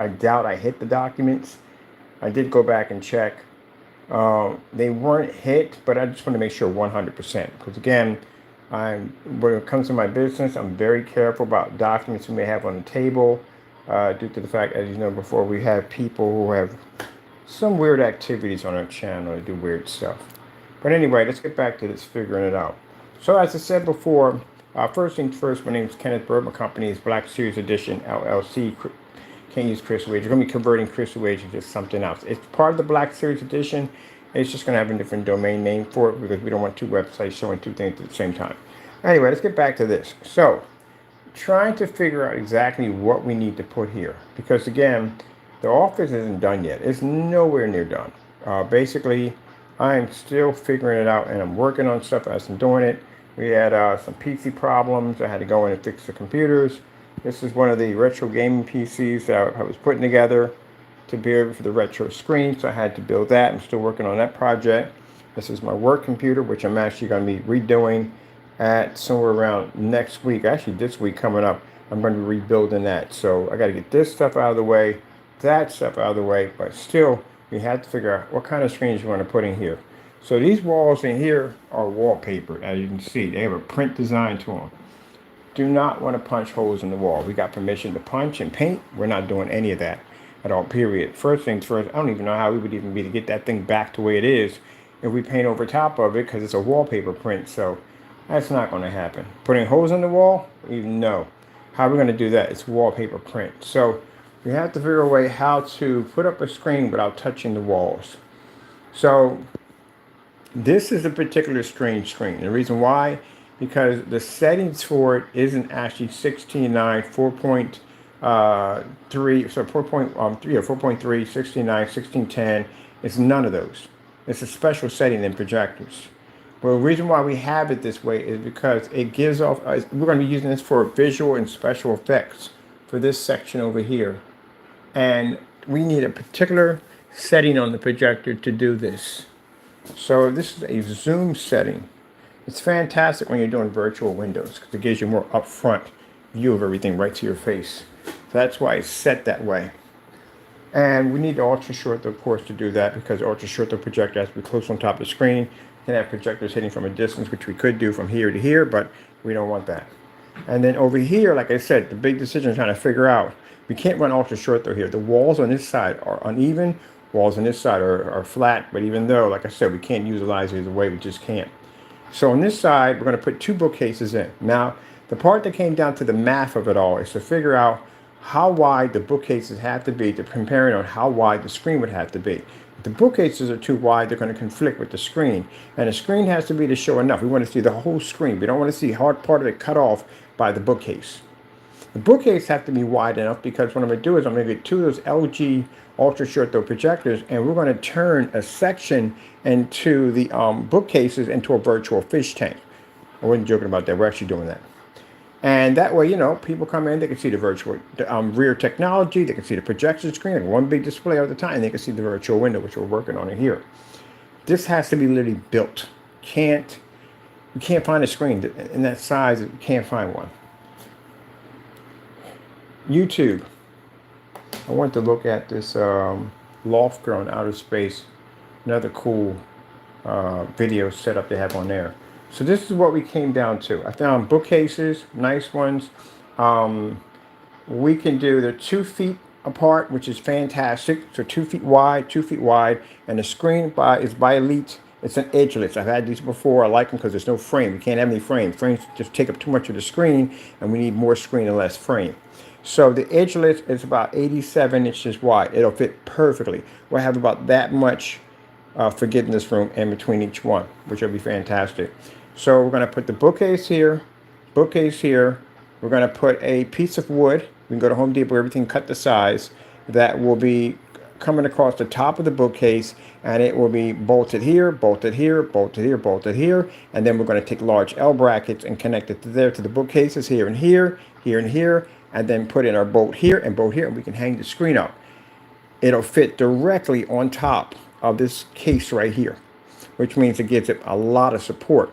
I doubt I hit the documents. I did go back and check. They weren't hit, but I just want to make sure 100%. Because again, when it comes to my business, I'm very careful about documents we may have on the table, due to the fact, as you know before, we have people who have some weird activities on our channel. They do weird stuff. But anyway, let's get back to this figuring it out. So as I said before, first things first, my name is Kenneth Bird. My company is Black Series Edition LLC. Can't use Crystal Age. We're going to be converting Crystal Age into something else. It's part of the Black Series Edition. It's just going to have a different domain name for it because we don't want two websites showing two things at the same time. Anyway, let's get back to this. So, trying to figure out exactly what we need to put here. Because again, the office isn't done yet. It's nowhere near done. Basically, I'm still figuring it out and I'm working on stuff as I'm doing it. We had some PC problems. I had to go in and fix the computers. This is one of the retro gaming PCs that I was putting together to be able for the retro screen, so I had to build that. I'm still working on that project. This is my work computer, which I'm actually going to be redoing at somewhere around next week. Actually, this week coming up, I'm going to be rebuilding that. So I got to get this stuff out of the way, that stuff out of the way, but still, we have to figure out what kind of screens you want to put in here. So these walls in here are wallpaper, as you can see. They have a print design to them. Do not want to punch holes in the wall. We got permission to punch and paint. We're not doing any of that at all, period. First things first, I don't even know how we would even be to get that thing back the way it is if we paint over top of it, because it's a wallpaper print. So that's not going to happen. Putting holes in the wall, even no. How are we going to do that? It's wallpaper print. So we have to figure a way how to put up a screen without touching the walls. So this is a particular strange screen. The reason why, because the settings for it isn't actually 16:9, 4.3, so 4.3 or 4.3, 16:9, 16:10. It's none of those. It's a special setting in projectors. Well, the reason why we have it this way is because it gives off, we're going to be using this for visual and special effects for this section over here. And we need a particular setting on the projector to do this. So this is a zoom setting. It's fantastic when you're doing virtual windows because it gives you a more upfront view of everything right to your face. So that's why it's set that way. And we need the ultra short, of course, to do that because the ultra short projector has to be close on top of the screen. You can have projectors hitting from a distance, which we could do from here to here, but we don't want that. And then over here, like I said, the big decision is trying to figure out, we can't run ultra short though here. The walls on this side are uneven. Walls on this side are flat, but even though, like I said, we can't utilize it either way, we just can't. So on this side, we're going to put two bookcases in. Now, the part that came down to the math of it all is to figure out how wide the bookcases have to be, to comparing on how wide the screen would have to be. If the bookcases are too wide, they're going to conflict with the screen. And the screen has to be to show enough. We want to see the whole screen. We don't want to see hard part of it cut off by the bookcase. The bookcase have to be wide enough because what I'm going to do is I'm going to get two of those LG ultra short throw projectors, and we're going to turn a section into the bookcases into a virtual fish tank. I wasn't joking about that. We're actually doing that. And that way, you know, people come in, they can see the virtual rear technology, they can see the projection screen, like one big display all the time, and they can see the virtual window, which we're working on in here. This has to be literally built. You can't find a screen in that size. You can't find one. YouTube. I want to look at this loft girl in outer space. Another cool video setup they have on there. So this is what we came down to. I found bookcases, nice ones. We can do, they're 2 feet apart, which is fantastic. So 2 feet wide, 2 feet wide. And the screen is by Elite. It's an edgeless. I've had these before. I like them because there's no frame. We can't have any frame. Frames just take up too much of the screen, and we need more screen and less frame. So the edgeless is about 87 inches wide. It'll fit perfectly. We'll have about that much forgiveness room in between each one, which will be fantastic. So we're going to put the bookcase here, bookcase here. We're going to put a piece of wood. We can go to Home Depot, everything cut the size. That will be coming across the top of the bookcase, and it will be bolted here, bolted here, bolted here, bolted here. And then we're going to take large L brackets and connect it to there to the bookcases here and here, here and here, and then put in our bolt here, and we can hang the screen up. It'll fit directly on top of this case right here, which means it gives it a lot of support.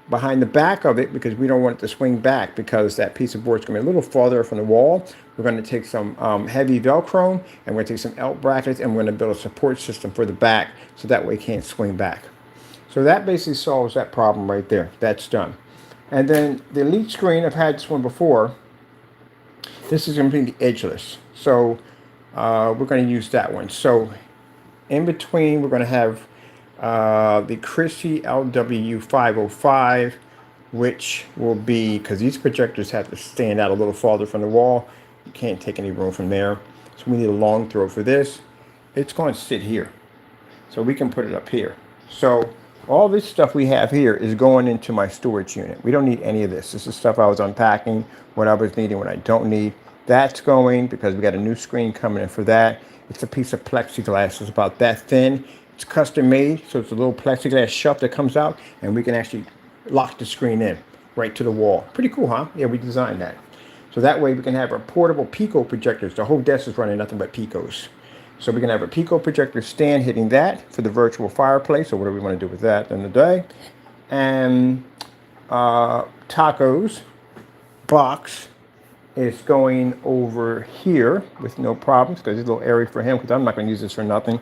Behind the back of it, because we don't want it to swing back because that piece of board is going to be a little farther from the wall, We're going to take some heavy Velcro, and we're going to take some L brackets, and we're going to build a support system for the back so that way it can't swing back. So that basically solves that problem right there. That's done. And then the Elite screen, I've had this one before. This is going to be the edgeless. So we're going to use that one. So in between, we're going to have the Chrissy LW505, which will be, because these projectors have to stand out a little farther from the wall. You can't take any room from there. So we need a long throw for this. It's going to sit here. So we can put it up here. So all this stuff we have here is going into my storage unit. We don't need any of this. This is stuff I was unpacking, what I was needing, what I don't need. That's going because we got a new screen coming in for that. It's a piece of plexiglass. It's about that thin. It's custom made, so it's a little plexiglass shelf that comes out, and we can actually lock the screen in right to the wall. Pretty cool, huh? Yeah, we designed that. So that way we can have our portable Pico projectors. The whole desk is running nothing but Picos. So we can have a Pico projector stand hitting that for the virtual fireplace, or whatever we want to do with that in the day. And Taco's box is going over here with no problems because it's a little area for him, because I'm not going to use this for nothing.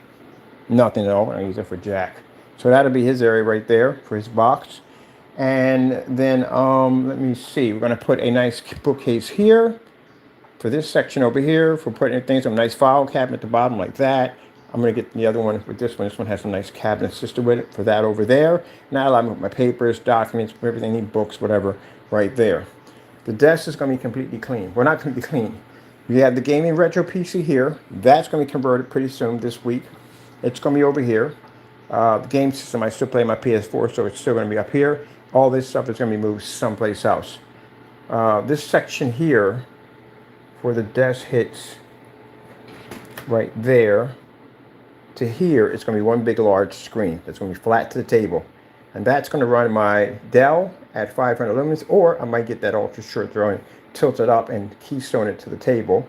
Nothing at all. I'm going to use it for Jack. So that'll be his area right there for his box. And then let me see. We're going to put a nice bookcase here for this section over here for putting things. A nice file cabinet at the bottom like that. I'm going to get the other one with this one. This one has a nice cabinet system with it for that over there. Now I'm with my papers, documents, everything, need books, whatever, right there. The desk is going to be completely clean. We're not going to be clean. We have the gaming retro PC here. That's going to be converted pretty soon this week. It's going to be over here. The game system, I still play my PS4, so it's still going to be up here. All this stuff is going to be moved someplace else. This section here for the desk hits right there to here. It's going to be one big large screen that's going to be flat to the table. And that's going to run my Dell at 500 lumens, or I might get that ultra short throw and tilt it up and keystone it to the table.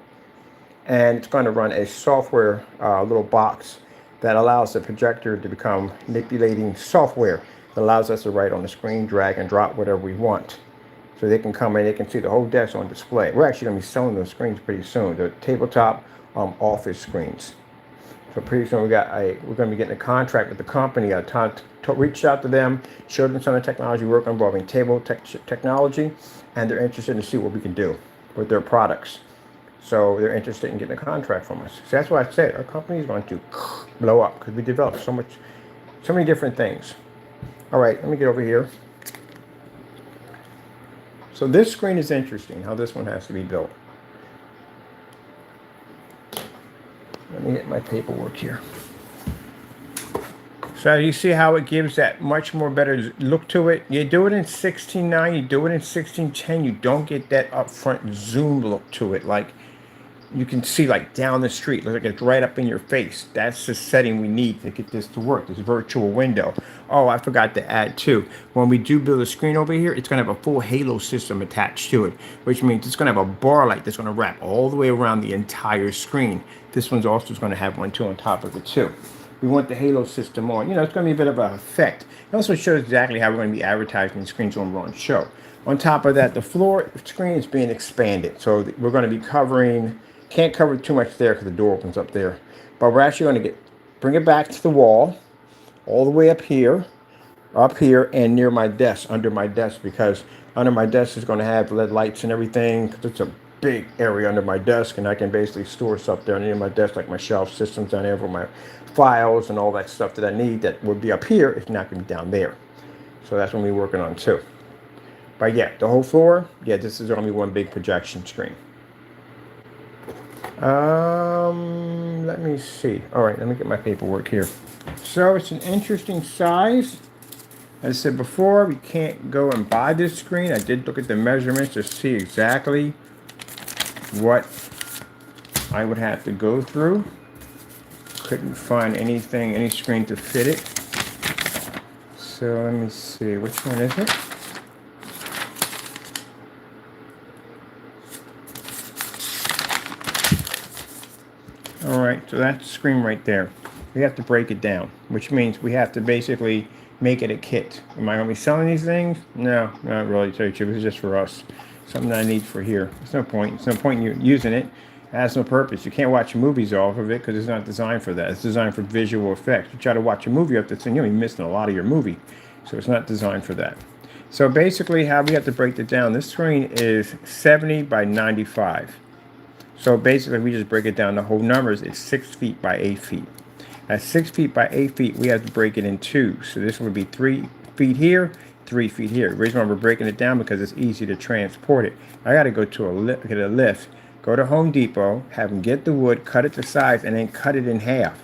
And it's going to run a software little box that allows the projector to become manipulating software that allows us to write on the screen, drag and drop whatever we want. So they can come in, they can see the whole desk on display. We're actually going to be selling those screens pretty soon. The tabletop office screens. So pretty soon we're going to be getting a contract with the company. I reached out to them, showed them some of the technology work involving table technology, and they're interested to see what we can do with their products. So they're interested in getting a contract from us. So that's why I said our company is going to blow up, because we develop so many different things. All right, let me get over here. So this screen is interesting, how this one has to be built. Let me get my paperwork here. So you see how it gives that much more better look to it. You do it in 16:9, you do it in 16:10, you don't get that upfront zoom look to it. Like you can see like down the street, looks like it's right up in your face. That's the setting we need to get this to work, this virtual window. Oh, I forgot to add too. When we do build a screen over here, it's gonna have a full halo system attached to it, which means it's gonna have a bar light that's gonna wrap all the way around the entire screen. This one's also gonna have one too on top of it too. We want the halo system on. You know, it's gonna be a bit of an effect. It also shows exactly how we're gonna be advertising the screens when we're on show. On top of that, the floor screen is being expanded. So we're gonna be covering, can't cover too much there because the door opens up there. But we're actually going to bring it back to the wall, all the way up here, and near my desk, under my desk, because under my desk is going to have LED lights and everything. It's a big area under my desk, and I can basically store stuff there near my desk, like my shelf systems down there for my files and all that stuff that I need that would be up here. It's not going to be down there. So that's what we're working on too. But yeah, the whole floor, yeah, this is going to be one big projection screen. Let me see. All right, let me get my paperwork here. So it's an interesting size. As I said before, we can't go and buy this screen. I did look at the measurements to see exactly what I would have to go through. Couldn't find anything, any screen to fit it. So let me see, which one is it? All right, so that's the screen right there. We have to break it down, which means we have to basically make it a kit. Am I going to be selling these things? No, not really, to tell you the truth. It's just for us. something that I need for here. There's no point. There's no point in you using it. It has no purpose. You can't watch movies off of it because it's not designed for that. It's designed for visual effects. You try to watch a movie off this thing, you're missing a lot of your movie. So it's not designed for that. So basically, how we have to break it down, this screen is 70 by 95. So basically, we just break it down. The whole numbers is 6 feet by 8 feet. At 6 feet by 8 feet, we have to break it in two. So this would be 3 feet here, 3 feet here. The reason why we're breaking it down because it's easy to transport it. I got to go to get a lift, go to Home Depot, have them get the wood, cut it to size, and then cut it in half.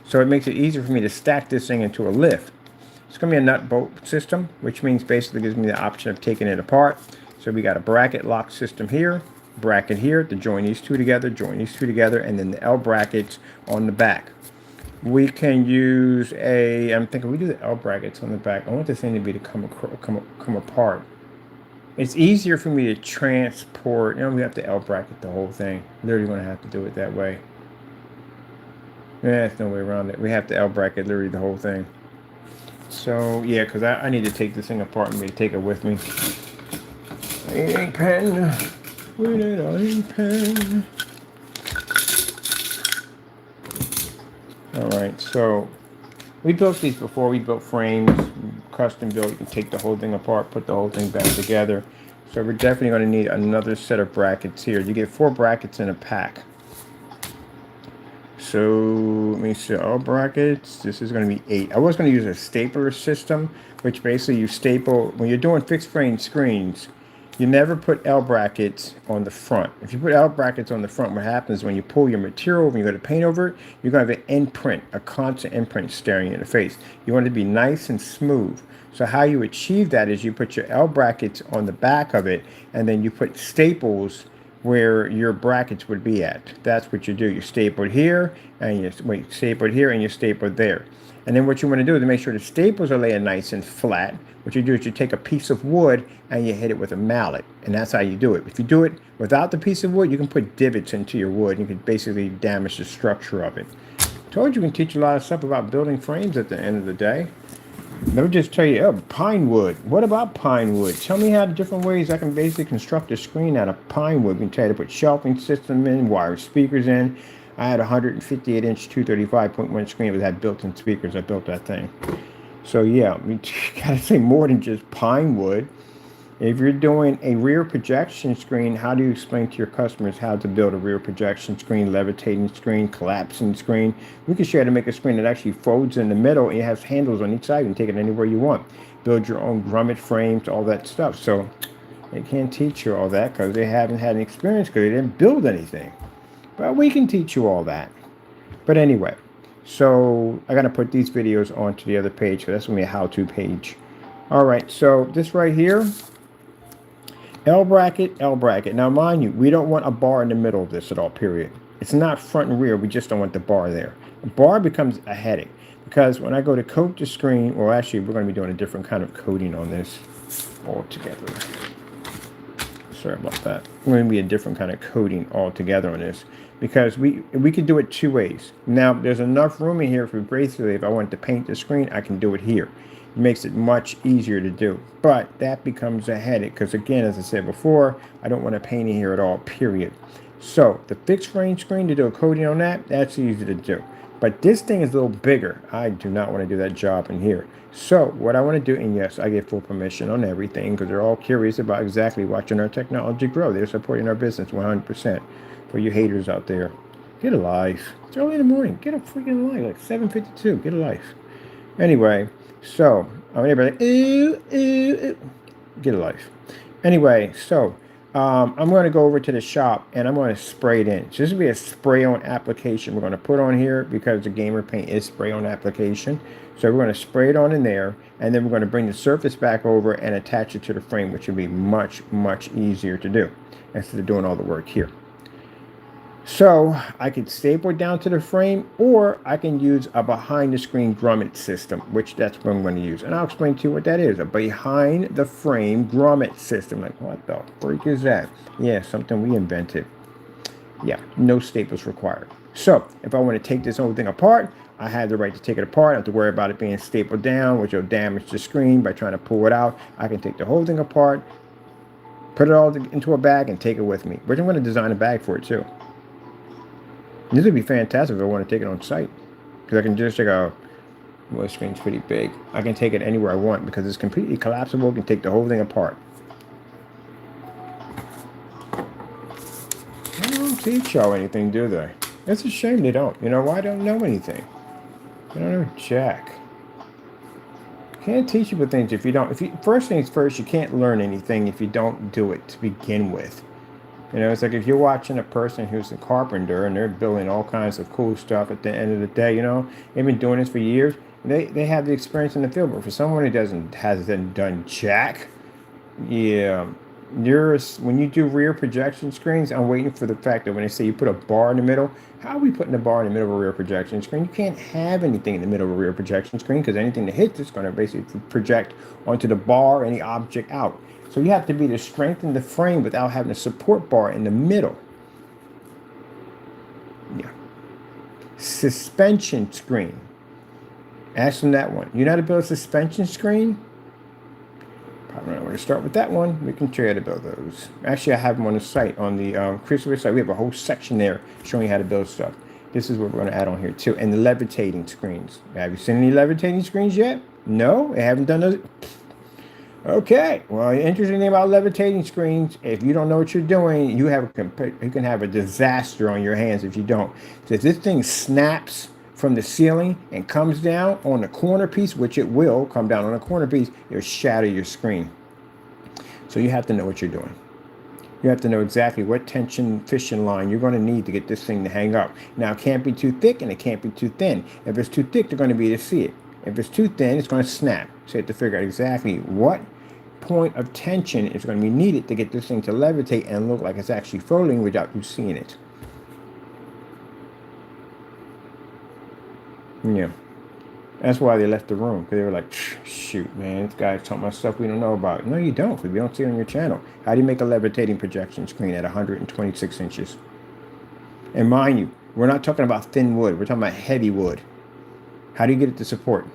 So it makes it easier for me to stack this thing into a lift. It's going to be a nut bolt system, which means basically gives me the option of taking it apart. So we got a bracket lock system here, bracket here to join these two together, and then the L brackets on the back. We can use I'm thinking we do the L brackets on the back. I want this thing to be to come apart. It's easier for me to transport. We have to L bracket the whole thing. Literally going to have to do it that way. Yeah, there's no way around it. We have to L bracket literally the whole thing. So yeah, because I need to take this thing apart and maybe take it with me. Ink pen. We need an ink pen. Alright, so we built these before. We built frames, custom built. You can take the whole thing apart, put the whole thing back together. So we're definitely going to need another set of brackets here. You get 4 brackets in a pack. So let me see, all brackets. This is going to be 8. I was going to use a stapler system, which basically you staple. When you're doing fixed frame screens, you never put L brackets on the front. If you put L brackets on the front, what happens when you pull your material, when you go to paint over it, you're going to have an imprint, a constant imprint staring you in the face. You want it to be nice and smooth. So how you achieve that is you put your L brackets on the back of it, and then you put staples where your brackets would be at. That's what you do. You staple it here, and you staple it here, and you staple it there. And then what you want to do is to make sure the staples are laying nice and flat. What you do is you take a piece of wood and you hit it with a mallet. And that's how you do it. If you do it without the piece of wood, you can put divots into your wood. You can basically damage the structure of it. Told you we can teach a lot of stuff about building frames at the end of the day. Let me just tell you, pine wood. What about pine wood? Tell me how the different ways I can basically construct a screen out of pine wood. We can tell you to put shelving system in, wire speakers in. I had a 158-inch 235.1 screen that had built-in speakers. I built that thing. So yeah, we gotta say more than just pine wood. If you're doing a rear projection screen, how do you explain to your customers how to build a rear projection screen, levitating screen, collapsing screen? We can show you how to make a screen that actually folds in the middle and it has handles on each side. You can take it anywhere you want. Build your own grommet frames, all that stuff. So they can't teach you all that because they haven't had an experience because they didn't build anything. But we can teach you all that. But anyway, so I got to put these videos onto the other page because that's going to be a how-to page. All right, so this right here, L bracket, L bracket. Now, mind you, we don't want a bar in the middle of this at all, period. It's not front and rear. We just don't want the bar there. The bar becomes a headache because when I go to coat the screen, well, actually, we're going to be doing a different kind of coating on this altogether. Sorry about that. We're going to be a different kind of coating altogether on this because we could do it 2 ways. Now, there's enough room in here for basically if I want to paint the screen, I can do it here. It makes it much easier to do. But that becomes a headache because, again, as I said before, I don't want to paint in here at all, period. So the fixed frame screen, to do a coating on that, that's easy to do. But this thing is a little bigger. I do not want to do that job in here. So what I want to do, and yes, I get full permission on everything because they're all curious about exactly watching our technology grow. They're supporting our business 100%. For you haters out there, get a life. It's early in the morning. Get a freaking life, like 7:52. Get a life. Anyway, so everybody, get a life. Anyway, so I'm going to go over to the shop and I'm going to spray it in. So this will be a spray-on application we're going to put on here because the gamer paint is spray-on application. So we're going to spray it on in there, and then we're going to bring the surface back over and attach it to the frame, which will be much, much easier to do instead of doing all the work here. So I could staple it down to the frame, or I can use a behind-the-screen grommet system, which that's what I'm going to use. And I'll explain to you what that is, a behind-the-frame grommet system. Like, what the freak is that? Yeah, something we invented. Yeah, no staples required. So if I want to take this whole thing apart, I have the right to take it apart. I don't have to worry about it being stapled down, which will damage the screen by trying to pull it out. I can take the whole thing apart, Put it all into a bag and take it with me. Which I'm going to design a bag for it too. This would be fantastic if I want to take it on site. Because I can just take a, well, the screen's pretty big. I can take it anywhere I want because it's completely collapsible. I can take the whole thing apart. They don't teach y'all anything, do they? It's a shame they don't. You know why? I don't know anything. I don't know jack. Can't teach you things if you don't. First things first, you can't learn anything if you don't do it to begin with. You know, it's like if you're watching a person who's a carpenter and they're building all kinds of cool stuff at the end of the day, you know, they've been doing this for years. They have the hasn't done jack, yeah. When you do rear projection screens, I'm waiting for the fact that when they say you put a bar in the middle, how are we putting a bar in the middle of a rear projection screen? You can't have anything in the middle of a rear projection screen because anything that hits is going to basically project onto the bar, any object out. So you have to be to strengthen the frame without having a support bar in the middle. Yeah. Suspension screen. Ask them that one. You know how to build a suspension screen? Probably not going to start with that one. We can show you how to build those. Actually, I have them on the site, on the Christopher site. We have a whole section there showing you how to build stuff. This is what we're going to add on here too. And the levitating screens. Have you seen any levitating screens yet? No? They haven't done those? Okay. Well, the interesting thing about levitating screens, if you don't know what you're doing, you can have a disaster on your hands if you don't. So if this thing snaps from the ceiling and comes down on the corner piece, which it will come down on a corner piece, it'll shatter your screen. So you have to know what you're doing. You have to know exactly what tension fishing line you're going to need to get this thing to hang up. Now, it can't be too thick and it can't be too thin. If it's too thick, they're going to be able to see it. If it's too thin, it's going to snap. So you have to figure out exactly what point of tension is going to be needed to get this thing to levitate and look like it's actually floating without you seeing it. Yeah. That's why they left the room, because they were like, shoot, man, this guy's talking about stuff we don't know about. No, you don't, because we don't see it on your channel. How do you make a levitating projection screen at 126 inches? And mind you, we're not talking about thin wood. We're talking about heavy wood. How do you get it to support?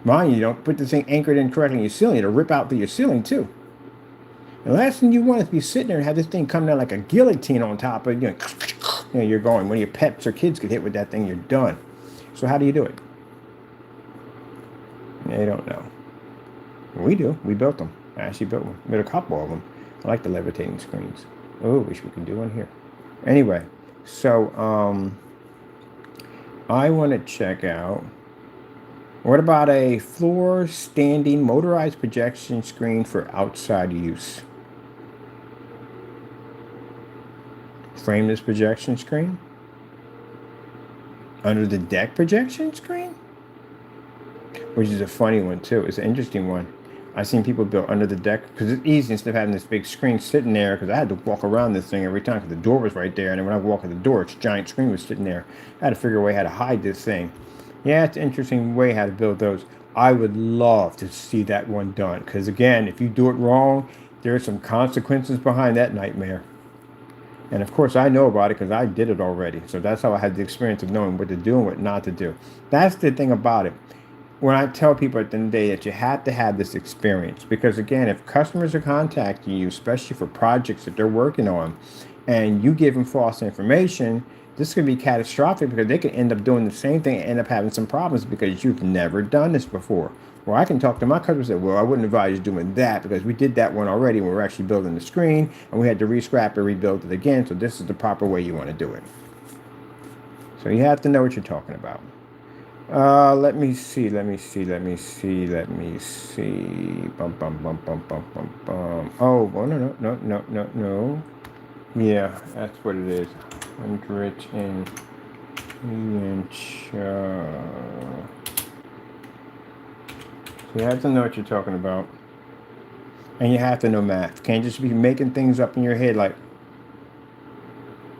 Mind you, don't put this thing anchored in correctly in your ceiling. It'll rip out through your ceiling, too. The last thing you want is to be sitting there and have this thing come down like a guillotine on top of you. You're going. When your pets or kids get hit with that thing, you're done. So how do you do it? They don't know. We do. We built them. I actually built one. Made a couple of them. I like the levitating screens. Oh, wish we could do one here. Anyway, so I want to check out, what about a floor standing motorized projection screen for outside use? Frameless projection screen? Under the deck projection screen? Which is a funny one too. It's an interesting one. I've seen people build under the deck because it's easy instead of having this big screen sitting there, because I had to walk around this thing every time because the door was right there, and then when I walk at the door, its giant screen was sitting there. I had to figure a way how to hide this thing. Yeah, it's an interesting way how to build those. I would love to see that one done, because again, if you do it wrong, there are some consequences behind that nightmare. And of course, I know about it because I did it already. So that's how I had the experience of knowing what to do and what not to do. That's the thing about it. When I tell people at the end of the day that you have to have this experience, because again, if customers are contacting you, especially for projects that they're working on, and you give them false information, this could be catastrophic, because they could end up doing the same thing and end up having some problems because you've never done this before. Well, I can talk to my customers and say, well, I wouldn't advise you doing that because we did that one already when we were actually building the screen, and we had to re-scrap and rebuild it again. So this is the proper way you want to do it. So you have to know what you're talking about. Let me see. Bum, bum, bum, bum, bum, bum. Oh, well, no. Yeah, that's what it is. 100 inch. So you have to know what you're talking about. And you have to know math. Can't just be making things up in your head like,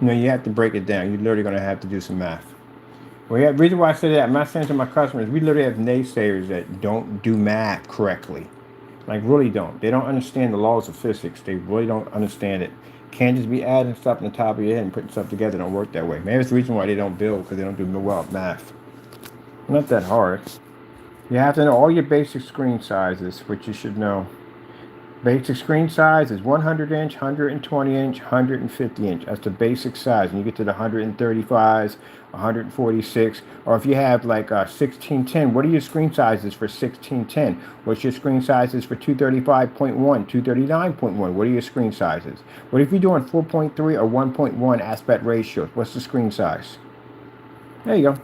no, you have to break it down. You're literally going to have to do some math. Well, yeah, the reason why I say that, I'm not saying to my customers, we literally have naysayers that don't do math correctly. Like, really don't. They don't understand the laws of physics. They really don't understand it. Can't just be adding stuff on the top of your head and putting stuff together. It don't work that way. Maybe it's the reason why they don't build, because they don't do well at math. Not that hard. You have to know all your basic screen sizes, which you should know. Basic screen size is 100 inch, 120 inch, 150 inch. That's the basic size. And you get to the 135s, 146, or if you have like 1610, what are your screen sizes for 1610? What's your screen sizes for 235.1, 239.1? What are your screen sizes? What if you're doing 4.3 or 1.1 aspect ratios? What's the screen size? There you go.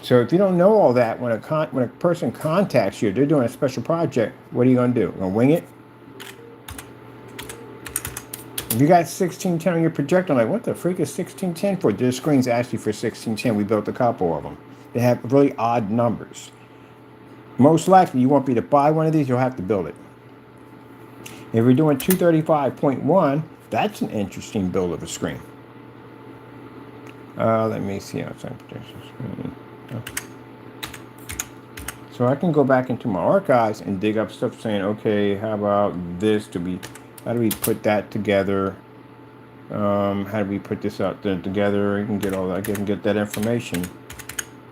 So if you don't know all that, when a person contacts you, they're doing a special project, what are you going to do? Going to wing it? If you got 1610 on your projector, I'm like, what the freak is 1610 for? Their screen's actually for 1610. We built a couple of them. They have really odd numbers. Most likely, you won't be to buy one of these. You'll have to build it. If we're doing 235.1, that's an interesting build of a screen. Let me see outside projection screen. So I can go back into my archives and dig up stuff saying, okay, how about this how do we put that together? How do we put this out there together? You can get all that. I can get that information.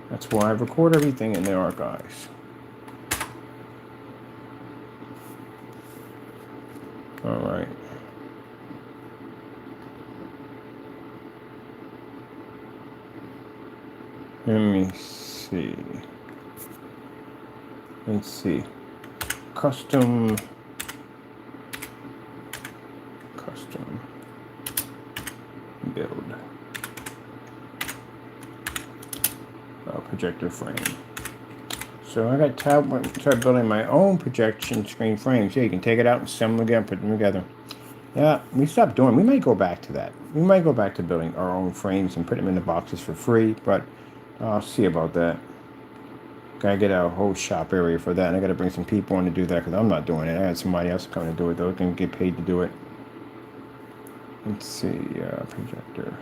That's why I record everything in the archives. All right. Let me see. Let's see. Custom build. Projector frame. So I got start building my own projection screen frames. Yeah, you can take it out and assemble them again, put them together. Yeah, we stopped doing. We might go back to that. We might go back to building our own frames and put them in the boxes for free, but I'll see about that. Gotta get a whole shop area for that, and I gotta bring some people in to do that because I'm not doing it. I had somebody else come to do it though. Can get paid to do it. Let's see, projector.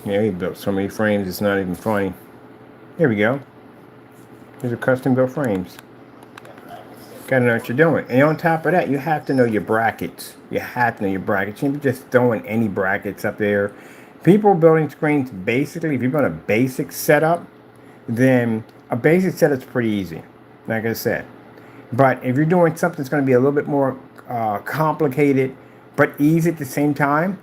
Yeah, he built so many frames, it's not even funny. Here we go. These are custom built frames. Gotta know what you're doing. And on top of that, you have to know your brackets. You have to know your brackets. You can't be just throwing any brackets up there. People building screens, basically, if you're doing a basic setup, then a basic setup is pretty easy, like I said. But if you're doing something that's going to be a little bit more complicated, but easy at the same time,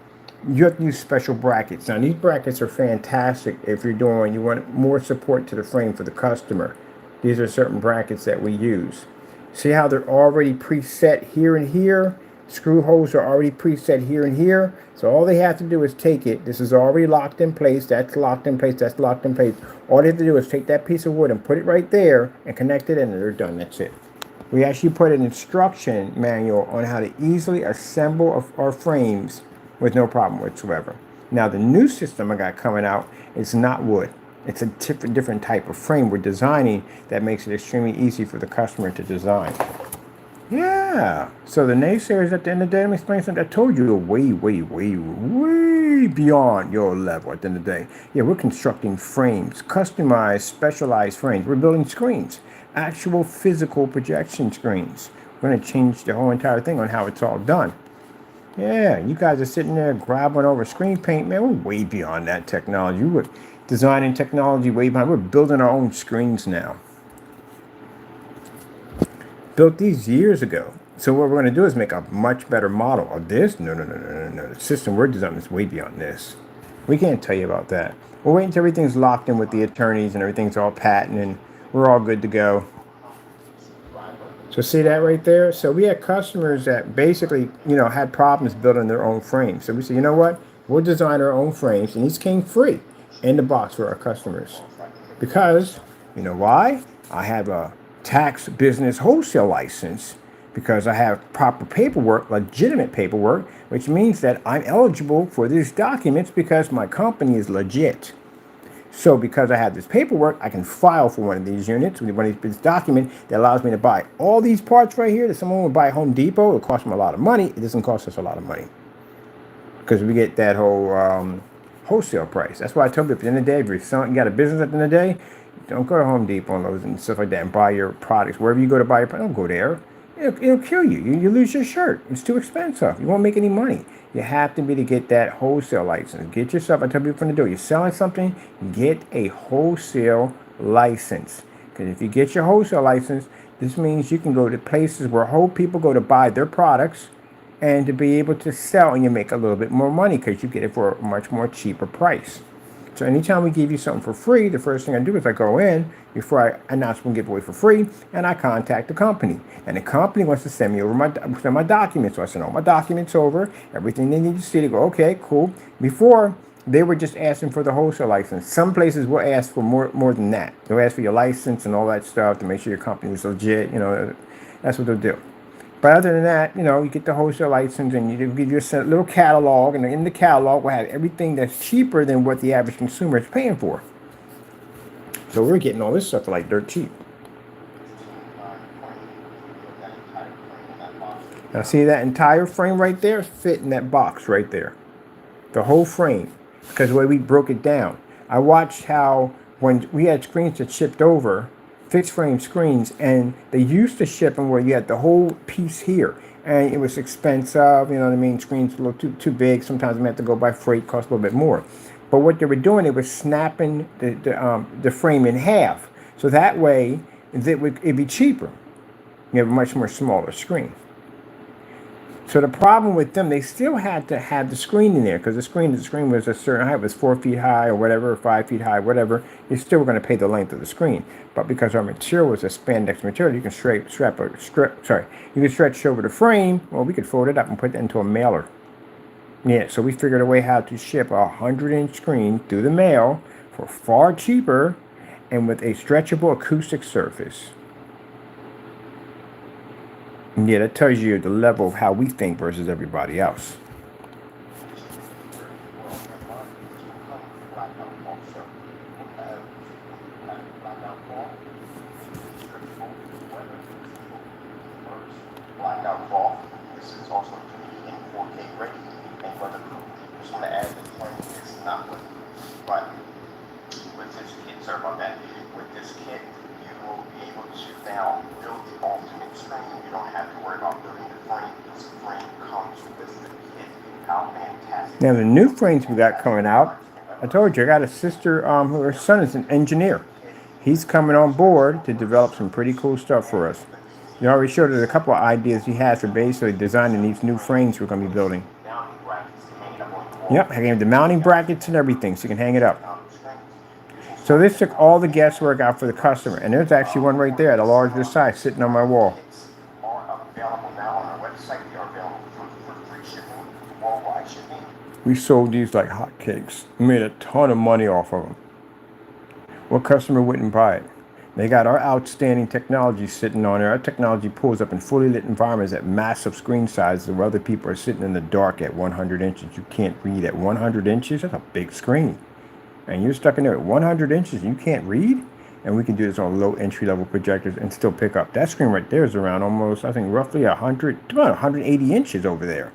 you have to use special brackets. Now, these brackets are fantastic if you want more support to the frame for the customer. These are certain brackets that we use. See how they're already preset here and here? Screw holes are already preset here and here. So all they have to do is take it. This is already locked in place. That's locked in place. That's locked in place. All they have to do is take that piece of wood and put it right there and connect it in, and they're done. That's it. We actually put an instruction manual on how to easily assemble our frames with no problem whatsoever. Now, the new system I got coming out is not wood. It's a different type of frame we're designing that makes it extremely easy for the customer to design. Yeah. So the naysayers at the end of the day, let me explain something. I told you way beyond your level at the end of the day. Yeah, we're constructing frames, customized, specialized frames. We're building screens, actual physical projection screens. We're going to change the whole entire thing on how it's all done. Yeah, you guys are sitting there grabbing over screen paint. Man, we're way beyond that technology. We're designing technology way behind. We're building our own screens now. Built these years ago. So what we're going to do is make a much better model of this. No. The system we're designing is way beyond this. We can't tell you about that. We'll wait until everything's locked in with the attorneys and everything's all patent and we're all good to go. So see that right there? So we had customers that basically, had problems building their own frames. So we said, you know what? We'll design our own frames, and these came free in the box for our customers. Because, you know why? I have a tax business wholesale license because I have proper paperwork, legitimate paperwork, which means that I'm eligible for these documents because my company is legit. So because I have this paperwork, I can file for one of these units, one of these documents that allows me to buy all these parts right here that someone would buy at Home Depot. It'll cost them a lot of money. It doesn't cost us a lot of money because we get that whole wholesale price. That's why I told you at the end of the day, if you got a business at the end of the day, don't go to Home Depot and those and stuff like that and buy your products. Wherever you go to buy your products, don't go there. It'll kill you. You lose your shirt. It's too expensive. You won't make any money. you have to be to get that wholesale license. Get yourself, I tell people from the door, you're selling something, get a wholesale license. Because if you get your wholesale license, this means you can go to places where whole people go to buy their products and to be able to sell, and you make a little bit more money because you get it for a much more cheaper price. So anytime we give you something for free, the first thing I do is I go in before I announce we'll give away for free, and I contact the company. And the company wants to send me over my documents. So I send all my documents over, everything they need to see. They go, okay, cool. Before, they were just asking for the wholesale license. Some places will ask for more than that. They'll ask for your license and all that stuff to make sure your company is legit. That's what they'll do. But other than that, you get the wholesale license and you give you a little catalog, and in the catalog we'll have everything that's cheaper than what the average consumer is paying for. So we're getting all this stuff for like dirt cheap. Now see that entire frame right there fit in that box right there. The whole frame. Because the way we broke it down. I watched how when we had screens that shipped over, fixed frame screens, and they used to ship them where you had the whole piece here, and it was expensive. You know what I mean? Screens a little too big. Sometimes we had to go by freight, cost a little bit more. But what they were doing, they were snapping the frame in half, so that way it'd be cheaper. You have a much more smaller screen. So the problem with them, they still had to have the screen in there because the screen was a certain height, it was 4 feet high or whatever, or 5 feet high, whatever. You're still going to pay the length of the screen. But because our material was a spandex material, you can you can stretch over the frame. Well, we could fold it up and put it into a mailer. Yeah, so we figured a way how to ship a 100-inch screen through the mail for far cheaper and with a stretchable acoustic surface. Yeah, that tells you the level of how we think versus everybody else. Blackout fall. This is also in 4K ready and weatherproof. Just want to add the frame is not what, but with this kit, sorry about that. With this kit, you will be able to now build the ultimate screen. You don't have to worry about building the frame. This frame comes with the kit. How fantastic! Now the new frames we got coming out, I told you I got a sister her son is an engineer. He's coming on board to develop some pretty cool stuff for us. You already showed us a couple of ideas he has for basically designing these new frames we're going to be building. Yep, I gave him the mounting brackets and everything so you can hang it up. So this took all the guesswork out for the customer, and there's actually one right there at a large this size sitting on my wall. We sold these like hotcakes. We made a ton of money off of them. What customer wouldn't buy it? They got our outstanding technology sitting on there. Our technology pulls up in fully lit environments at massive screen sizes where other people are sitting in the dark at 100 inches. You can't read at 100 inches. That's a big screen. And you're stuck in there at 100 inches and you can't read? And we can do this on low entry-level projectors and still pick up. That screen right there is around almost, I think, roughly about 180 inches over there.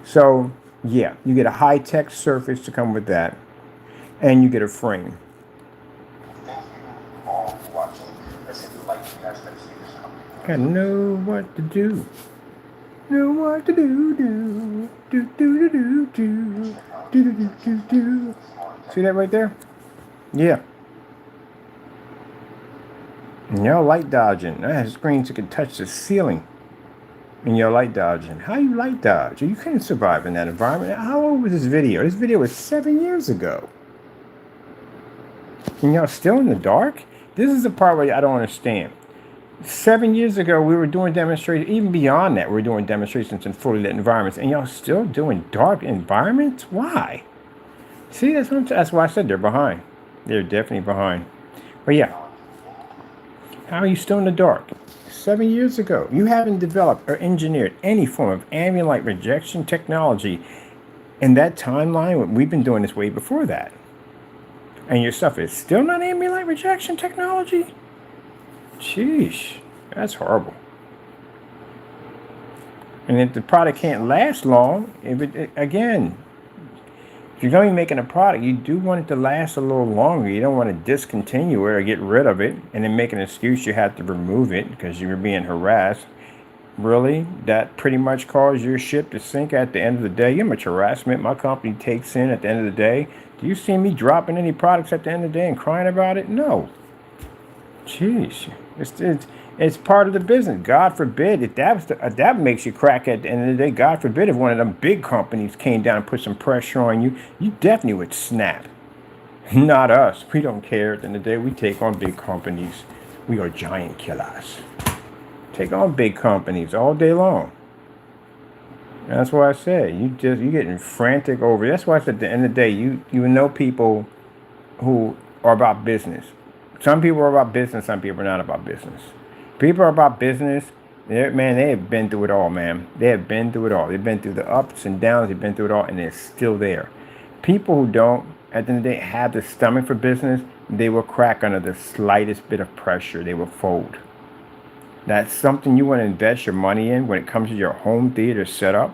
So, yeah, you get a high-tech surface to come with that. And you get a frame. I know what to do. Know what to do. Do. See that right there? Yeah. And y'all light dodging. I have screens that can touch the ceiling. And y'all light dodging. How you light dodge? You couldn't survive in that environment. How old was this video? This video was 7 years ago. And y'all still in the dark? This is the part where I don't understand. 7 years ago, we were doing demonstrations. Even beyond that, we were doing demonstrations in fully lit environments. And y'all still doing dark environments? Why? See, that's why I said they're behind. They're definitely behind. But yeah. How are you still in the dark? 7 years ago. You haven't developed or engineered any form of ambient light rejection technology in that timeline. We've been doing this way before that. And your stuff is still not ambient light rejection technology? Sheesh, that's horrible. And if the product can't last long, again, if you're going to be making a product, you do want it to last a little longer. You don't want to discontinue it or get rid of it and then make an excuse you have to remove it because you were being harassed. Really? That pretty much caused your ship to sink at the end of the day? You know how much harassment my company takes in at the end of the day? Do you see me dropping any products at the end of the day and crying about it? No. Jeez. It's part of the business. God forbid if that makes you crack at the end of the day. God forbid if one of them big companies came down and put some pressure on you, you definitely would snap. Not us. We don't care. At the end of the day, we take on big companies. We are giant killers. Take on big companies all day long. And that's why I said you're getting frantic over it. That's why I said at the end of the day, you know people who are about business. Some people are about business, some people are not about business. People are about business. Man, they have been through it all, man. They have been through it all. They've been through the ups and downs. They've been through it all, and they're still there. People who don't, at the end of the day, have the stomach for business, they will crack under the slightest bit of pressure. They will fold. That's something you want to invest your money in when it comes to your home theater setup.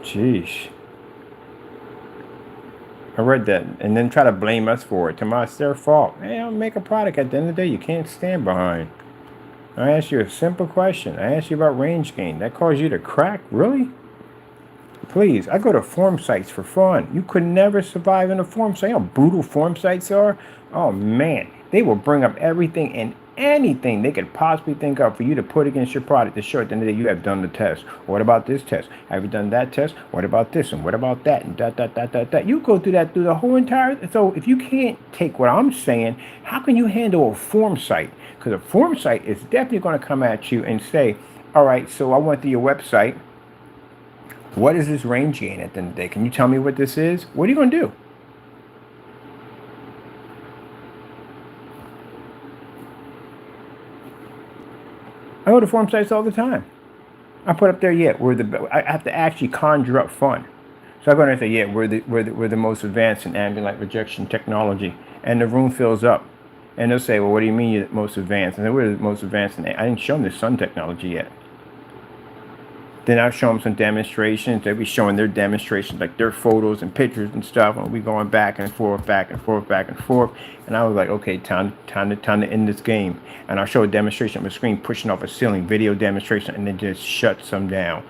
Jeez. I read that, and then try to blame us for it. Tomorrow it's their fault. Hey, I'll make a product at the end of the day you can't stand behind. I asked you a simple question. I asked you about range gain. That caused you to crack? Really? Please, I go to form sites for fun. You could never survive in a form site. You know how brutal form sites are? Oh, man. They will bring up everything and anything they could possibly think of for you to put against your product to show at the end of the day you have done the test. What about this test? Have you done that test? What about this? And what about that? And that. You go through that through the whole entire... So if you can't take what I'm saying, how can you handle a form site? Because a form site is definitely going to come at you and say, all right, so I went to your website. What is this range gain at the end of the day? Can you tell me what this is? What are you going to do? I go to form sites all the time. I put up there, yeah, I have to actually conjure up fun. So I go in and say, yeah, we're the most advanced in ambient light rejection technology. And the room fills up. And they'll say, well, what do you mean you're the most advanced? And we're the most advanced in, I didn't show them the sun technology yet. Then I'll show them some demonstrations. They'll be showing their demonstrations, like their photos and pictures and stuff. And we going back and forth, back and forth, back and forth. And I was like, okay, time to end this game. And I'll show a demonstration of a screen pushing off a ceiling, video demonstration, and then just shuts them down.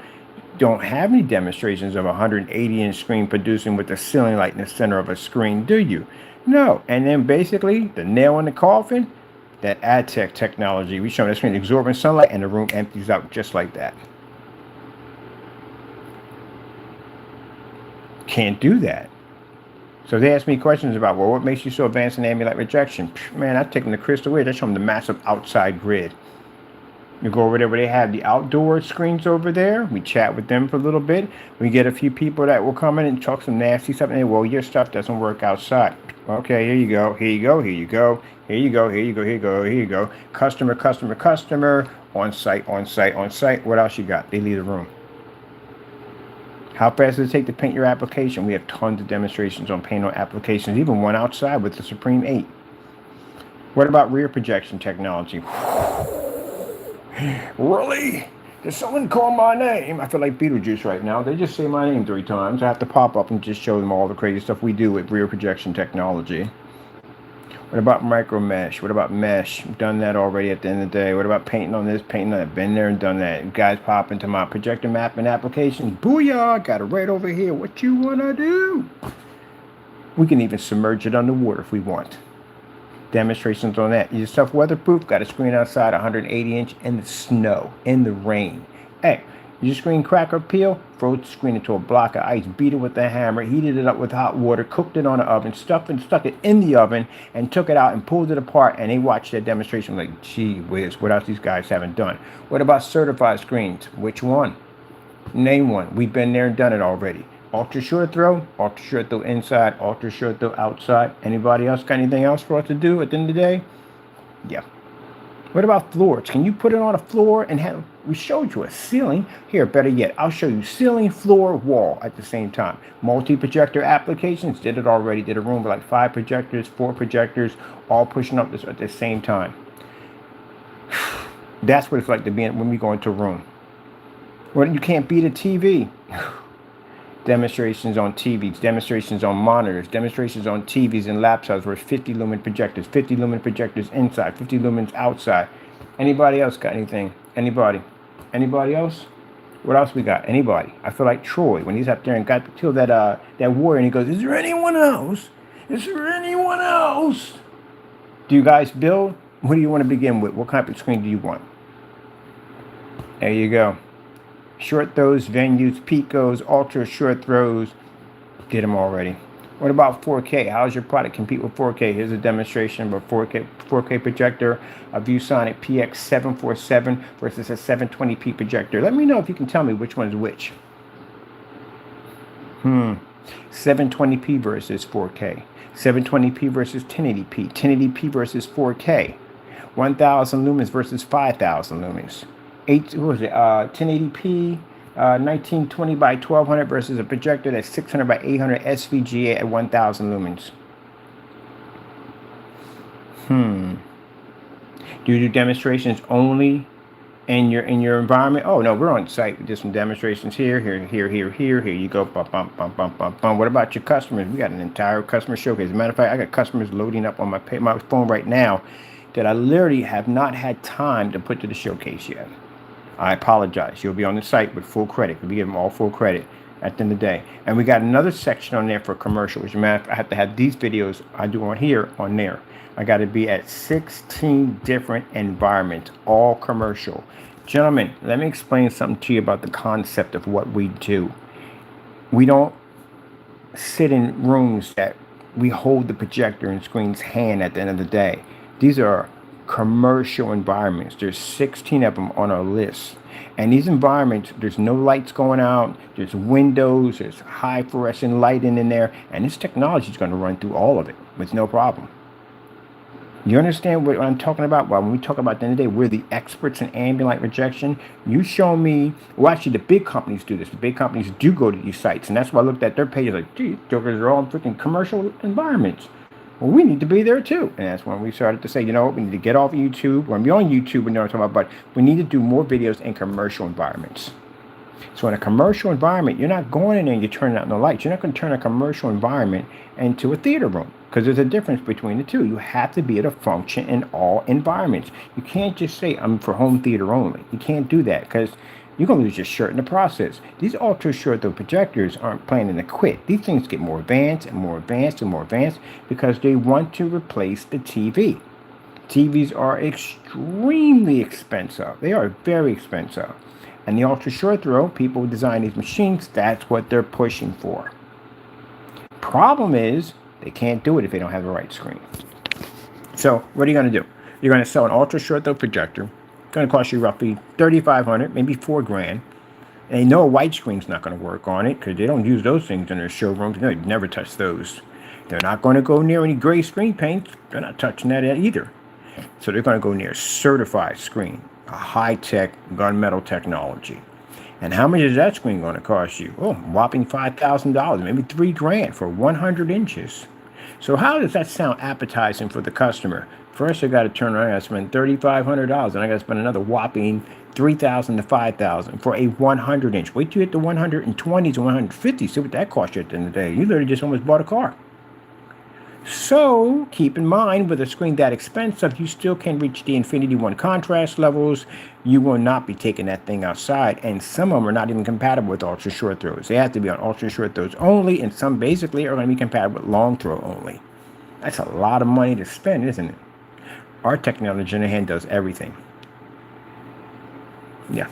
Don't have any demonstrations of a 180-inch screen producing with a ceiling light in the center of a screen, do you? No. And then basically, the nail in the coffin, that AdTech technology. We show that screen absorbing sunlight, and the room empties out just like that. Can't do that. So they ask me questions about, well, what makes you so advanced in ambient light rejection? Man, I take them to Crystal Ridge. I show them the massive outside grid. You go over there where they have the outdoor screens over there. We chat with them for a little bit. We get a few people that will come in and talk some nasty stuff. And well, your stuff doesn't work outside. Okay, here you go. Here you go. Here you go. Here you go. Here you go. Here you go. Here you go. Customer. On site. What else you got? They leave the room. How fast does it take to paint your application? We have tons of demonstrations on paint on applications, even one outside with the Supreme 8. What about rear projection technology? Really? Did someone call my name? I feel like Beetlejuice right now. They just say my name 3 times. I have to pop up and just show them all the crazy stuff we do with rear projection technology. What about micro mesh? What about mesh? We've done that already at the end of the day. What about painting on this, painting on that? Been there and done that. You guys pop into my projector mapping applications. Booyah! Got it right over here. What you want to do? We can even submerge it underwater if we want. Demonstrations on that. Your stuff weatherproof. Got a screen outside, 180-inch in the snow, in the rain. Hey, your screen crack or peel? Throw the screen into a block of ice, beat it with a hammer, heated it up with hot water, cooked it on the oven, stuck it in the oven, and took it out and pulled it apart. And they watched that demonstration like, gee whiz, what else these guys haven't done? What about certified screens? Which one? Name one. We've been there and done it already. Ultra short throw inside, ultra short throw outside. Anybody else got anything else for us to do at the end of the day? Yeah. What about floors? Can you put it on a floor and have... We showed you a ceiling. Here, better yet, I'll show you ceiling, floor, wall at the same time. Multi-projector applications, did it already. Did a room with like 5 projectors, 4 projectors, all pushing up this at the same time. That's what it's like to be in when we go into a room. Well, you can't beat a TV. Demonstrations on TVs, demonstrations on monitors, demonstrations on TVs and laptops where 50 lumen projectors inside, 50 lumens outside. Anybody else got anything? Anybody? Anybody else? What else we got? Anybody? I feel like Troy when he's up there and got killed that warrior, and he goes, "Is there anyone else? Is there anyone else?" Do you guys build? What do you want to begin with? What type of screen do you want? There you go. Short throws, venues, picos, ultra short throws. Get them already. What about 4K? How does your product compete with 4K? Here's a demonstration of a 4K projector, a ViewSonic PX747 versus a 720p projector. Let me know if you can tell me which one is which. 720p versus 4K. 720p versus 1080p. 1080p versus 4K. 1000 lumens versus 5000 lumens. 1080p 1920 by 1200 versus a projector that's 600 by 800 SVGA at 1000 lumens. Do you do demonstrations only in your environment? Oh no, we're on site. We did some demonstrations here. Here you go. Bum, bum, bum, bum, bum, bum. What about your customers? We got an entire customer showcase. As a matter of fact, I got customers loading up on my phone right now that I literally have not had time to put to the showcase yet. I apologize. You'll be on the site with full credit. We give them all full credit at the end of the day. And we got another section on there for commercial, which I have to have these videos I do on here on there. I got to be at 16 different environments, all commercial. Gentlemen, let me explain something to you about the concept of what we do. We don't sit in rooms that we hold the projector and screen's hand at the end of the day. These are commercial environments. There's 16 of them on our list. And these environments, there's no lights going out, there's windows, there's high fluorescent lighting in there, and this technology is going to run through all of it with no problem. You understand what I'm talking about? Well, when we talk about the end of the day, we're the experts in ambient light rejection. You show me, well, actually, the big companies do this. The big companies do go to these sites, and that's why I looked at their pages like, gee, jokers are all freaking commercial environments. Well, we need to be there too. And that's when we started to say, you know what, we need to get off YouTube. We're going to be on YouTube, we know what I'm talking about, but we need to do more videos in commercial environments. So in a commercial environment, you're not going in there and you're turning out no lights. You're not going to turn a commercial environment into a theater room because there's a difference between the two. You have to be able to function in all environments. You can't just say, I'm for home theater only. You can't do that because you're going to lose your shirt in the process. These ultra short throw projectors aren't planning to quit. These things get more advanced and more advanced and more advanced because they want to replace the TV. TVs are extremely expensive. They are very expensive. And the ultra short throw, people who design these machines, that's what they're pushing for. Problem is, they can't do it if they don't have the right screen. So what are you going to do? You're going to sell an ultra short throw projector. It's going to cost you roughly $3,500, maybe $4,000. And they know a white screen's not going to work on it because they don't use those things in their showrooms. No, you'd never touch those. They're not going to go near any gray screen paints. They're not touching that either. So they're going to go near certified screen, a high-tech gunmetal technology. And how much is that screen going to cost you? Oh, whopping $5,000, maybe $3,000 for 100 inches. So how does that sound appetizing for the customer? First, I got to turn around and spend $3,500, and I got to spend another whopping $3,000 to $5,000 for a 100 inch. Wait till you hit the 120s and 150s. See what that costs you at the end of the day. You literally just almost bought a car. So keep in mind, with a screen that expensive, you still can reach the Infinity 1 contrast levels. You will not be taking that thing outside, and some of them are not even compatible with ultra short throws. They have to be on ultra short throws only, and some basically are going to be compatible with long throw only. That's a lot of money to spend, isn't it? Our technology in the hand does everything. Yeah.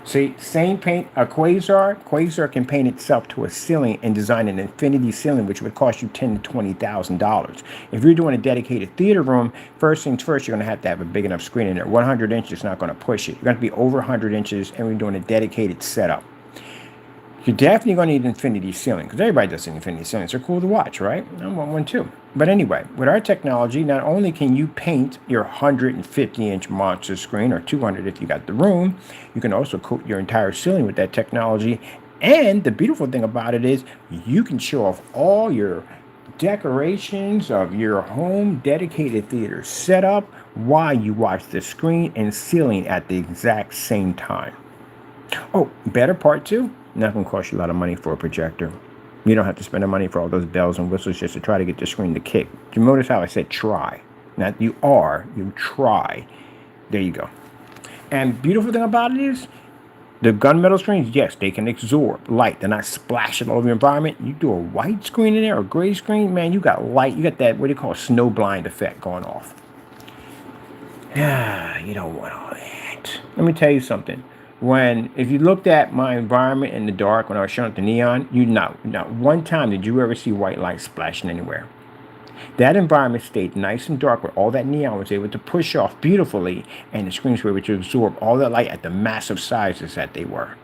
See, same paint, a Quasar can paint itself to a ceiling and design an infinity ceiling, which would cost you $10,000 to $20,000. If you're doing a dedicated theater room, first things first, you're going to have a big enough screen in there. 100 inches is not going to push it. You're going to be over 100 inches, and we're doing a dedicated setup. You're definitely going to need an infinity ceiling, because everybody does infinity ceilings. They're cool to watch, right? I want one too. But anyway, with our technology, not only can you paint your 150-inch monster screen, or 200 if you got the room, you can also coat your entire ceiling with that technology. And the beautiful thing about it is you can show off all your decorations of your home dedicated theater setup while you watch the screen and ceiling at the exact same time. Oh, better part too, not going to cost you a lot of money for a projector. You don't have to spend the money for all those bells and whistles just to try to get the screen to kick. You notice how I said try? Not you try. There you go. And beautiful thing about it is, the gunmetal screens, yes, they can absorb light. They're not splashing all over your environment. You do a white screen in there, or gray screen, man, you got light. You got that, what do you call, snow blind effect going off. Yeah, you don't want all that. Let me tell you something. If you looked at my environment in the dark when I was showing up the neon, not one time did you ever see white light splashing anywhere. That environment stayed nice and dark, where all that neon was able to push off beautifully, and the screens were able to absorb all that light at the massive sizes that they were.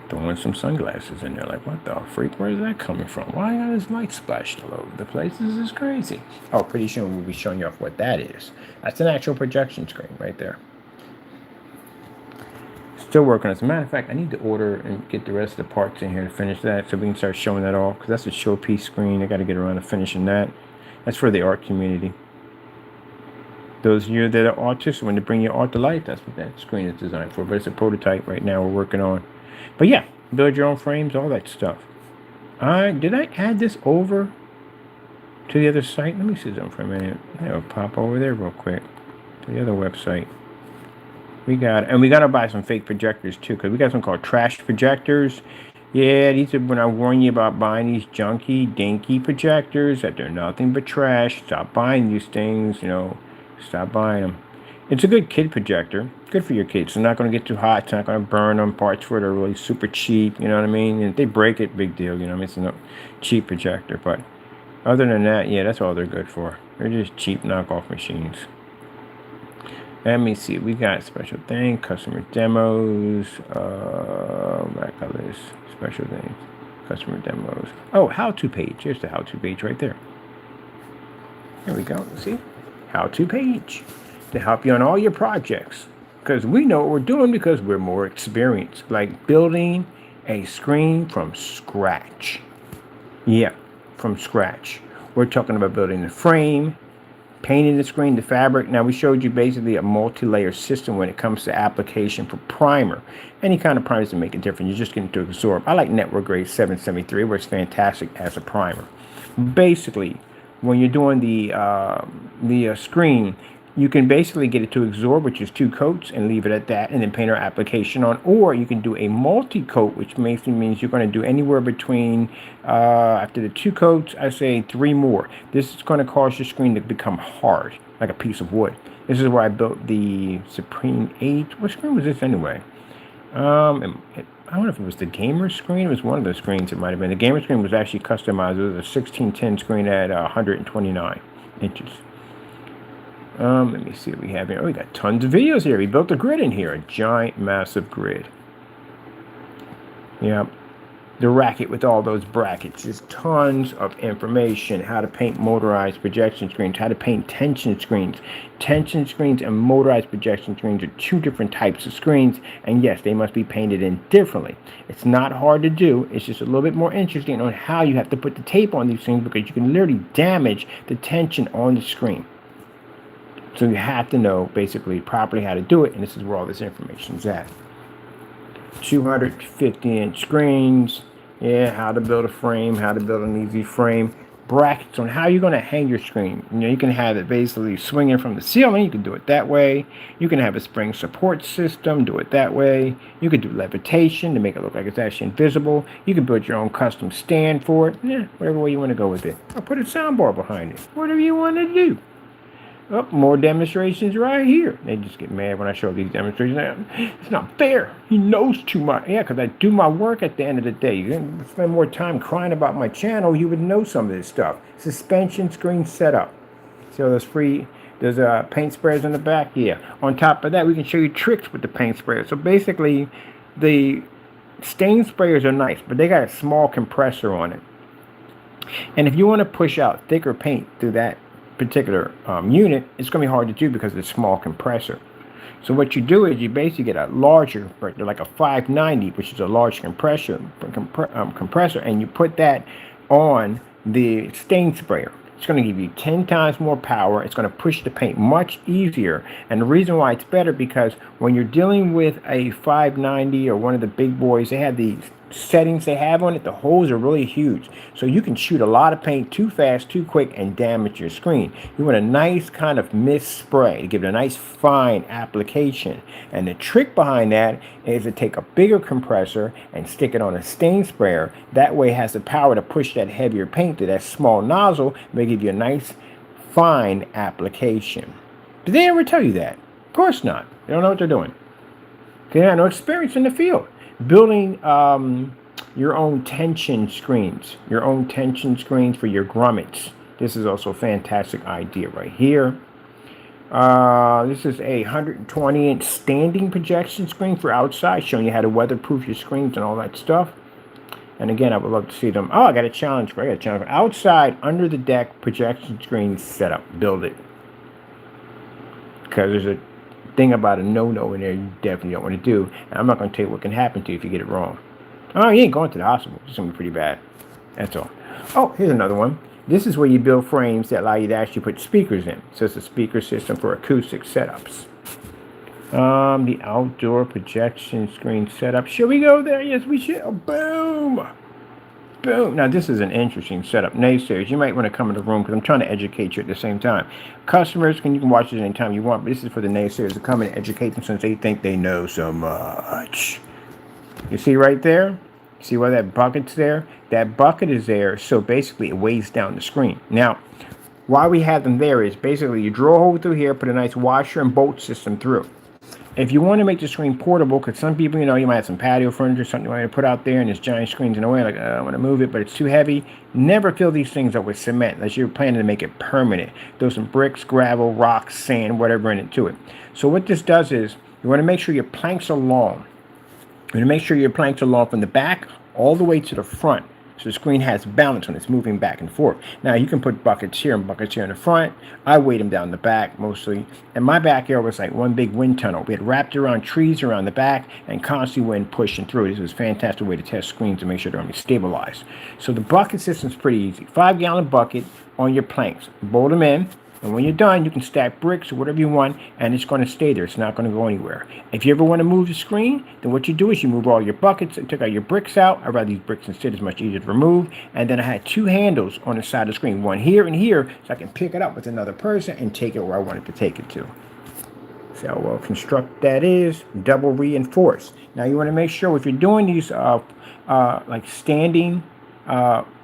Throwing some sunglasses in there, like, what the freak? Where is that coming from? Why got this light splashed all over the place? This is crazy. Oh, pretty soon we'll be showing you off what that is. That's an actual projection screen right there. Still working. As a matter of fact, I need to order and get the rest of the parts in here to finish that, so we can start showing that off, because that's a showpiece screen. I got to get around to finishing that. That's for the art community. Those of you that are autists, when to bring your art to life, that's what that screen is designed for. But it's a prototype right now we're working on. But yeah, build your own frames, all that stuff. Did I add this over to the other site? Let me see something for a minute. I'll pop over there real quick to the other website. We gotta buy some fake projectors too, because we got some called trash projectors. Yeah, these are when I warn you about buying these junky, dinky projectors, that they're nothing but trash. Stop buying these things, stop buying them. It's a good kid projector, good for your kids. It's not going to get too hot, it's not going to burn them. Parts for it are really super cheap, you know what I mean? And if they break it, big deal, it's a cheap projector. But other than that, yeah, that's all they're good for. They're just cheap knockoff machines. Let me see. We got special thing, customer demos. Back on this special things, customer demos. Oh, how-to page. Here's the how-to page right there. There we go. See, how-to page to help you on all your projects. Because we know what we're doing, because we're more experienced. Like building a screen from scratch. Yeah, from scratch. We're talking about building the frame, painting the screen, the fabric. Now, we showed you basically a multi-layer system when it comes to application for primer. Any kind of primer doesn't make a difference. You're just getting to absorb. I like network grade 773. It works fantastic as a primer. Basically, when you're doing the screen, you can basically get it to absorb, which is 2 coats, and leave it at that, and then paint our application on. Or you can do a multi-coat, which basically means you're going to do anywhere between, after the 2 coats, I say 3 more. This is going to cause your screen to become hard, like a piece of wood. This is where I built the Supreme 8. What screen was this anyway? I don't know if it was the gamer screen. It was one of the screens, it might have been. The gamer screen was actually customized. It was a 1610 screen at 129 inches. Let me see what we have here. Oh, we got tons of videos here. We built a grid in here, a giant, massive grid. Yep. The racket with all those brackets. Just tons of information. How to paint motorized projection screens. How to paint tension screens. Tension screens and motorized projection screens are 2 different types of screens. And yes, they must be painted in differently. It's not hard to do. It's just a little bit more interesting on how you have to put the tape on these things, because you can literally damage the tension on the screen. So you have to know basically properly how to do it, and this is where all this information is at. 250-inch screens, yeah, how to build a frame, how to build an easy frame, brackets on how you're going to hang your screen. You can have it basically swinging from the ceiling. You can do it that way. You can have a spring support system, do it that way. You could do levitation to make it look like it's actually invisible. You can build your own custom stand for it. Yeah, whatever way you want to go with it. Or put a soundbar behind it. Whatever you want to do. Oh, more demonstrations right here. They just get mad when I show these demonstrations. It's not fair. He knows too much. Yeah, because I do my work at the end of the day. You didn't spend more time crying about my channel, you would know some of this stuff. Suspension screen setup. So there's paint sprayers in the back. Yeah. On top of that, we can show you tricks with the paint sprayer. So basically, the stain sprayers are nice, but they got a small compressor on it. And if you want to push out thicker paint through that particular unit, it's going to be hard to do because of the small compressor. So what you do is you basically get a larger, like a 590, which is a large compressor, and you put that on the stain sprayer. It's going to give you 10 times more power. It's going to push the paint much easier. And the reason why it's better, because when you're dealing with a 590 or one of the big boys, they have these settings they have on it, the holes are really huge. So you can shoot a lot of paint too fast, too quick, and damage your screen. You want a nice kind of mist spray to give it a nice fine application. And the trick behind that is to take a bigger compressor and stick it on a stain sprayer. That way it has the power to push that heavier paint to that small nozzle, may give you a nice fine application. Did they ever tell you that? Of course not. They don't know what they're doing. They have no experience in the field. Building your own tension screens. Your own tension screens for your grommets. This is also a fantastic idea right here. This is a 120-inch standing projection screen for outside, showing you how to weatherproof your screens and all that stuff. And again, I would love to see them. Oh, I got a challenge for outside under the deck projection screen setup. Build it. Because there's a thing about a no-no in there you definitely don't want to do. And I'm not going to tell you what can happen to you if you get it wrong. Oh, you ain't going to the hospital. It's going to be pretty bad. That's all. Oh, here's another one. This is where you build frames that allow you to actually put speakers in. So it's a speaker system for acoustic setups. The outdoor projection screen setup. Should we go there? Yes, we should. Oh, boom. Boom. Now, this is an interesting setup. Naysayers, you might want to come in the room because I'm trying to educate you at the same time. Customers, you can watch it anytime you want, but this is for the naysayers to come and educate them since they think they know so much. You see right there? See why that bucket's there? That bucket is there, so basically it weighs down the screen. Now, why we have them there is basically you drill a hole through here, put a nice washer and bolt system through. If you want to make the screen portable, because some people, you might have some patio furniture, something you want to put out there, and there's giant screens in the way, like, I want to move it, but it's too heavy. Never fill these things up with cement unless you're planning to make it permanent. Throw some bricks, gravel, rocks, sand, whatever in it to it. So what this does is you want to make sure your planks are long. You want to make sure your planks are long from the back all the way to the front. So the screen has balance when it's moving back and forth. Now you can put buckets here and buckets here in the front. I weighed them down the back mostly. And my backyard was like one big wind tunnel. We had wrapped around trees around the back and constant wind pushing through. This was a fantastic way to test screens to make sure they're going to be stabilized. So the bucket system is pretty easy. 5-gallon bucket on your planks. Bolt them in. And when you're done, you can stack bricks or whatever you want, and it's going to stay there. It's not going to go anywhere. If you ever want to move the screen, then what you do is you move all your buckets and take all your bricks out. I'd rather use bricks instead. It's much easier to remove. And then I had 2 handles on the side of the screen, one here and here, so I can pick it up with another person and take it where I wanted to take it to. See how well constructed that is. Double reinforced. Now you want to make sure if you're doing these like standing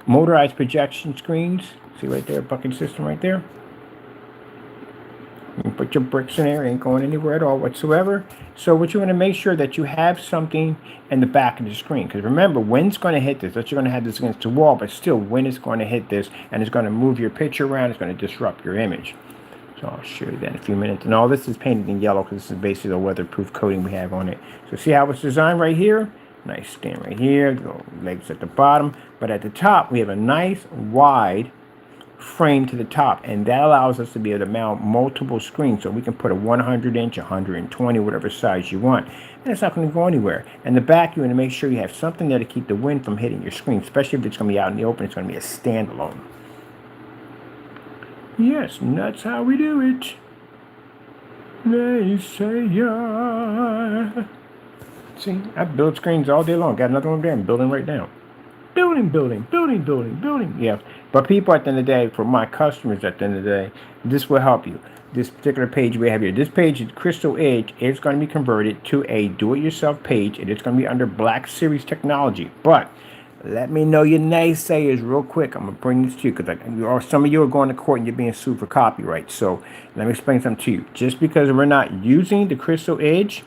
motorized projection screens, see right there, bucket system right there. You put your bricks in there, ain't going anywhere at all whatsoever. So what you want to make sure that you have something in the back of the screen. Because remember, wind's going to hit this. That you're going to have this against the wall, but still wind is going to hit this and it's going to move your picture around. It's going to disrupt your image. So I'll show you that in a few minutes. And all this is painted in yellow because this is basically the weatherproof coating we have on it. So see how it's designed right here? Nice stand right here. The legs at the bottom. But at the top, we have a nice wide frame to the top, and that allows us to be able to mount multiple screens, so we can put a 100-inch, 120, whatever size you want, and it's not going to go anywhere. And the back, you want to make sure you have something there to keep the wind from hitting your screen, especially if it's going to be out in the open. It's going to be a standalone. Yes, and that's how we do it. They say yeah. See, I build screens all day long. Got another one there. I'm building right now. Building. Yeah. But people, at the end of the day, for my customers, at the end of the day, this will help you. This particular page we have here, this page is Crystal Edge. It's going to be converted to a do-it-yourself page, and it's going to be under Black Series technology. But let me know your naysayers real quick. I'm going to bring this to you because some of you are going to court and you're being sued for copyright. So let me explain something to you. Just because we're not using the Crystal Edge,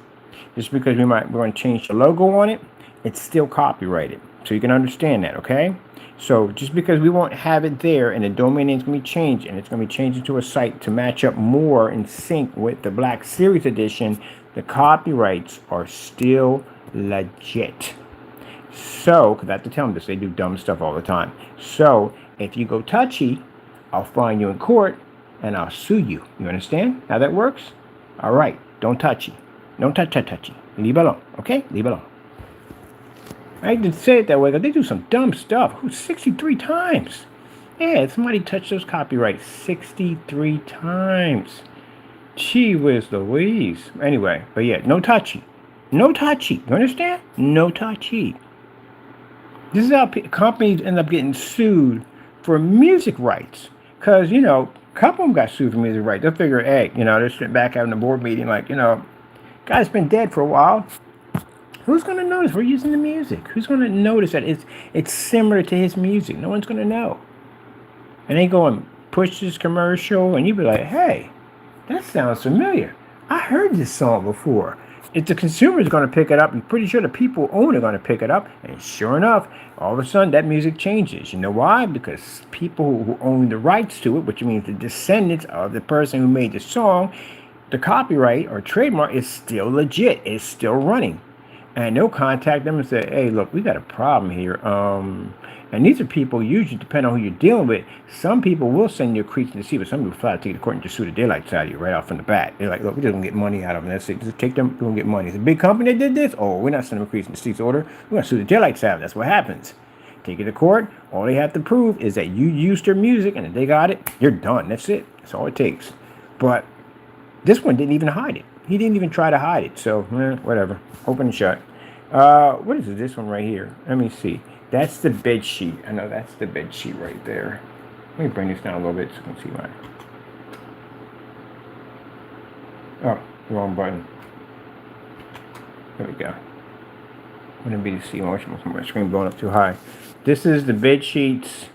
just because we're going to change the logo on it, it's still copyrighted. So you can understand that, okay? So just because we won't have it there and the domain name is going to be changed and it's going to be changed into a site to match up more in sync with the Black Series edition, the copyrights are still legit. So, because I have to tell them this, they do dumb stuff all the time. So if you go touchy, I'll find you in court and I'll sue you. You understand how that works? All right, don't touchy. Don't touchy. Leave it alone, okay? Leave it alone. I didn't say it that way because they do some dumb stuff. 63 times. Yeah, somebody touched those copyrights 63 times. Gee whiz Louise. Anyway, but yeah, no touchy. No touchy. You understand? No touchy. This is how companies end up getting sued for music rights. Because, a couple of them got sued for music rights. They'll figure, hey, they're sitting back having a board meeting like, guy's been dead for a while. Who's going to notice we're using the music? Who's going to notice that it's similar to his music? No one's going to know. And they go and push this commercial, and you be like, hey, that sounds familiar. I heard this song before. If the consumer is going to pick it up, I'm pretty sure the people who own it are going to pick it up. And sure enough, all of a sudden that music changes. You know why? Because people who own the rights to it, which means the descendants of the person who made the song, the copyright or trademark is still legit. It's still running. And they'll contact them and say, hey, look, we got a problem here. And these are people, usually, depending on who you're dealing with, some people will send you a creature to see, but some people flat take the court and just sue the daylights out of you right off from the bat. They're like, look, we're just going to get money out of them. That's it. Just take them, we're going to get money. It's a big company that did this. Oh, we're not sending them a creature to cease order. We're going to sue the daylights out of them. That's what happens. Take it to court. All they have to prove is that you used their music, and if they got it, you're done. That's it. That's all it takes. But this one didn't even hide it. He didn't even try to hide it. So, whatever. Open and shut. What is it? This one right here. Let me see. That's the bed sheet. I know that's the bed sheet right there. Let me bring this down a little bit so you can see mine. Oh, wrong button. There we go. Wouldn't be to see my screen blowing up too high. This is the bed sheets.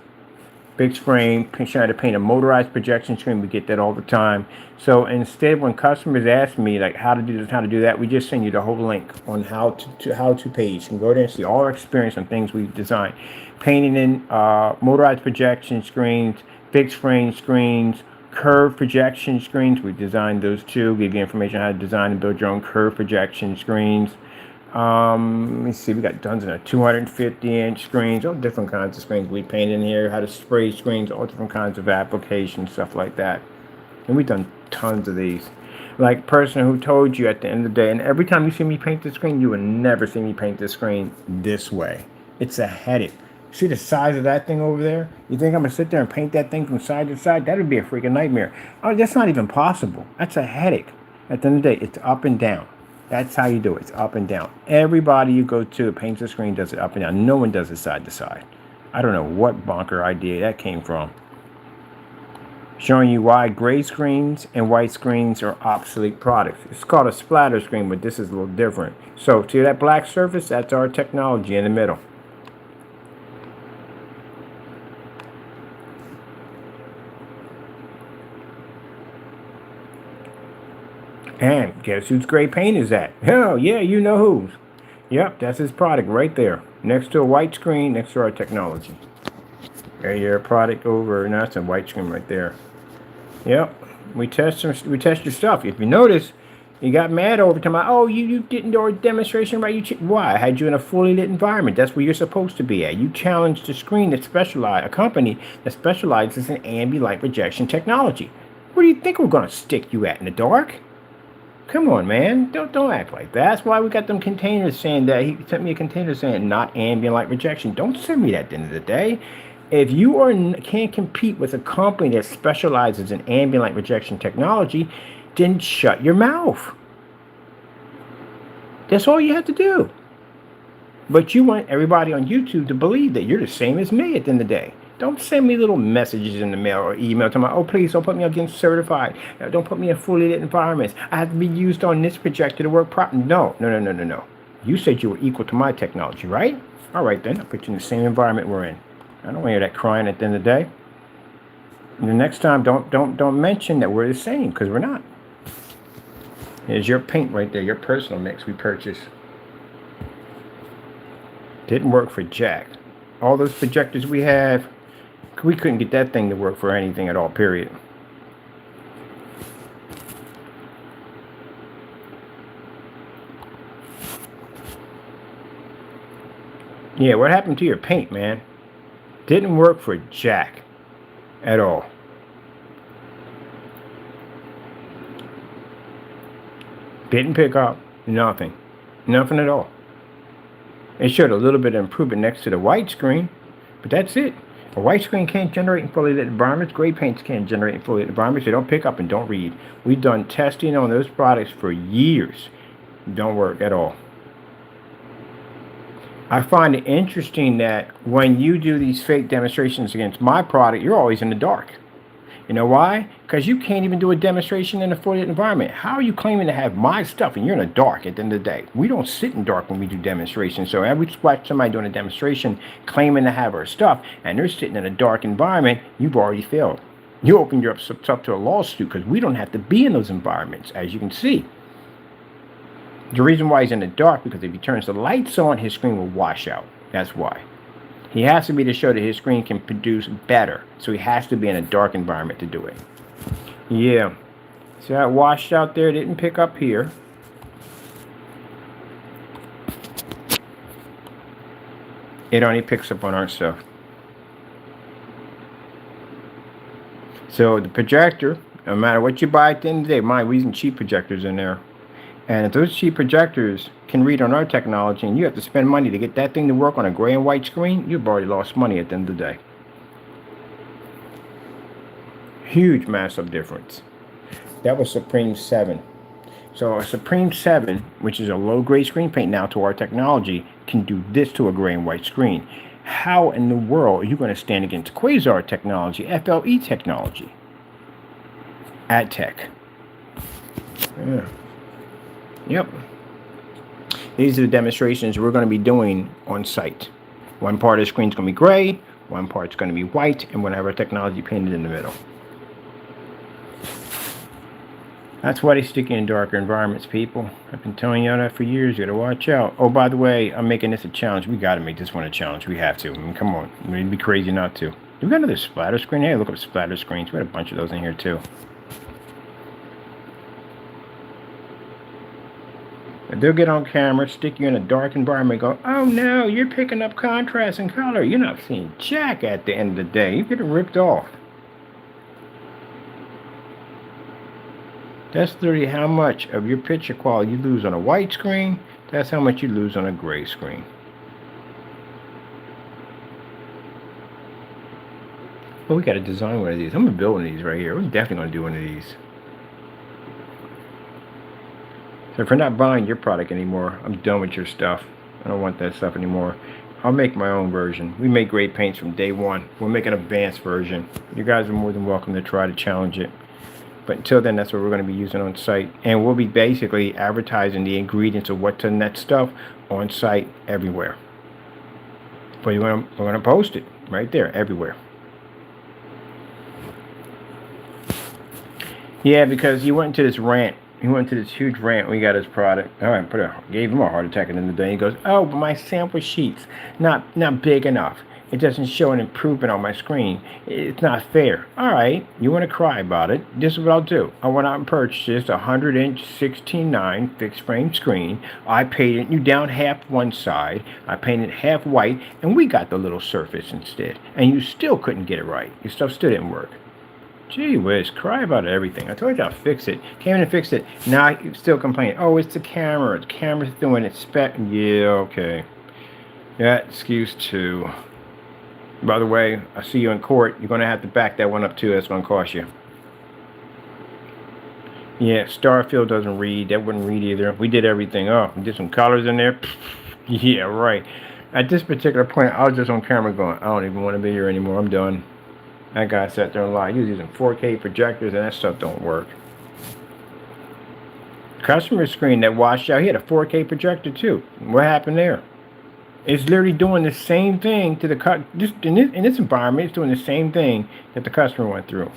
Big screen, trying to paint a motorized projection screen. We get that all the time. So instead, when customers ask me like how to do this, how to do that, we just send you the whole link on how to page. You can go there and see all our experience on things we've designed. Painting in motorized projection screens, big screen screens, curved projection screens. We've designed those too. Give you information on how to design and build your own curved projection screens. Let me see, we got tons of 250-inch screens, all different kinds of screens we paint in here, how to spray screens, all different kinds of applications, stuff like that. And we've done tons of these. Like person who told you at the end of the day, and every time you see me paint the screen, you will never see me paint the screen this way. It's a headache. See the size of that thing over there? You think I'm going to sit there and paint that thing from side to side? That would be a freaking nightmare. Oh, that's not even possible. That's a headache. At the end of the day, it's up and down. That's how you do it. It's up and down. Everybody you go to paints the screen does it up and down. No one does it side to side. I don't know what bonker idea that came from. Showing you why gray screens and white screens are obsolete products. It's called a splatter screen, but this is a little different. So see that black surface? That's our technology in the middle. And guess whose gray paint is that? Hell yeah, you know whose. Yep, that's his product right there. Next to a white screen, next to our technology. There your product over, and that's a white screen right there. Yep, we test your stuff. If you notice, you got mad over time. Oh, you didn't do a demonstration right. Why? I had you in a fully lit environment. That's where you're supposed to be at. You challenged the screen that a company that specializes in ambient light projection technology. Where do you think we're gonna stick you at, in the dark? Come on, man. Don't act like that. That's why we got them containers saying that. He sent me a container saying not ambient light rejection. Don't send me that at the end of the day. If you can't compete with a company that specializes in ambient light rejection technology, then shut your mouth. That's all you have to do. But you want everybody on YouTube to believe that you're the same as me at the end of the day. Don't send me little messages in the mail or email to oh, please don't put me against certified. Don't put me in fully lit environments. I have to be used on this projector to work properly. No. You said you were equal to my technology, right? All right, then. I'll put you in the same environment we're in. I don't want to hear that crying at the end of the day. And the next time, don't mention that we're the same, because we're not. Here's your paint right there, your personal mix we purchased. Didn't work for jack. All those projectors we have, we couldn't get that thing to work for anything at all, period. Yeah, what happened to your paint, man? Didn't work for jack at all. Didn't pick up nothing. Nothing at all. It showed a little bit of improvement next to the white screen, but that's it. A white screen can't generate in fully lit environments. Gray paints can't generate in fully lit environments. They don't pick up and don't read. We've done testing on those products for years. Don't work at all. I find it interesting that when you do these fake demonstrations against my product, you're always in the dark. You know why? Because you can't even do a demonstration in a fully lit environment. How are you claiming to have my stuff and you're in the dark at the end of the day? We don't sit in dark when we do demonstrations. So every watch somebody doing a demonstration claiming to have our stuff and they're sitting in a dark environment, you've already failed. You opened yourself to a lawsuit because we don't have to be in those environments, as you can see. The reason why he's in the dark, because if he turns the lights on, his screen will wash out. That's why. He has to be to show that his screen can produce better. So he has to be in a dark environment to do it. Yeah. See how it washed out there? It didn't pick up here. It only picks up on our stuff. So the projector, no matter what you buy at the end of the day, mind, we're using cheap projectors in there. And if those cheap projectors can read on our technology and you have to spend money to get that thing to work on a gray and white screen, you've already lost money at the end of the day. Huge, massive difference. That was Supreme 7. So a Supreme 7, which is a low grade screen paint now to our technology, can do this to a gray and white screen. How in the world are you going to stand against Quasar technology, FLE technology? AdTech. Yeah. Yep. These are the demonstrations we're going to be doing on site. One part of the screen is going to be gray, one part's going to be white, and we're going to have our technology painted in the middle. That's why they stick you in darker environments, people. I've been telling y'all that for years. You got to watch out. Oh, by the way, I'm making this a challenge. We got to make this one a challenge. We have to. I mean, come on. We'd be crazy not to. We got another splatter screen. Hey, look up splatter screens. We had a bunch of those in here, too. They'll get on camera, stick you in a dark environment, and go, oh no, you're picking up contrast and color. You're not seeing jack at the end of the day. You're getting ripped off. That's literally how much of your picture quality you lose on a white screen. That's how much you lose on a gray screen. Well, we got to design one of these. I'm going to build one of these right here. We're definitely going to do one of these. So if we're not buying your product anymore, I'm done with your stuff. I don't want that stuff anymore. I'll make my own version. We make great paints from day one. We'll make an advanced version. You guys are more than welcome to try to challenge it. But until then, that's what we're going to be using on site. And we'll be basically advertising the ingredients of what's in that stuff on site everywhere. But we're going to post it right there, everywhere. Yeah, because he went into this rant. He went to this huge rant when he got his product. All right, gave him a heart attack at the end of the day. He goes, oh, but my sample sheet's not big enough. It doesn't show an improvement on my screen. It's not fair. All right, you want to cry about it? This is what I'll do. I went out and purchased a 100-inch 16:9 fixed frame screen. I painted you down half one side. I painted half white, and we got the little surface instead. And you still couldn't get it right. Your stuff still didn't work. Gee whiz, cry about everything. I told you I'll fix it. Came in and fixed it. Now you still complaining. Oh, it's the camera. The camera's doing it. Yeah, okay. That excuse too. By the way, I see you in court. You're going to have to back that one up too. That's going to cost you. Yeah, Starfield doesn't read. That wouldn't read either. We did everything. Oh, we did some colors in there. Yeah, right. At this particular point, I was just on camera going, I don't even want to be here anymore. I'm done. That guy sat there and lied. He was using 4K projectors and that stuff don't work. Customer screen that washed out, he had a 4K projector too. What happened there? It's literally doing the same thing to the just in this environment. It's doing the same thing that the customer went through.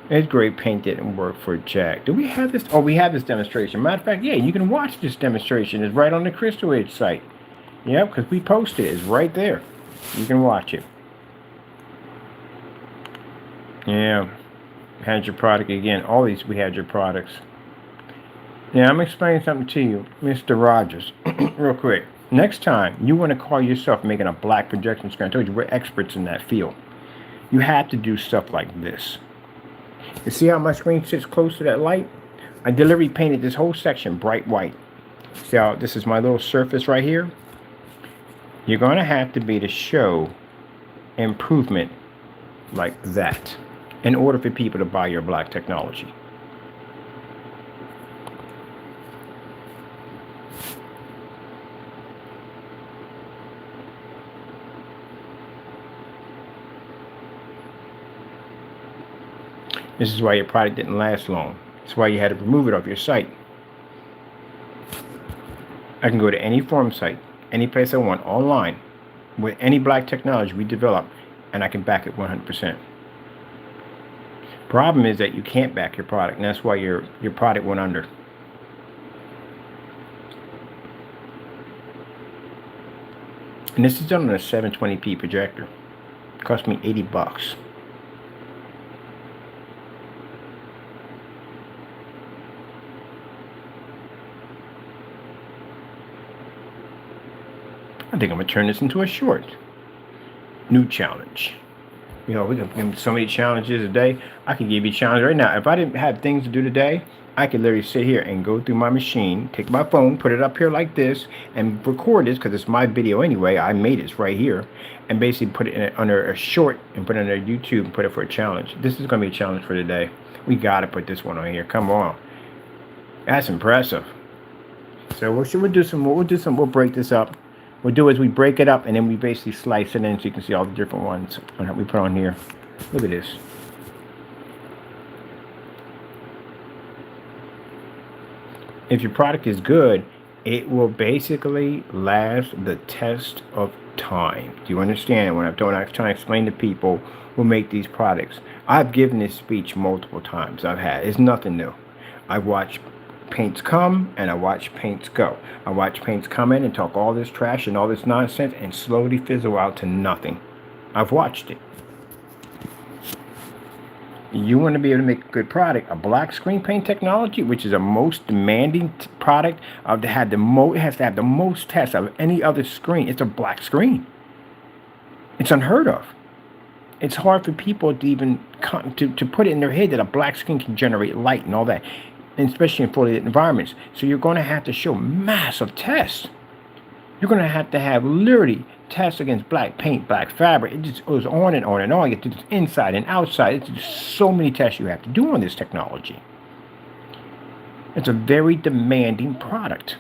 It's great paint didn't work for Jack. Do we have this? Oh, we have this demonstration. Matter of fact, yeah, you can watch this demonstration. It's right on the Crystal Edge site. Yep, because we posted it. It's right there. You can watch it. Yeah, had your product again. All these we had your products. Yeah, I'm explaining something to you, Mr. Rogers, real quick. Next time you want to call yourself making a black projection screen, I told you we're experts in that field. You have to do stuff like this. You see how my screen sits close to that light? I deliberately painted this whole section bright white. See how this is my little surface right here? You're going to have to be to show improvement like that in order for people to buy your black technology. This is why your product didn't last long. That's why you had to remove it off your site. I can go to any forum site, any place I want, online, with any black technology we develop, and I can back it 100%. Problem is that you can't back your product, and that's why your product went under. And this is done on a 720p projector. It cost me $80. I think I'm gonna turn this into a short. New challenge. You know, we can give so many challenges a day. I can give you a challenge right now. If I didn't have things to do today, I could literally sit here and go through my machine, take my phone, put it up here like this, and record this because it's my video anyway. I made it right here, and basically put it under a short and put it under YouTube and put it for a challenge. This is gonna be a challenge for today. We gotta put this one on here. Come on, that's impressive. So we'll do some. We'll break this up. We'll do is we break it up and then we basically slice it in so you can see all the different ones we put on here. Look at this. If your product is good, it will basically last the test of time. Do you understand? When I'm trying to explain to people who make these products, I've given this speech multiple times. It's nothing new. I've watched paints come and I watch paints go. I watch paints come in and talk all this trash and all this nonsense and slowly fizzle out to nothing. I've watched it. You want to be able to make a good product, a black screen paint technology, which is a most demanding product it has to have the most tests of any other screen. It's a black screen. It's unheard of. It's hard for people to even to put it in their head that a black screen can generate light and all that, and especially in fully lit environments. So you're going to have to show massive tests. You're going to have literally tests against black paint, black fabric. It just goes on and on and on. You have to do this inside and outside. It's just so many tests you have to do on this technology. It's a very demanding product.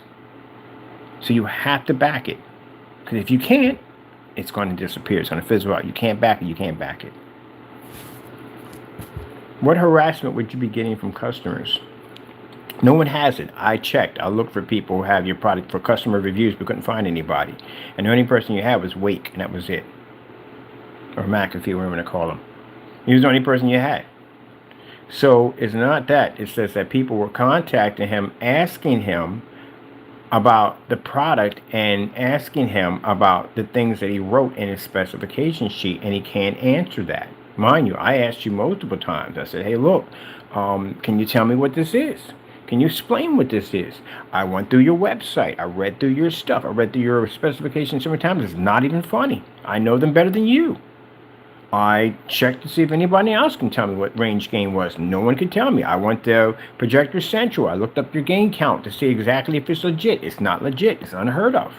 So you have to back it. Because if you can't, it's going to disappear. It's going to fizzle out. You can't back it. You can't back it. What harassment would you be getting from customers? No one has it. I checked. I looked for people who have your product for customer reviews, but couldn't find anybody. And the only person you had was Wake, and that was it. Or McAfee, whatever you want to call him. He was the only person you had. So it's not that. It says that people were contacting him, asking him about the product and asking him about the things that he wrote in his specification sheet, and he can't answer that. Mind you, I asked you multiple times. I said, hey, look, can you tell me what this is? Can you explain what this is? I went through your website. I read through your stuff. I read through your specifications so many times. It's not even funny. I know them better than you. I checked to see if anybody else can tell me what range gain was. No one could tell me. I went to Projector Central. I looked up your gain count to see exactly if it's legit. It's not legit. It's unheard of.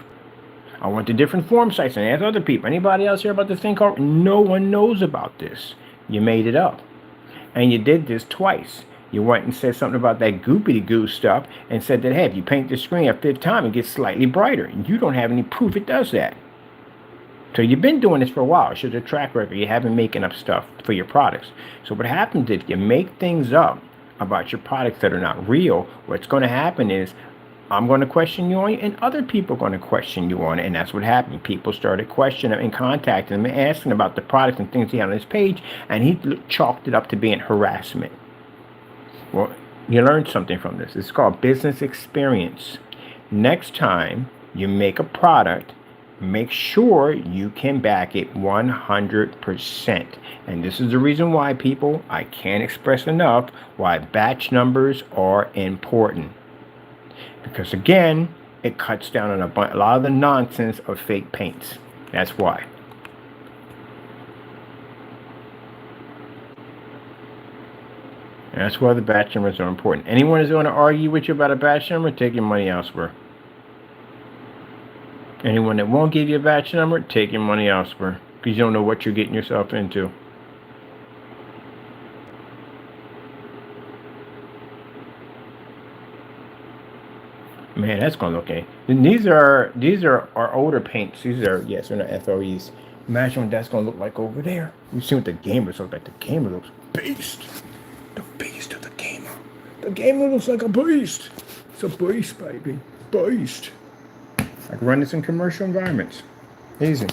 I went to different forum sites and asked other people. Anybody else hear about this thing called? No one knows about this. You made it up. And you did this twice. You went and said something about that goopity-goo stuff and said that, hey, if you paint the screen a fifth time, it gets slightly brighter. And you don't have any proof it does that. So you've been doing this for a while. It shows a track record. You haven't making up stuff for your products. So what happens if you make things up about your products that are not real, what's going to happen is I'm going to question you on it, and other people are going to question you on it. And that's what happened. People started questioning him and contacting him and asking about the products and things he had on his page, and he chalked it up to being harassment. Well, you learned something from this. It's called business experience. Next time you make a product, make sure you can back it 100%. And this is the reason why I can't express enough why batch numbers are important. Because again, it cuts down on a lot of the nonsense of fake paints. That's why. And that's why the batch numbers are important. Anyone who's going to argue with you about a batch number, take your money elsewhere. Anyone that won't give you a batch number, take your money elsewhere. Because you don't know what you're getting yourself into. Man, that's going to look okay. And these are our older paints. These are, yes, they're not FOEs. Imagine what that's going to look like over there. You see what the gamers look like. The gamer looks beast. The beast of the gamer. The gamer looks like a beast. It's a beast, baby. Beast. I can run this in commercial environments. Easy.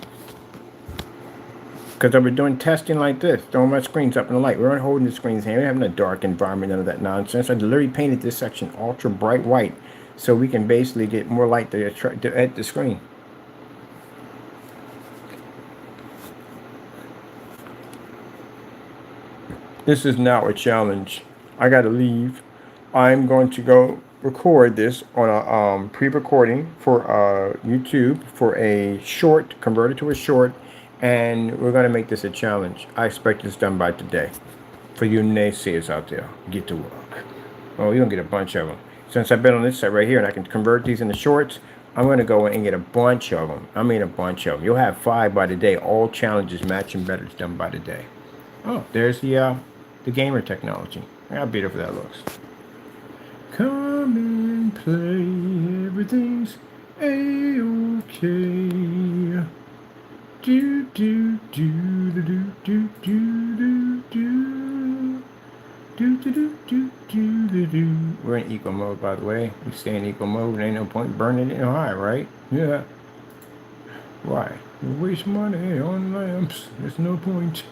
Because I've been doing testing like this, throwing my screens up in the light. We aren't holding the screens here. We're having a dark environment, none of that nonsense. I literally painted this section ultra bright white so we can basically get more light to at the screen. This is now a challenge. I got to leave. I'm going to go record this on a pre-recording for YouTube for a short, convert it to a short, and we're going to make this a challenge. I expect this done by today. For you naysayers out there, get to work. Oh, you're going to get a bunch of them. Since I've been on this side right here and I can convert these into shorts, I'm going to go and get a bunch of them. I mean a bunch of them. You'll have 5 by the day. All challenges, matching better done by the day. Oh, there's the gamer technology. How beautiful that looks. Come and play, everything's a-okay. Do do do do do do do do do do do do do. We're in eco mode, by the way. We stay in eco mode. There ain't no point burning it in high, right? Yeah. Why? You waste money on lamps. There's no point.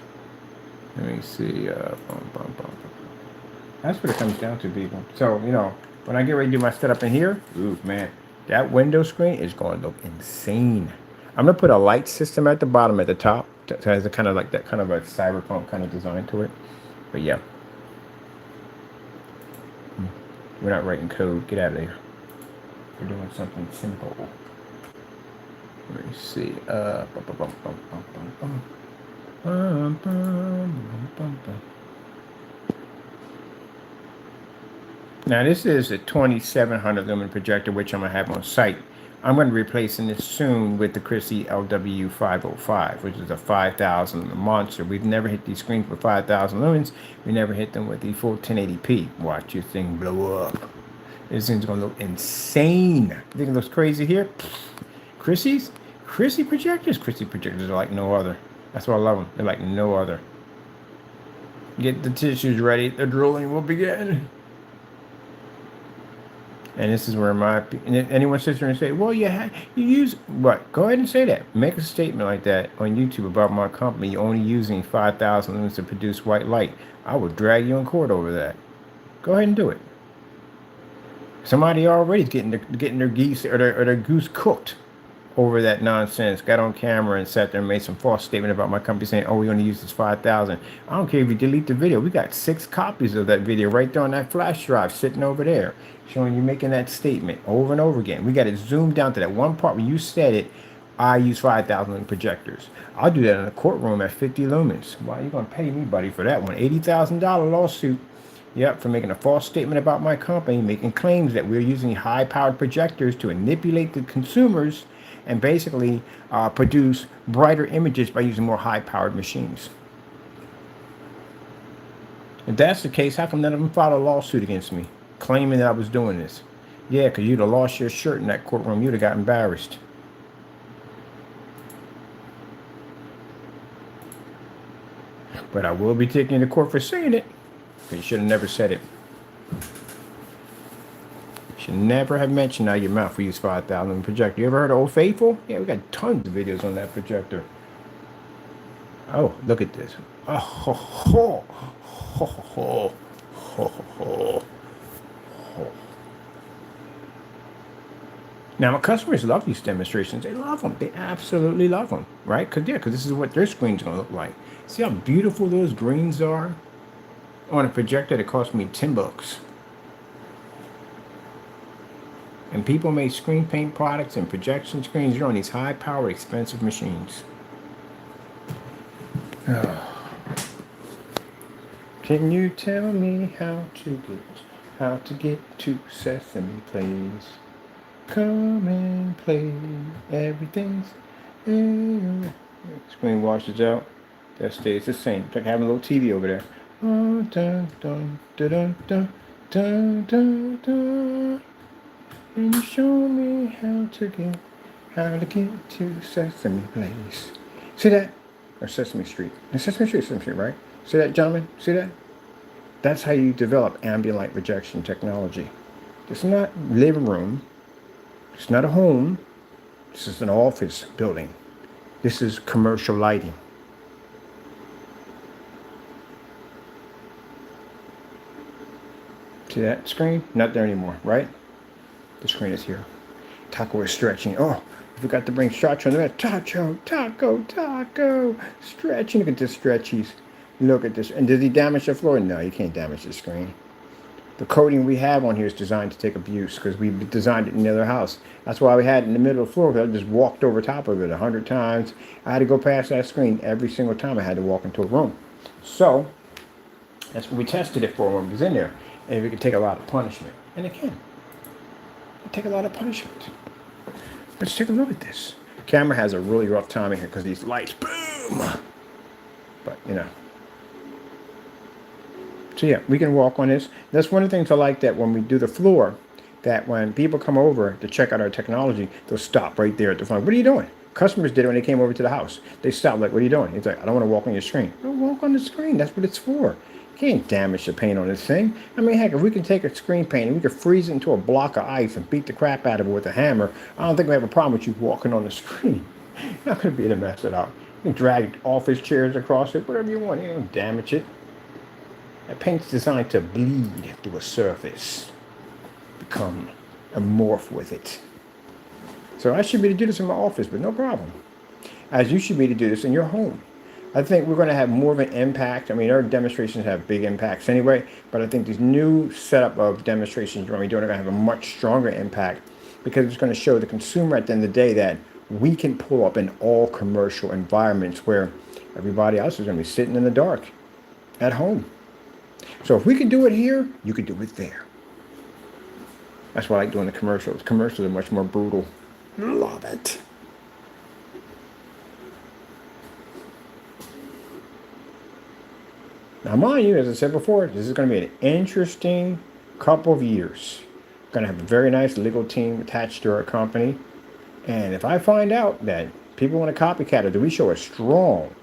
Let me see. That's what it comes down to, people. So, you know, when I get ready to do my setup in here, ooh, man, that window screen is going to look insane. I'm going to put a light system at the bottom, at the top. It has a kind of like that kind of a cyberpunk kind of design to it. But yeah. We're not writing code. Get out of there. We're doing something simple. Let me see. Now this is a 2700 lumen projector, which I'm going to have on site. I'm going to be replacing this soon with the Chrissy LW505, which is a 5000 monster. We've never hit these screens with 5000 lumens. We never hit them with the full 1080p. Watch your thing blow up. This thing's going to look insane. You think it looks crazy here? Chrissy projectors are like no other. That's why I love them. They're like no other. Get the tissues ready. The drilling will begin. And this is where anyone sits there and say, well, you use what? Go ahead and say that. Make a statement like that on YouTube about my company. You're only using 5,000 lumens to produce white light. I will drag you in court over that. Go ahead and do it. Somebody already is getting their geese or their goose cooked over that nonsense. Got on camera and sat there and made some false statement about my company saying, oh, we only use this 5,000. I don't care if you delete the video. We got 6 copies of that video right there on that flash drive sitting over there, showing you making that statement over and over again. We got it zoomed down to that one part when you said it, I use 5,000 projectors. I'll do that in a courtroom at 50 lumens. Why are you going to pay me, buddy, for that one? $80,000 lawsuit. Yep, for making a false statement about my company, making claims that we're using high-powered projectors to manipulate the consumers and basically produce brighter images by using more high-powered machines. If that's the case, how come none of them filed a lawsuit against me, claiming that I was doing this? Yeah, because you'd have lost your shirt in that courtroom. You'd have got embarrassed. But I will be taking you to court for saying it. You should have never said it. Should never have mentioned out of your mouth we use 5,000 projector. You ever heard of Old Faithful? Yeah, we got tons of videos on that projector. Oh, look at this. Oh, ho, ho, ho, ho, ho, ho, ho. Now, my customers love these demonstrations. They love them. They absolutely love them, right? Because this is what their screen's going to look like. See how beautiful those greens are? On a projector that cost me $10. And people make screen paint products and projection screens. You're on these high-powered, expensive machines. Oh. Can you tell me how to get to Sesame Place? Come and play. Everything's screen washes out. That stays the same. It's like having a little TV over there. Oh, dun, dun, dun, dun, dun, dun, dun, dun. And you show me how to get to Sesame Place. See that? Or Sesame Street. It's Sesame Street, right? See that, gentlemen? See that? That's how you develop ambient light projection technology. It's not living room. It's not a home. This is an office building. This is commercial lighting. See that screen? Not there anymore, right? The screen is here. Taco is stretching. Oh, I forgot to bring Chacho in the back. Taco. Stretching. Look at this stretchies. Look at this. And did he damage the floor? No, you can't damage the screen. The coating we have on here is designed to take abuse because we designed it in the other house. That's why we had it in the middle of the floor, because I just walked over top of it 100 times. I had to go past that screen every single time I had to walk into a room. So that's what we tested it for when it was in there. And we could take a lot of punishment. And it can. Take a lot of punishment. Let's take a look at this. Camera has a really rough time in here because these lights, boom. But, you know. So yeah, we can walk on this. That's one of the things I like, that when we do the floor, that when people come over to check out our technology, they'll stop right there at the front. What are you doing? Customers did it when they came over to the house. They stopped, like, what are you doing? He's like, I don't want to walk on your screen. Don't walk on the screen. That's what it's for. You can't damage the paint on this thing. I mean, heck, if we can take a screen paint and we could freeze it into a block of ice and beat the crap out of it with a hammer, I don't think we have a problem with you walking on the screen. You're not going to be able to mess it up. You can drag office chairs across it, whatever you want. You don't damage it. That paint's designed to bleed through a surface, become amorph with it. So I should be able to do this in my office, but no problem. As you should be able to do this in your home. I think we're going to have more of an impact. I mean, our demonstrations have big impacts anyway, but I think these new setup of demonstrations we're going to be doing are going to have a much stronger impact, because it's going to show the consumer at the end of the day that we can pull up in all commercial environments where everybody else is going to be sitting in the dark at home. So if we can do it here, you can do it there. That's why I like doing the commercials. Commercials are much more brutal. Love it. Now, mind you, as I said before, this is going to be an interesting couple of years. Going to have a very nice legal team attached to our company. And if I find out that people want to copycat it, that we show a strong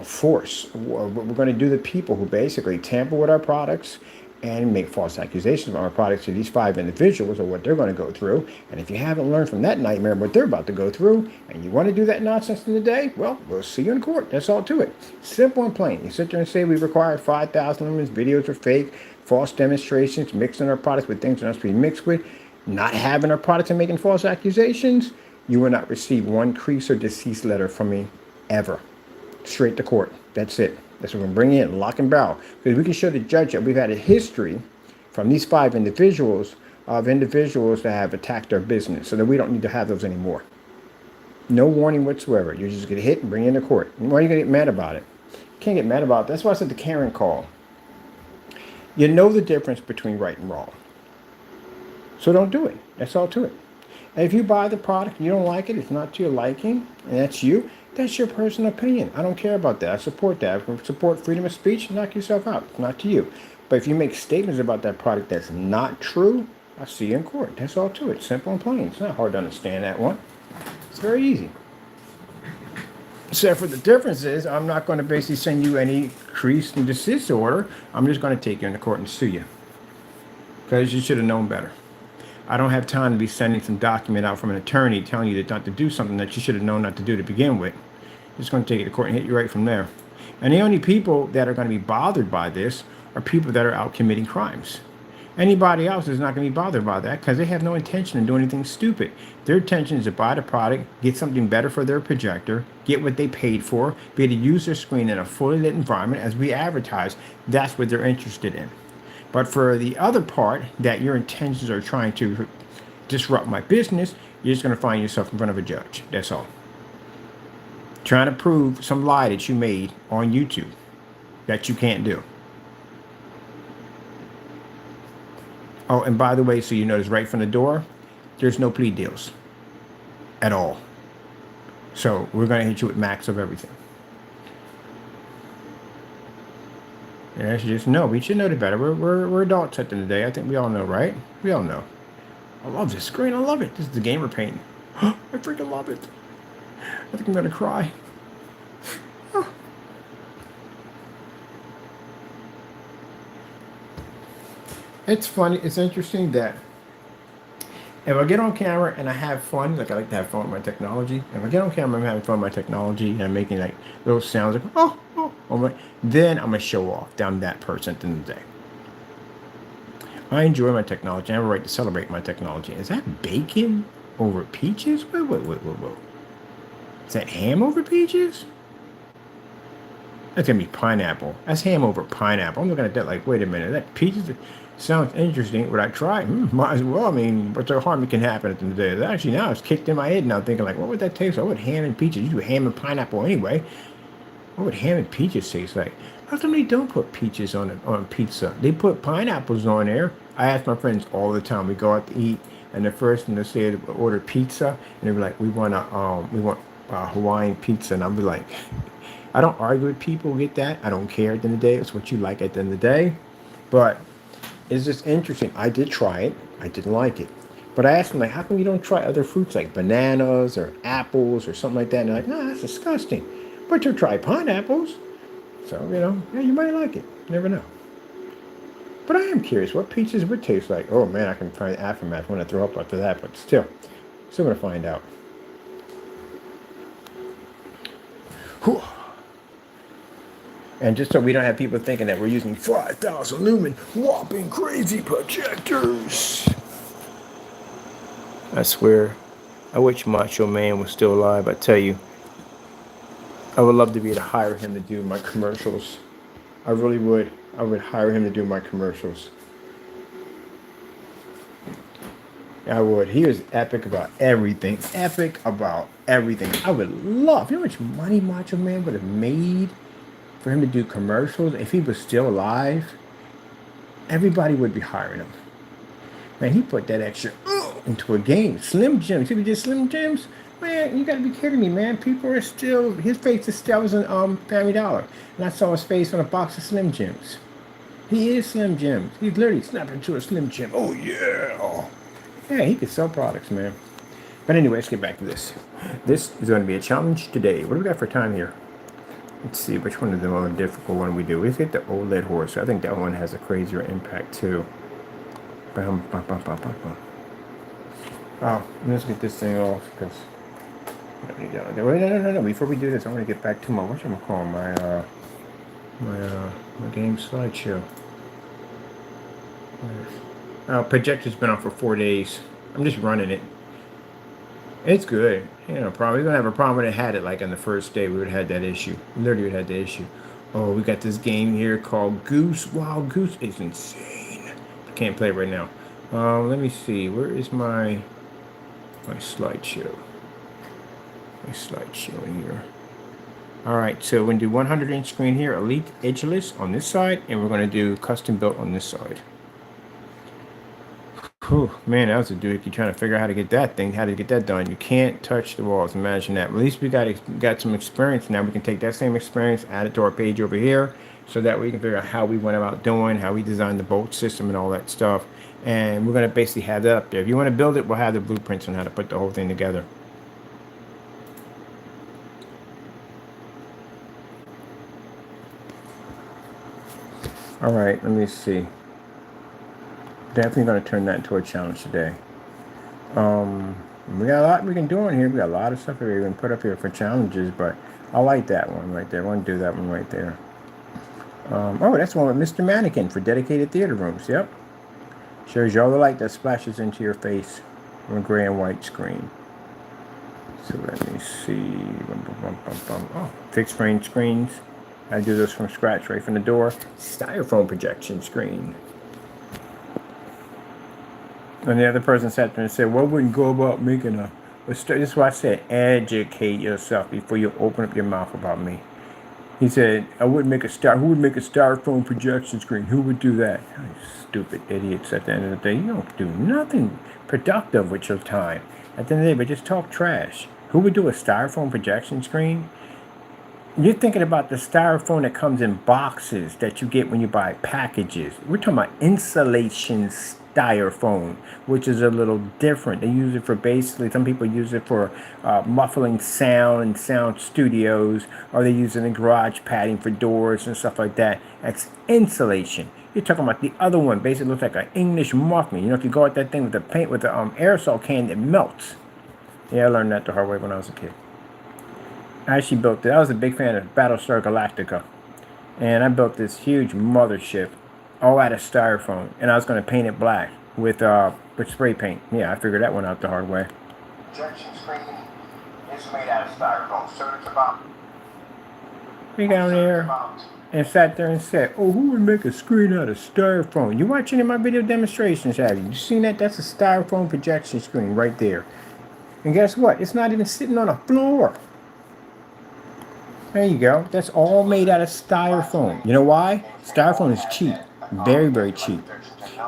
force, we're going to do the people who basically tamper with our products and make false accusations on our products to these 5 individuals, or what they're going to go through. And if you haven't learned from that nightmare what they're about to go through, and you want to do that nonsense in the day, well, we'll see you in court. That's all to it. Simple and plain. You sit there and say we require 5,000 lumens, videos are fake, false demonstrations, mixing our products with things they're not supposed to be mixed with, not having our products and making false accusations, you will not receive one crease or deceased letter from me ever. Straight to court. That's it. That's what we're going to bring in, lock and barrel. Because we can show the judge that we've had a history from these 5 individuals of individuals that have attacked our business, so that we don't need to have those anymore. No warning whatsoever. You just get hit and bring it into court. And why are you going to get mad about it? You can't get mad about it. That's why I said the Karen call. You know the difference between right and wrong. So don't do it. That's all to it. And if you buy the product, you don't like it, it's not to your liking, and that's you, that's your personal opinion. I don't care about that. I support that. I support freedom of speech. Knock yourself out. It's not to you. But if you make statements about that product that's not true, I'll see you in court. That's all to it. Simple and plain. It's not hard to understand that one. It's very easy. Except for the difference is, I'm not going to basically send you any cease and desist order. I'm just going to take you into court and sue you. Because you should have known better. I don't have time to be sending some document out from an attorney telling you not to do something that you should have known not to do to begin with. It's going to take you to court and hit you right from there. And the only people that are going to be bothered by this are people that are out committing crimes. Anybody else is not going to be bothered by that because they have no intention of doing anything stupid. Their intention is to buy the product, get something better for their projector, get what they paid for, be able to use their screen in a fully lit environment as we advertise. That's what they're interested in. But for the other part, that your intentions are trying to disrupt my business, you're just going to find yourself in front of a judge. That's all. Trying to prove some lie that you made on YouTube that you can't do. Oh, and by the way, so you notice right from the door, there's no plea deals at all. So we're going to hit you with max of everything. Yeah, you just know. We should know better. We're adults at the end of the day. I think we all know, right? We all know. I love this screen. I love it. This is the gamer paint. I freaking love it. I think I'm going to cry. It's funny. It's interesting that if I get on camera and I have fun, like I like to have fun with my technology. If I get on camera, I'm having fun with my technology and I'm making like little sounds like oh my, then I'm gonna show off. I'm that person at the end of the day. I enjoy my technology. I have a right to celebrate my technology. Is that bacon over peaches? Wait. Is that ham over peaches? That's gonna be pineapple. That's ham over pineapple. I'm looking at that like, wait a minute, that peaches sounds interesting. Would I try? Might as well. I mean, what's the harm that can happen at the end of the day? Actually, now it's kicked in my head now, thinking like, what would that taste like? What would ham and peaches? You do ham and pineapple anyway. What would ham and peaches taste like? How come they don't put peaches on pizza? They put pineapples on there. I ask my friends all the time. We go out to eat, and the first thing they say to order pizza, and they be like, we want Hawaiian pizza, and I'll be like, I don't argue with people who get that. I don't care at the end of the day. It's what you like at the end of the day. But it's just interesting. I did try it. I didn't like it. But I asked them, like, how come you don't try other fruits like bananas or apples or something like that? And they're like, no, that's disgusting. But you try pineapples. So, yeah, you might like it. You never know. But I am curious what peaches would taste like. Oh, man, I can find the aftermath when I throw up after that. But still going to find out. Whew. And just so we don't have people thinking that we're using 5,000 lumen whopping crazy projectors. I swear, I wish Macho Man was still alive. I tell you, I would love to be able to hire him to do my commercials. I really would. I would hire him to do my commercials. I would. He was epic about everything. Epic about everything. I would love. You know how much money Macho Man would have made for him to do commercials? If he was still alive, everybody would be hiring him. Man, he put that extra into a game. Slim Jims. He did Slim Jims. Man, you gotta be kidding me, man. People are still, his face is still was in Family Dollar. And I saw his face on a box of Slim Jims. He is Slim Jims. He's literally snapping into a Slim Jim. Oh, yeah. Yeah, he could sell products, man. But anyway, let's get back to this. This is going to be a challenge today. What do we got for time here? Let's see, which one is the most difficult one we do? Let's get the OLED horse. I think that one has a crazier impact, too. Oh, let's get this thing off, because... No. Before we do this, I want to get back to my, my game slideshow. Projector's been on for 4 days. I'm just running it. It's good. Probably gonna have a problem when it had it like on the first day. We would have had that issue. Literally would have had the issue. Oh, we got this game here called Goose. Wow, Goose is insane. I can't play it right now. Let me see. Where is my slideshow? My slideshow in here. Alright, so we're going to do 100-inch screen here, Elite Edgeless on this side, and we're going to do custom built on this side. Whew, man, that was a dookie trying to figure out how to get that done. You can't touch the walls, imagine that. At least we got some experience now. We can take that same experience, add it to our page over here, so that we can figure out how we went about doing, how we designed the bolt system and all that stuff. And we're going to basically have that up there. If you want to build it, we'll have the blueprints on how to put the whole thing together. All right, let me see. Definitely going to turn that into a challenge today. We got a lot we can do in here. We got a lot of stuff we can put up here for challenges, but I like that one right there. I want to do that one right there. Oh, that's the one with Mr. Mannequin for dedicated theater rooms. Yep. Shows you all the light that splashes into your face on a gray and white screen. So let me see. Oh, fixed frame screens. I do this from scratch right from the door. Styrofoam projection screen. And the other person sat there and said, what wouldn't go about making this is why I said, educate yourself before you open up your mouth about me. He said, who would make a styrofoam projection screen? Who would do that? Oh, stupid idiots at the end of the day. You don't do nothing productive with your time. At the end of the day, but just talk trash. Who would do a styrofoam projection screen? You're thinking about the styrofoam that comes in boxes that you get when you buy packages. We're talking about insulation styrofoam, which is a little different. They use it for basically, some people use it for muffling sound in sound studios, or they use it in garage padding for doors and stuff like that. That's insulation. You're talking about the other one. Basically looks like an English muffin. You know, if you go at that thing with the paint, with the aerosol can, it melts. Yeah, I learned that the hard way when I was a kid. I actually built it. I was a big fan of Battlestar Galactica. And I built this huge mothership all out of styrofoam. And I was going to paint it black with spray paint. Yeah, I figured that one out the hard way. Projection screen is made out of styrofoam. So it's about... We down there and sat there and said, oh, who would make a screen out of styrofoam? You watch any of my video demonstrations, have you? You seen that? That's a styrofoam projection screen right there. And guess what? It's not even sitting on a floor. There you go. That's all made out of styrofoam. You know why? Styrofoam is cheap. Very, very cheap.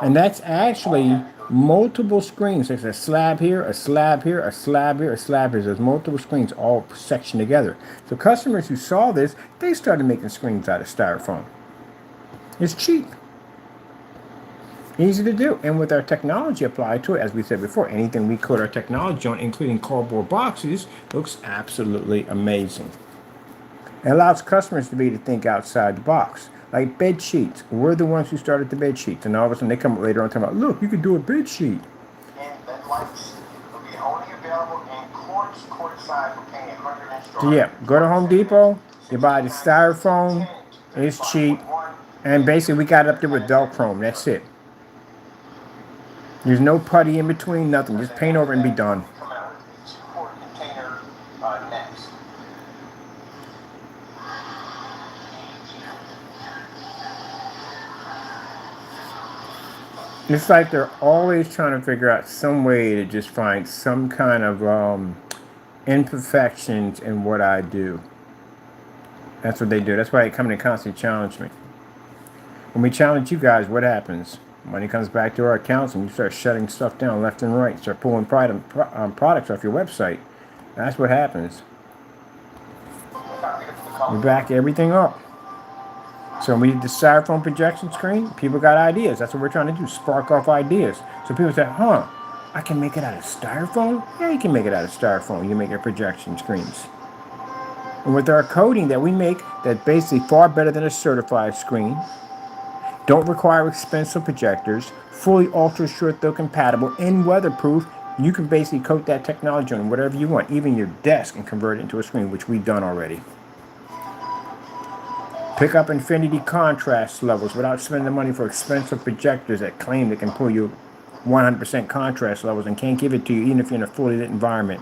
And that's actually multiple screens. There's a slab here, a slab here, a slab here, a slab here. There's multiple screens all sectioned together. So customers who saw this, they started making screens out of styrofoam. It's cheap. Easy to do. And with our technology applied to it, as we said before, anything we coat our technology on, including cardboard boxes, looks absolutely amazing. It allows customers to be able to think outside the box. Like bed sheets. We're the ones who started the bed sheets. And all of a sudden they come up later on talking about, look, you could do a bed sheet. And the lights will be only available in quart size for paying $100 So yeah, go to Home Depot, you buy the styrofoam, it's cheap, and basically we got it up there with Velcro, that's it. There's no putty in between, nothing, just paint over and be done. Come out with a 2-quart container next. It's like they're always trying to figure out some way to just find some kind of imperfections in what I do. That's what they do. That's why they come in and constantly challenge me. When we challenge you guys, what happens? Money comes back to our accounts and you start shutting stuff down left and right. Start pulling products off your website. That's what happens. We back everything up. So we need the styrofoam projection screen. People got ideas. That's what we're trying to do. Spark off ideas. So people say, huh, I can make it out of styrofoam? Yeah, you can make it out of styrofoam. You can make it projection screens. And with our coating that we make, that's basically far better than a certified screen. Don't require expensive projectors. Fully ultra short throw compatible and weatherproof. You can basically coat that technology on whatever you want. Even your desk, and convert it into a screen, which we've done already. Pick up infinity contrast levels without spending money for expensive projectors that claim they can pull you 100% contrast levels and can't give it to you even if you're in a fully lit environment.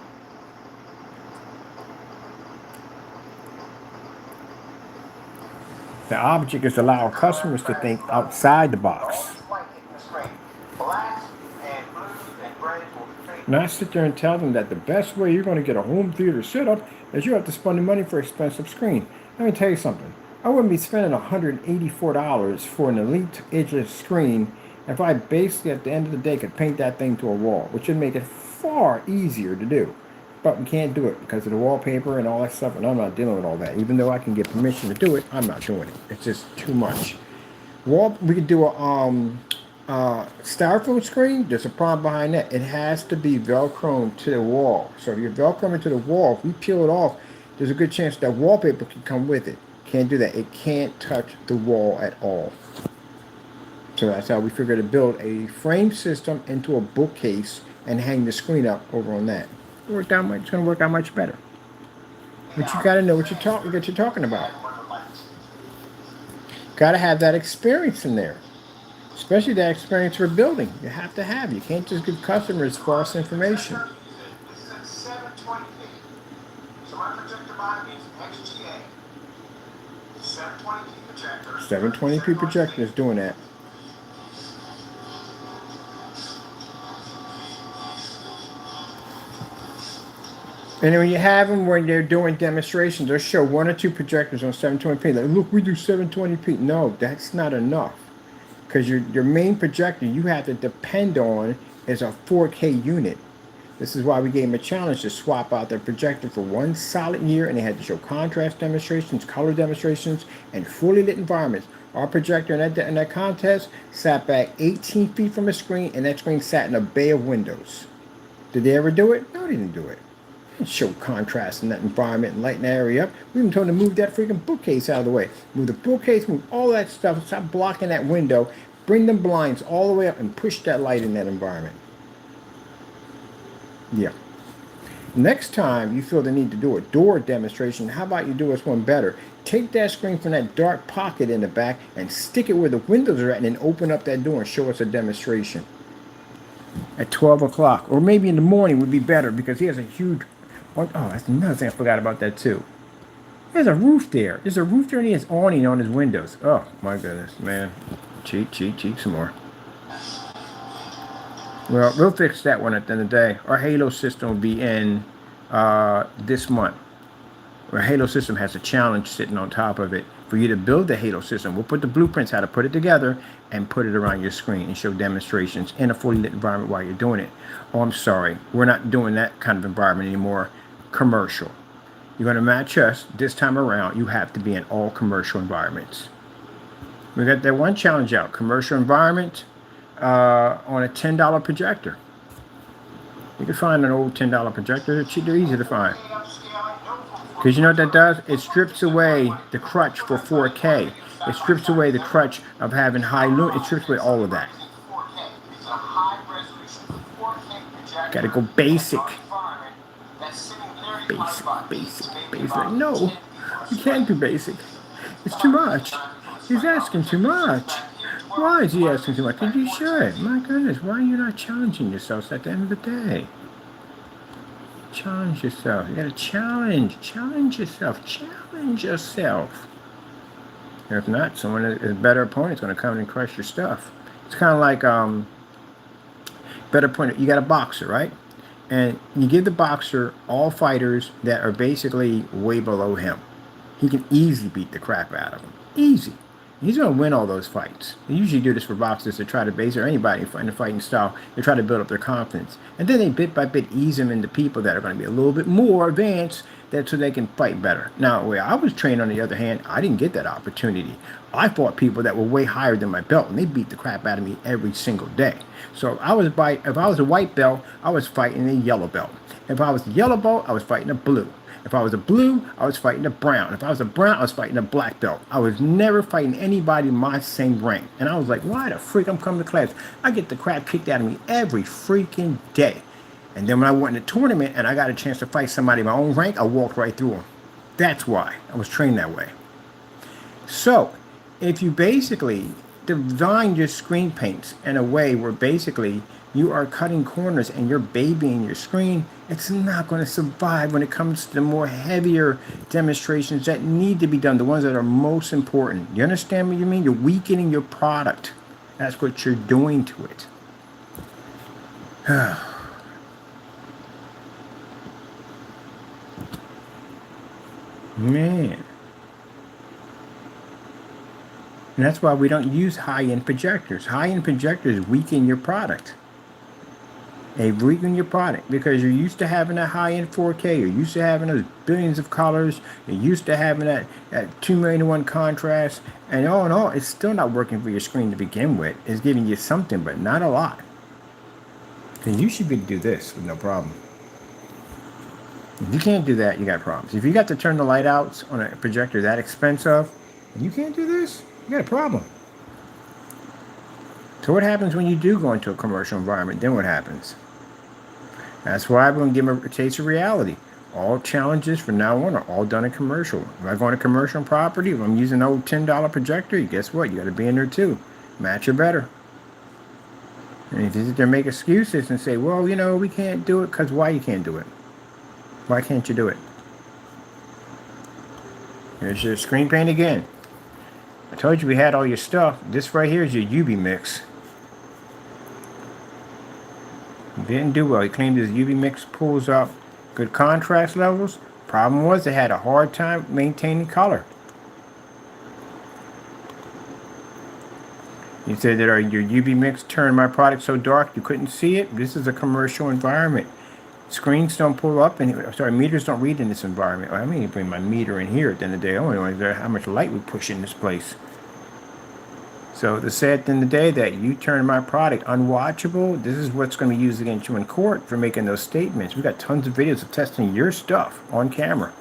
The object is to allow customers to think outside the box. Not sit there and tell them that the best way you're going to get a home theater set up is you have to spend the money for an expensive screen. Let me tell you something. I wouldn't be spending $184 for an Elite Edge screen if I basically at the end of the day could paint that thing to a wall, which would make it far easier to do. But we can't do it because of the wallpaper and all that stuff, and I'm not dealing with all that. Even though I can get permission to do it, I'm not doing it. It's just too much. We could do a styrofoam screen. There's a problem behind that. It has to be Velcro to the wall. So if you're Velcroing to the wall, if we peel it off, there's a good chance that wallpaper can come with it. Can't do that. It can't touch the wall at all. So that's how we figure to build a frame system into a bookcase and hang the screen up over on that. It's going to work out much better. But you got to know what you're talking about. Got to have that experience in there. Especially that experience for building. You have to have. You can't just give customers false information. This is at 720p. So my projector body is XGA. 720p projector. 720p projector is doing that. And then when you have them when they're doing demonstrations, they'll show 1 or 2 projectors on 720p. Like, look, we do 720p. No, that's not enough. Because your main projector you have to depend on is a 4K unit. This is why we gave them a challenge to swap out their projector for 1 solid year, and they had to show contrast demonstrations, color demonstrations, and fully lit environments. Our projector in that contest sat back 18 feet from a screen, and that screen sat in a bay of windows. Did they ever do it? No, they didn't do it. and show contrast in that environment and lighten the area up. We even told him to move that freaking bookcase out of the way. Move the bookcase, move all that stuff, stop blocking that window, bring them blinds all the way up and push that light in that environment. Yeah. Next time you feel the need to do a door demonstration, how about you do us one better? Take that screen from that dark pocket in the back and stick it where the windows are at, and then open up that door and show us a demonstration at 12 o'clock. Or maybe in the morning would be better, because he has a huge... Oh, that's another thing I forgot about that too. There's a roof there. There's a roof there, and he has awning on his windows. Oh, my goodness, man. Cheat some more. Well, we'll fix that one at the end of the day. Our Halo system will be in this month. Our Halo system has a challenge sitting on top of it for you to build the Halo system. We'll put the blueprints, how to put it together, and put it around your screen and show demonstrations in a fully lit environment while you're doing it. Oh, I'm sorry. We're not doing that kind of environment anymore. Commercial. You're going to match us this time around. You have to be in all commercial environments. We got that one challenge out. Commercial environment. On a $10 projector. You can find an old $10 projector. They're easy to find. Because you know what that does? It strips away the crutch for 4K. It strips away the crutch of having high lumen. It strips away all of that. Gotta go basic. Basic. No, you can't do basic. It's too much. He's asking too much. Why is he asking too much? Because you should. My goodness, why are you not challenging yourselves at the end of the day? Challenge yourself. You gotta challenge. Challenge yourself. Challenge yourself. If not, someone, a better opponent's gonna come in and crush your stuff. It's kind of like better opponent. You got a boxer, right? And you give the boxer all fighters that are basically way below him. He can easily beat the crap out of them. Easy. He's going to win all those fights. They usually do this for boxers to try to base, or anybody in the fighting style, they try to build up their confidence. And then they bit by bit ease them into people that are going to be a little bit more advanced, so they can fight better. Now, where I was trained, on the other hand, I didn't get that opportunity. I fought people that were way higher than my belt, and they beat the crap out of me every single day. So if I was a white belt, I was fighting a yellow belt. If I was a yellow belt, I was fighting a blue. If I was a blue, I was fighting a brown. If I was a brown, I was fighting a black belt. I was never fighting anybody my same rank. And I was like, why the freak I'm coming to class? I get the crap kicked out of me every freaking day. And then when I went in the tournament and I got a chance to fight somebody my own rank, I walked right through them. That's why I was trained that way. So if you basically design your screen paints in a way where basically you are cutting corners and you're babying your screen, it's not going to survive when it comes to the more heavier demonstrations that need to be done, the ones that are most important. You understand what you mean? You're weakening your product. That's what you're doing to it. Man. And that's why we don't use high-end projectors. High-end projectors weaken your product. They weaken your product because you're used to having that high-end 4K. You're used to having those billions of colors. You're used to having that 2 million to 1 contrast. And all in all, it's still not working for your screen to begin with. It's giving you something, but not a lot. And you should be able to do this with no problem. If you can't do that, you got problems. If you got to turn the light outs on a projector that expensive, and you can't do this, you got a problem. So what happens when you do go into a commercial environment? Then what happens? That's why I'm going to give them a taste of reality. All challenges from now on are all done in commercial. If I go on a commercial property, if I'm using an old $10 projector, guess what? You got to be in there too. Match or better. And if you sit there and make excuses and say, well, you know, we can't do it, because why you can't do it? Why can't you do it? Here's your screen paint again. I told you we had all your stuff. This right here is your UV mix. Didn't do well. He claimed his UV mix pulls up good contrast levels. Problem was they had a hard time maintaining color. He said that your UV mix turned my product so dark you couldn't see it. This is a commercial environment. Screens don't pull up, and meters don't read in this environment. I mean, you bring my meter in here at the end of the day. I don't know how much light we push in this place. So the sad thing today that you turn my product unwatchable, this is what's going to be used against you in court for making those statements. We got tons of videos of testing your stuff on camera.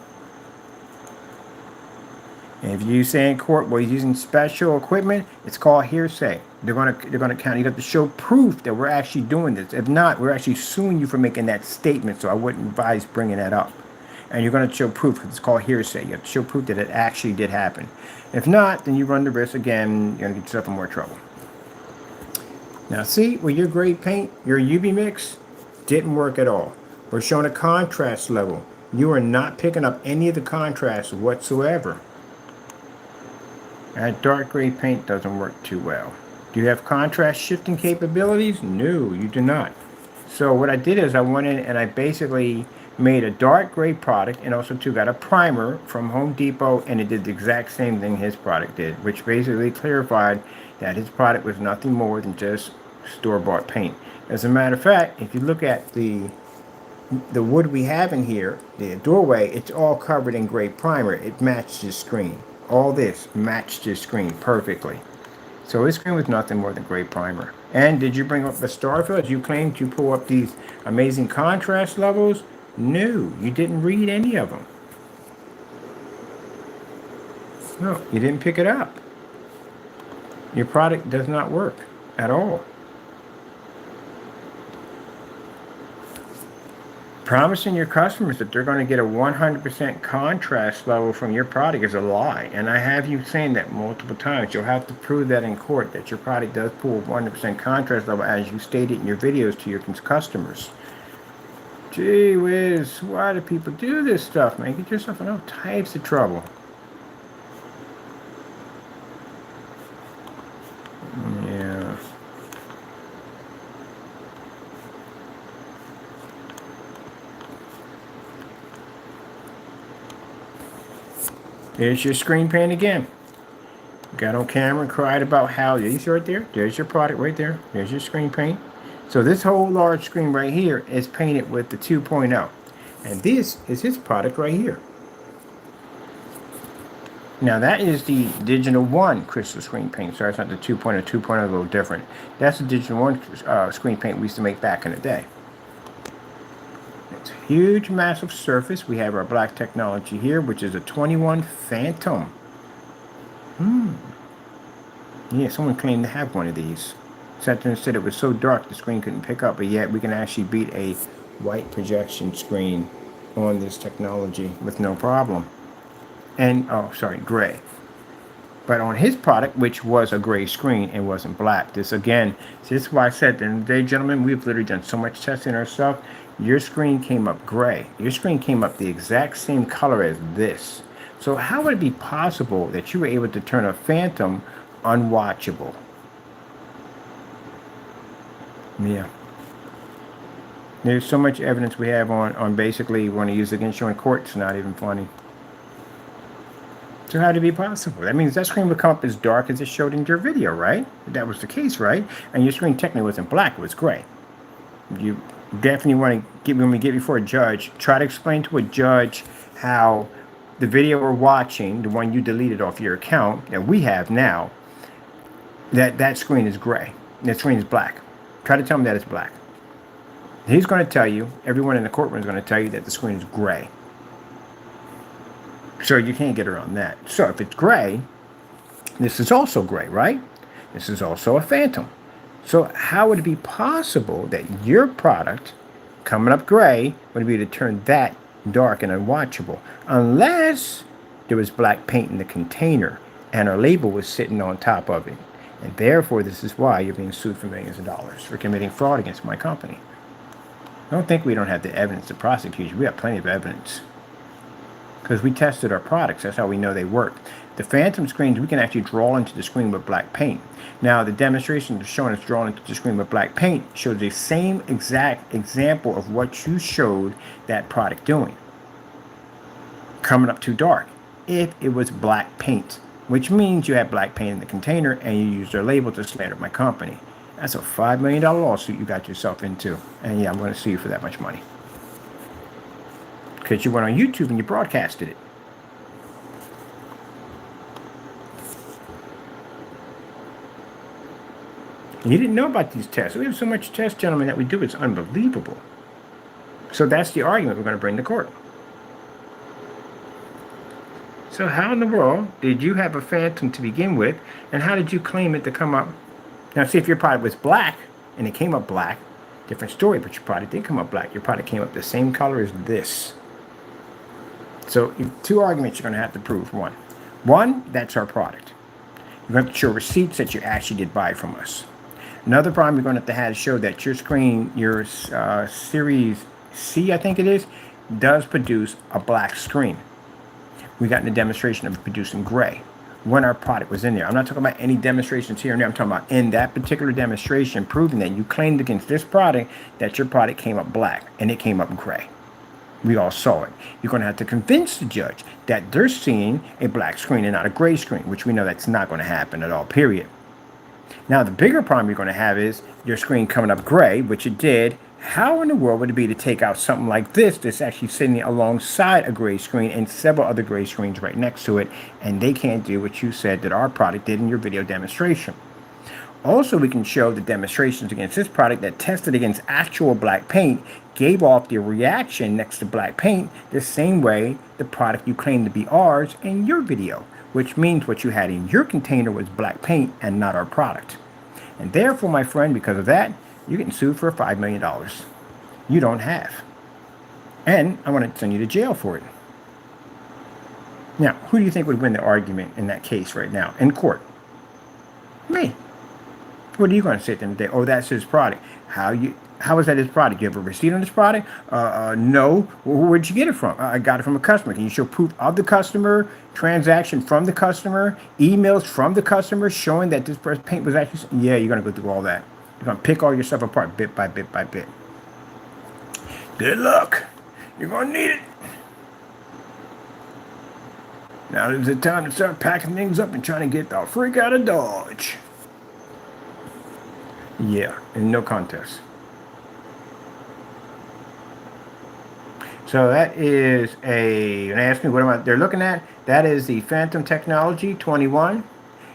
And if you say in court, well, he's using special equipment, it's called hearsay. They're gonna count. You have to show proof that we're actually doing this. If not, we're actually suing you for making that statement. So I wouldn't advise bringing that up. And you're going to show proof because it's called hearsay. You have to show proof that it actually did happen. If not, then you run the risk again. You're going to get yourself in more trouble. Now, see, with your gray paint, your UV mix didn't work at all. We're showing a contrast level. You are not picking up any of the contrast whatsoever. That dark gray paint doesn't work too well. Do you have contrast shifting capabilities? No, you do not. So what I did is I went in and I basically made a dark gray product, and also too got a primer from Home Depot, and it did the exact same thing his product did, which basically clarified that his product was nothing more than just store-bought paint. As a matter of fact, if you look at the wood we have in here, the doorway, it's all covered in gray primer. It matched his screen. All this matched his screen perfectly. So his screen was nothing more than gray primer. And did you bring up the star fills? You claimed to pull up these amazing contrast levels. No, you didn't read any of them. No, you didn't pick it up. Your product does not work at all. Promising your customers that they're going to get a 100% contrast level from your product is a lie. And I have you saying that multiple times. You'll have to prove that in court, that your product does pull 100% contrast level as you stated in your videos to your customers. Gee whiz, why do people do this stuff, man? Get yourself in all types of trouble. Yeah. There's your screen paint again. Got on camera and cried about how, these right there, there's your product right there, there's your screen paint. So this whole large screen right here is painted with the 2.0. And this is his product right here. Now that is the Digital 1 crystal screen paint. Sorry, it's not the 2.0. 2.0 is a little different. That's the Digital 1 screen paint we used to make back in the day. It's a huge, massive surface. We have our black technology here, which is a 21 Phantom. Yeah, someone claimed to have one of these. Said it was so dark the screen couldn't pick up, but yet we can actually beat a white projection screen on this technology with no problem. And, oh, sorry, gray. But on his product, which was a gray screen and wasn't black, this again, this is why I said, today, gentlemen, we've literally done so much testing ourselves. Your screen came up gray. Your screen came up the exact same color as this. So how would it be possible that you were able to turn a Phantom unwatchable? Yeah. There's so much evidence we have on basically want to use against you in court. It's not even funny. So how would it be possible? That means that screen would come up as dark as it showed in your video, right? That was the case, right? And your screen technically wasn't black, it was gray. You definitely want to get, when we get before a judge, try to explain to a judge how the video we're watching, the one you deleted off your account that we have now, that screen is gray. That screen is black. Try to tell him that it's black. He's going to tell you, everyone in the courtroom is going to tell you that the screen is gray. So you can't get around that. So if it's gray, this is also gray, right? This is also a Phantom. So how would it be possible that your product, coming up gray, would be able to turn that dark and unwatchable? Unless there was black paint in the container and our label was sitting on top of it. And therefore, this is why you're being sued for millions of dollars for committing fraud against my company. Don't think we don't have the evidence to prosecute you. We have plenty of evidence. Because we tested our products. That's how we know they work. The Phantom screens, we can actually draw into the screen with black paint. Now, the demonstration showing us drawing into the screen with black paint shows the same exact example of what you showed that product doing. Coming up too dark. If it was black paint. Which means you had black paint in the container and you used their label to slander my company. That's a $5 million lawsuit you got yourself into. And yeah, I'm going to sue you for that much money. Because you went on YouTube and you broadcasted it. And you didn't know about these tests. We have so much test, gentlemen, that we do. It's unbelievable. So that's the argument we're going to bring to court. So how in the world did you have a Phantom to begin with, and how did you claim it to come up? Now, see, if your product was black, and it came up black, different story, but your product did come up black. Your product came up the same color as this. So two arguments you're going to have to prove. One, that's our product. You're going to have to show receipts that you actually did buy from us. Another problem you're going to have to show that your screen, your Series C, I think it is, does produce a black screen. We got in a demonstration of producing gray when our product was in there. I'm not talking about any demonstrations here and there. I'm talking about in that particular demonstration, proving that you claimed against this product that your product came up black and it came up gray. We all saw it. You're going to have to convince the judge that they're seeing a black screen and not a gray screen, which we know that's not going to happen at all, period. Now, the bigger problem you're going to have is your screen coming up gray, which it did. How in the world would it be to take out something like this that's actually sitting alongside a gray screen and several other gray screens right next to it, and they can't do what you said that our product did in your video demonstration? Also, we can show the demonstrations against this product that tested against actual black paint gave off the reaction next to black paint the same way the product you claim to be ours in your video, which means what you had in your container was black paint and not our product. And therefore, my friend, because of that, you're getting sued for $5 million. You don't have. And I want to send you to jail for it. Now, who do you think would win the argument in that case right now in court? Me. What are you going to say at the end of the day? Oh, that's his product. How is that his product? You have a receipt on this product? No. Well, where'd you get it from? I got it from a customer. Can you show proof of the customer, transaction from the customer, emails from the customer showing that this paint was actually... Yeah, you're going to go through all that. You're going to pick all your stuff apart bit by bit by bit. Good luck. You're going to need it. Now is the time to start packing things up and trying to get the freak out of Dodge. Yeah, and no contest. So that is and ask me what they're looking at. That is the Phantom Technology 21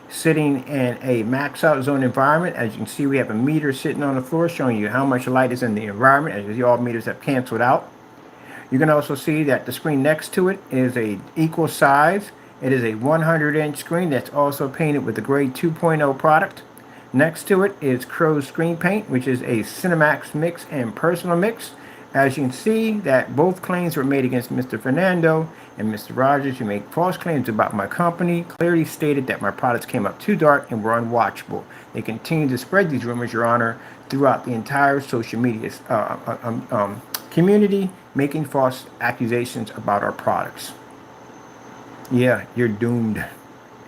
sitting in a max out zone environment. As you can see, we have a meter sitting on the floor showing you how much light is in the environment. As you see, all meters have canceled out. You can also see that the screen next to it is a equal size. It is a 100-inch screen that's also painted with the grade 2.0 product. Next to it is Crow's Screen Paint, which is a Cinemax mix and personal mix. As you can see, that both claims were made against Mr. Fernando and Mr. Rogers, who make false claims about my company, clearly stated that my products came up too dark and were unwatchable. They continue to spread these rumors, Your Honor, throughout the entire social media community, making false accusations about our products. Yeah, you're doomed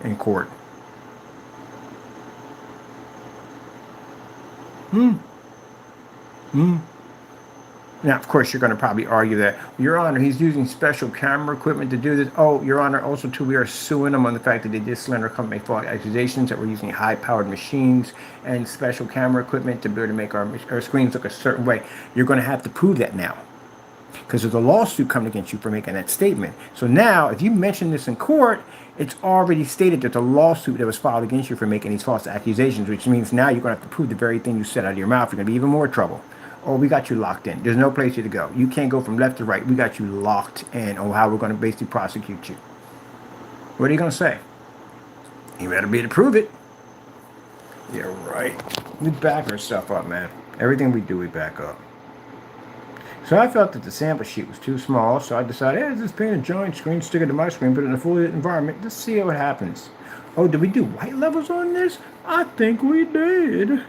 in court. Now, of course, you're going to probably argue that, Your Honor, he's using special camera equipment to do this. Oh, Your Honor, also, too, we are suing them on the fact that they did slender company false accusations that we're using high-powered machines and special camera equipment to be able to make our screens look a certain way. You're going to have to prove that now, because there's a lawsuit coming against you for making that statement. So now, if you mention this in court, it's already stated that the lawsuit that was filed against you for making these false accusations, which means now you're going to have to prove the very thing you said out of your mouth. You're going to be even more trouble. Oh, we got you locked in. There's no place here to go. You can't go from left to right. We got you locked in on how we're going to basically prosecute you. What are you going to say? You better be able to prove it. Yeah, right. We back our stuff up, man. Everything we do, we back up. So I felt that the sample sheet was too small, so I decided, hey, let's just paint a giant screen, stick it to my screen, put it in a full lit environment, let's see how it happens. Oh, did we do white levels on this? I think we did.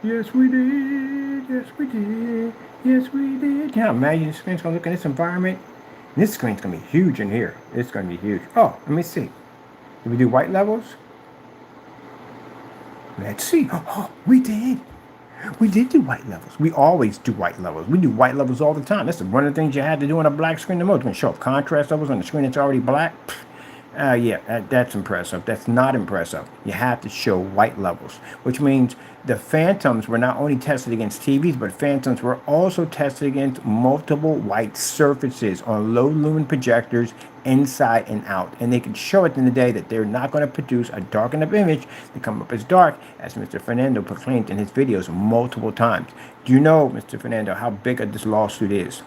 Yes, we did. Yes, we did. Yes, we did. Now, imagine the screen's going to look in this environment. And this screen's going to be huge in here. It's going to be huge. Oh, let me see. Did we do white levels? Let's see. Oh, we did. We did do white levels. We always do white levels. We do white levels all the time. That's one of the things you had to do on a black screen the most. When you show up contrast levels on the screen that's already black. Yeah, that's impressive. That's not impressive. You have to show white levels, which means the phantoms were not only tested against TVs, but phantoms were also tested against multiple white surfaces on low lumen projectors inside and out. And they can show at the end of the day that they're not going to produce a dark enough image to come up as dark, as Mr. Fernando proclaimed in his videos multiple times. Do you know, Mr. Fernando, how big this lawsuit is?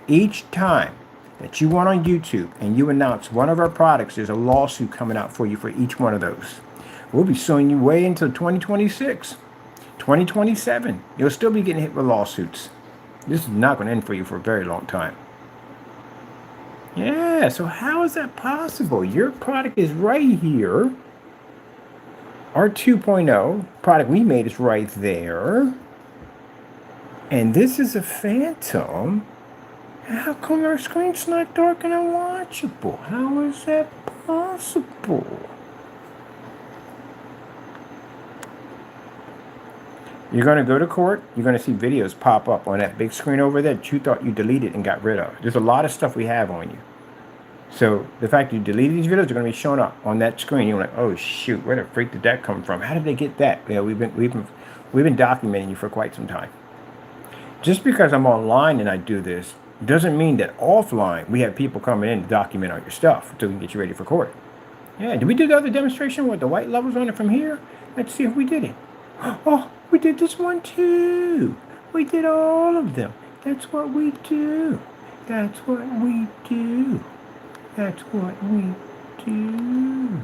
Each time that you went on YouTube and you announce one of our products, there's a lawsuit coming out for you for each one of those. We'll be suing you way into 2026, 2027. You'll still be getting hit with lawsuits. This is not going to end for you for a very long time. Yeah, so how is that possible? Your product is right here. Our 2.0 product we made is right there. And this is a phantom. How come our screen's not dark and unwatchable? How is that possible? You're going to go to court. You're going to see videos pop up on that big screen over there that you thought you deleted and got rid of. There's a lot of stuff we have on you. So the fact you deleted these videos are going to be showing up on that screen. You're like, oh shoot, where the freak did that come from? How did they get that? You know, we've been documenting you for quite some time. Just because I'm online and I do this doesn't mean that offline we have people coming in to document all your stuff until we can get you ready for court. Yeah, did we do the other demonstration with the white levels on it from here? Let's see if we did it. Oh, we did this one too. We did all of them. That's what we do. That's what we do. That's what we do.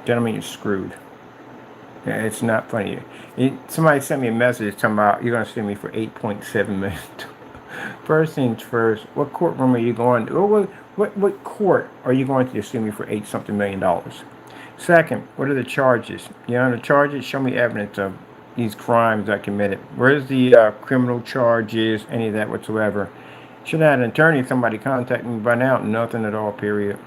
Gentlemen, you're screwed. Yeah, it's not funny. Somebody sent me a message talking about you're going to sue me for $8.7 million. First things first, what courtroom are you going to? What court are you going to sue me for $8-something million? Second, what are the charges? You know, the charges, show me evidence of these crimes I committed. Where's the criminal charges, any of that whatsoever? Should have had an attorney, somebody contact me by now. Nothing at all, period.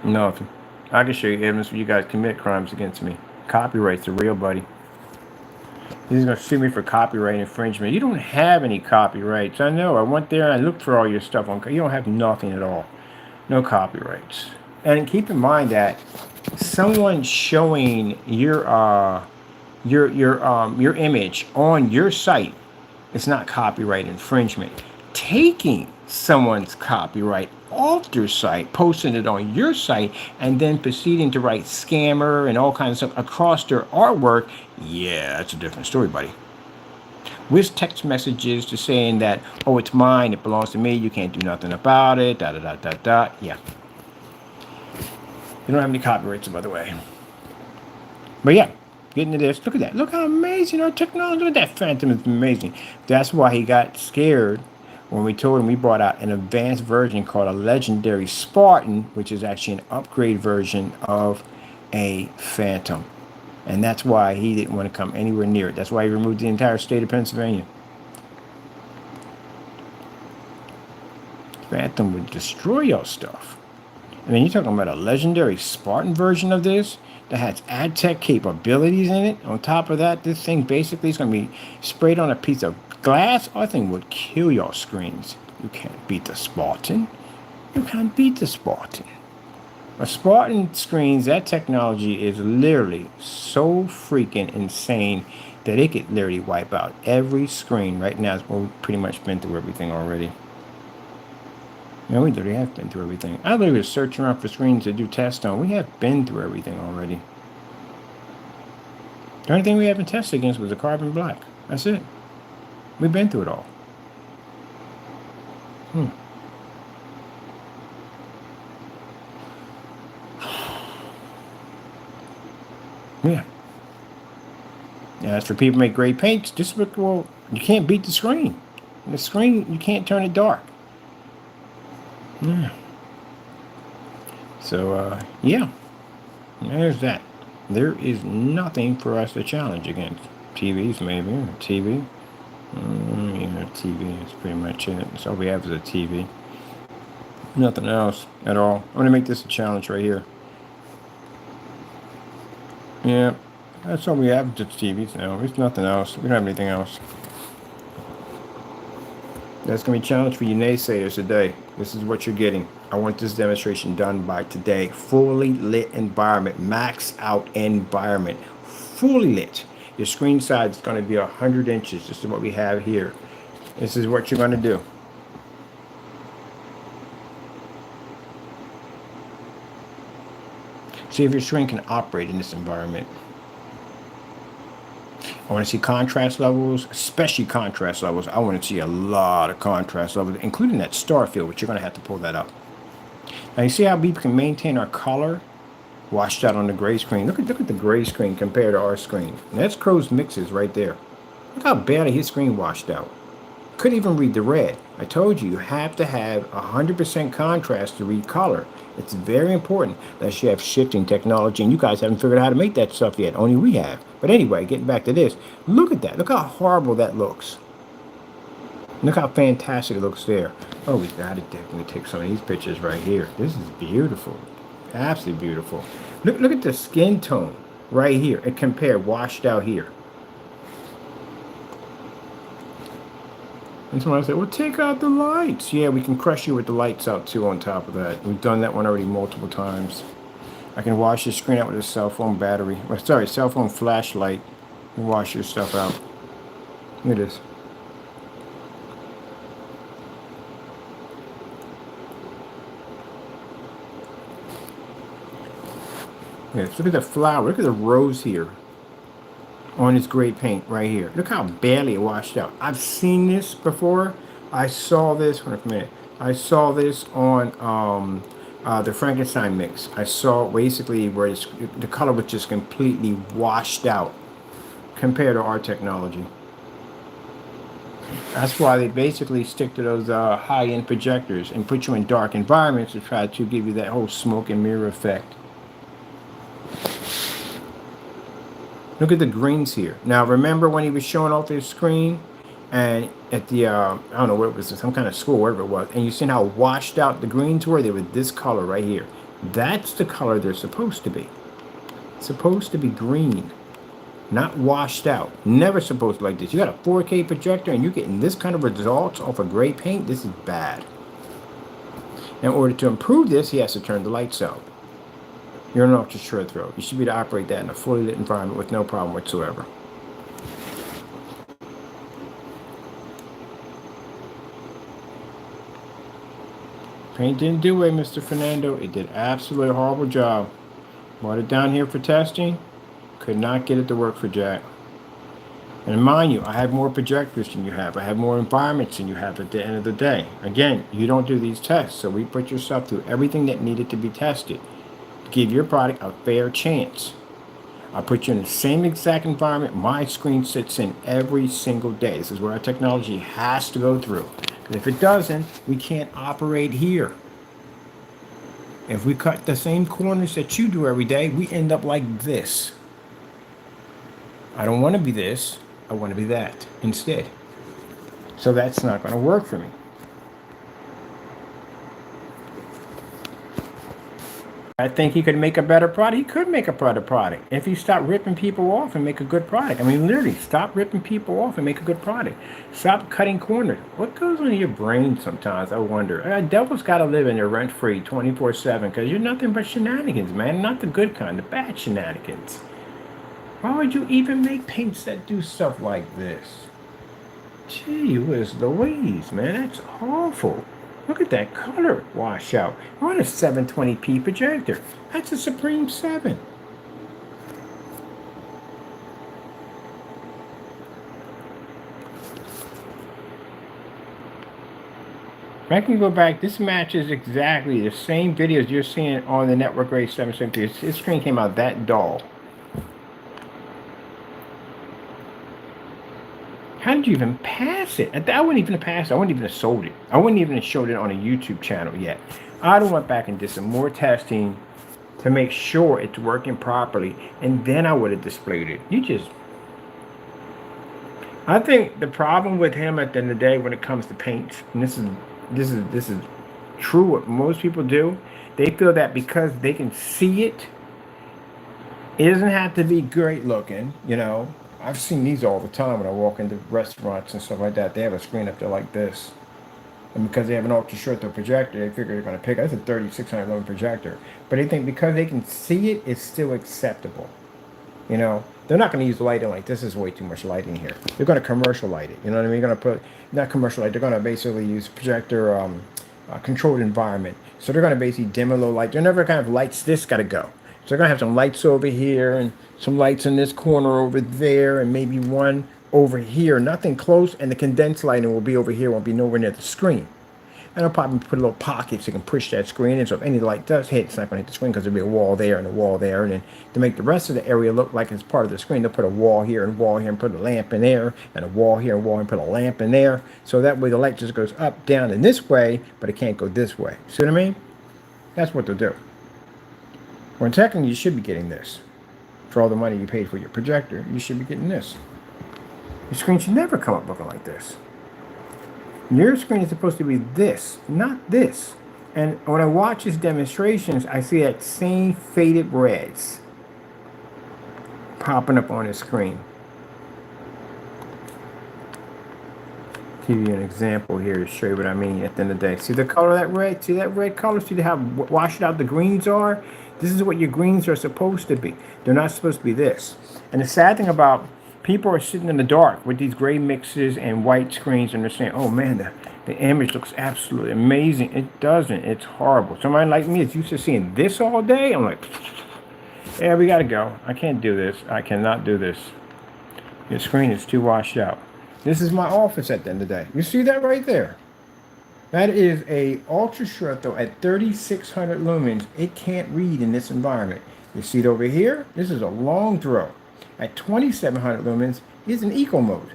Nothing. I can show you evidence where you guys commit crimes against me. Copyright's the real, buddy. He's going to sue me for copyright infringement. You don't have any copyrights. I know. I went there and I looked for all your stuff on. You don't have nothing at all. No copyrights. And keep in mind that someone showing your image on your site is not copyright infringement. Taking someone's copyright off their site, posting it on your site, and then proceeding to write scammer and all kinds of stuff across their artwork, yeah, that's a different story, buddy. With text messages to saying that, oh, it's mine, it belongs to me, you can't do nothing about it, da-da-da-da-da, yeah. You don't have any copyrights, by the way. But yeah, getting to this, look at that. Look how amazing our technology, look at that phantom, is amazing. That's why he got scared when we told him we brought out an advanced version called a Legendary Spartan, which is actually an upgrade version of a Phantom. And that's why he didn't want to come anywhere near it. That's why he removed the entire state of Pennsylvania. Phantom would destroy your stuff. I mean, you're talking about a Legendary Spartan version of this that has ad tech capabilities in it. On top of that, this thing basically is going to be sprayed on a piece of glass. I think would kill your screens. You can't beat the Spartan. You can't beat the Spartan. A Spartan screens, that technology is literally so freaking insane that it could literally wipe out every screen right now. We've pretty much been through everything already. You know, we literally have been through everything. I literally was searching around for screens to do tests on. We have been through everything already. The only thing we haven't tested against was the carbon black. That's it. We've been through it all. Yeah. Yeah, as for people who make great paints, just look, well, you can't beat the screen. The screen, you can't turn it dark. Yeah. So, yeah. There's that. There is nothing for us to challenge against. TVs, maybe. TV. Yeah, TV is pretty much it. That's all we have is a TV. Nothing else at all. I'm going to make this a challenge right here. Yeah, that's all we have, just TVs now. There's nothing else. We don't have anything else. That's going to be a challenge for you naysayers today. This is what you're getting. I want this demonstration done by today. Fully lit environment, max out environment, fully lit. Your screen size is going to be 100 inches. This is what we have here. This is what you're going to do. See if your screen can operate in this environment. I want to see contrast levels, especially contrast levels. I want to see a lot of contrast levels, including that star field, which you're going to have to pull that up. Now you see how we can maintain our color washed out on the gray screen. Look at the gray screen compared to our screen. And that's Crow's mixes right there. Look how badly his screen washed out. Couldn't even read the red. I told you have to have 100% contrast to read color. It's very important that you have shifting technology, and you guys haven't figured out how to make that stuff yet. Only we have. But anyway, getting back to this, look at that. Look how horrible that looks. Look how fantastic it looks there. Oh, we got to definitely take some of these pictures right here. This is beautiful. Absolutely beautiful. Look at the skin tone right here and compare washed out here. And someone said, well, take out the lights. Yeah, we can crush you with the lights out too on top of that. We've done that one already multiple times. I can wash your screen out with a cell phone battery. Well, sorry, cell phone flashlight. And wash your stuff out. Look at this. Yes, look at the flower. Look at the rose here on this gray paint right here. Look how badly it washed out. I've seen this before. I saw this. Hold on a minute. I saw this on the Frankenstein mix. I saw basically where the color was just completely washed out compared to our technology. That's why they basically stick to those high-end projectors and put you in dark environments to try to give you that whole smoke and mirror effect. Look at the greens here. Now, remember when he was showing off his screen and at the, I don't know what it was, some kind of school, whatever it was, and you seen how washed out the greens were? They were this color right here. That's the color they're supposed to be. Supposed to be green, not washed out. Never supposed to be like this. You got a 4K projector and you're getting this kind of results off of gray paint? This is bad. In order to improve this, he has to turn the lights out. You're an ultra short throw. You should be able to operate that in a fully lit environment with no problem whatsoever. Paint didn't do it, Mr. Fernando. It did absolutely a horrible job. Brought it down here for testing. Could not get it to work for Jack. And mind you, I have more projectors than you have. I have more environments than you have at the end of the day. Again, you don't do these tests, so we put your stuff through everything that needed to be tested. Give your product a fair chance. I put you in the same exact environment my screen sits in every single day. This is where our technology has to go through. Because if it doesn't, we can't operate here. If we cut the same corners that you do every day, we end up like this. I don't want to be this. I want to be that instead. So that's not going to work for me. I think he could make a better product. He could make a better product if he stopped ripping people off and make a good product. I mean, literally, stop ripping people off and make a good product. Stop cutting corners. What goes on in your brain sometimes, I wonder. Devil's got to live in there rent-free 24/7 because you're nothing but shenanigans, man. Not the good kind, the bad shenanigans. Why would you even make paints that do stuff like this? Gee whiz Louise, man, that's awful. Look at that color washout. We're on a 720p projector. That's a Supreme 7. If I can go back, this matches exactly the same videos you're seeing on the Network Race 770p. His screen came out that dull. How did you even pass it? I wouldn't even have passed it. I wouldn't even have sold it. I wouldn't even have showed it on a YouTube channel yet. I'd have went back and did some more testing to make sure it's working properly, and then I would have displayed it. I think the problem with him at the end of the day when it comes to paints, and this is true what most people do, they feel that because they can see it, it doesn't have to be great looking, you know. I've seen these all the time when I walk into restaurants and stuff like that. They have a screen up there like this. And because they have an ultra short throw projector, they figure they're going to pick up. It's a 3600 lumen projector. But they think because they can see it, it's still acceptable. You know, they're not going to use lighting like this is way too much lighting here. They're going to commercial light it. You know what I mean? They're going to put, not commercial light, they're going to basically use projector controlled environment. So they're going to basically dim a little light. They're never kind of lights, this got to go. So they're going to have some lights over here and some lights in this corner over there and maybe one over here. Nothing close, and the condensed lighting will be over here, won't be nowhere near the screen. And I'll probably put a little pocket so you can push that screen in. So if any light does hit, it's not going to hit the screen because there'll be a wall there and a wall there. And then to make the rest of the area look like it's part of the screen, they'll put a wall here and wall here and put a lamp in there and a wall here and wall and put a lamp in there. So that way the light just goes up, down, and this way, but it can't go this way. See what I mean? That's what they'll do. When technically you should be getting this. For all the money you paid for your projector, you should be getting this. Your screen should never come up looking like this. Your screen is supposed to be this, not this. And when I watch his demonstrations, I see that same faded reds popping up on his screen. Give you an example here to show you what I mean at the end of the day. See the color of that red? See that red color? See how washed out the greens are? This is what your greens are supposed to be. They're not supposed to be this. And the sad thing about people are sitting in the dark with these gray mixes and white screens and they're saying, oh man, the image looks absolutely amazing. It doesn't. It's horrible. Somebody like me is used to seeing this all day. I'm like, yeah, we got to go. I can't do this. I cannot do this. Your screen is too washed out. This is my office at the end of the day. You see that right there? That is a ultra short though at 3600 lumens. It can't read in this environment. You see it over here? This is a long throw. At 2700 lumens, it's in eco mode.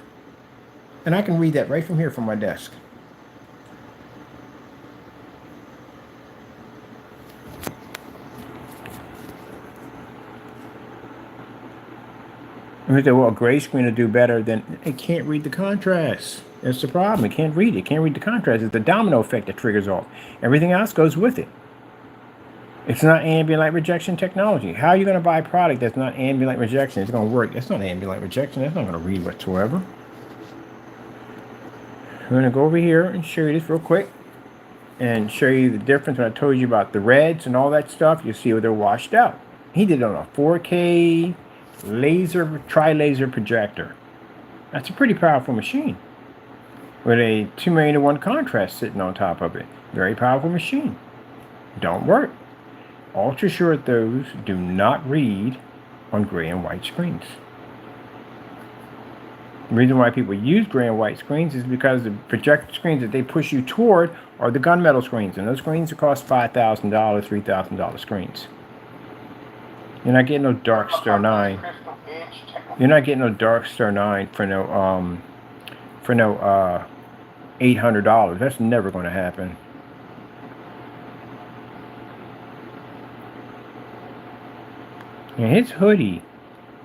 And I can read that right from here from my desk. And we say, well, a gray screen will do better than it can't read the contrast. That's the problem. It can't read it. It can't read the contrast. It's the domino effect that triggers off. Everything else goes with it. It's not ambient light rejection technology. How are you going to buy a product that's not ambient light rejection? It's going to work. That's not ambient light rejection. That's not going to read whatsoever. I'm going to go over here and show you this real quick and show you the difference when I told you about the reds and all that stuff. You see where they're washed out. He did it on a 4K laser, tri-laser projector. That's a pretty powerful machine with a 2 million to 1 contrast sitting on top of it. Very powerful machine. Don't work. Ultra short those do not read on gray and white screens. The reason why people use gray and white screens is because the projector screens that they push you toward are the gunmetal screens, and those screens cost $5,000, $3,000 screens. You're not getting no Dark Star 9. You're not getting no Dark Star 9 for no $800. That's never going to happen. And his hoodie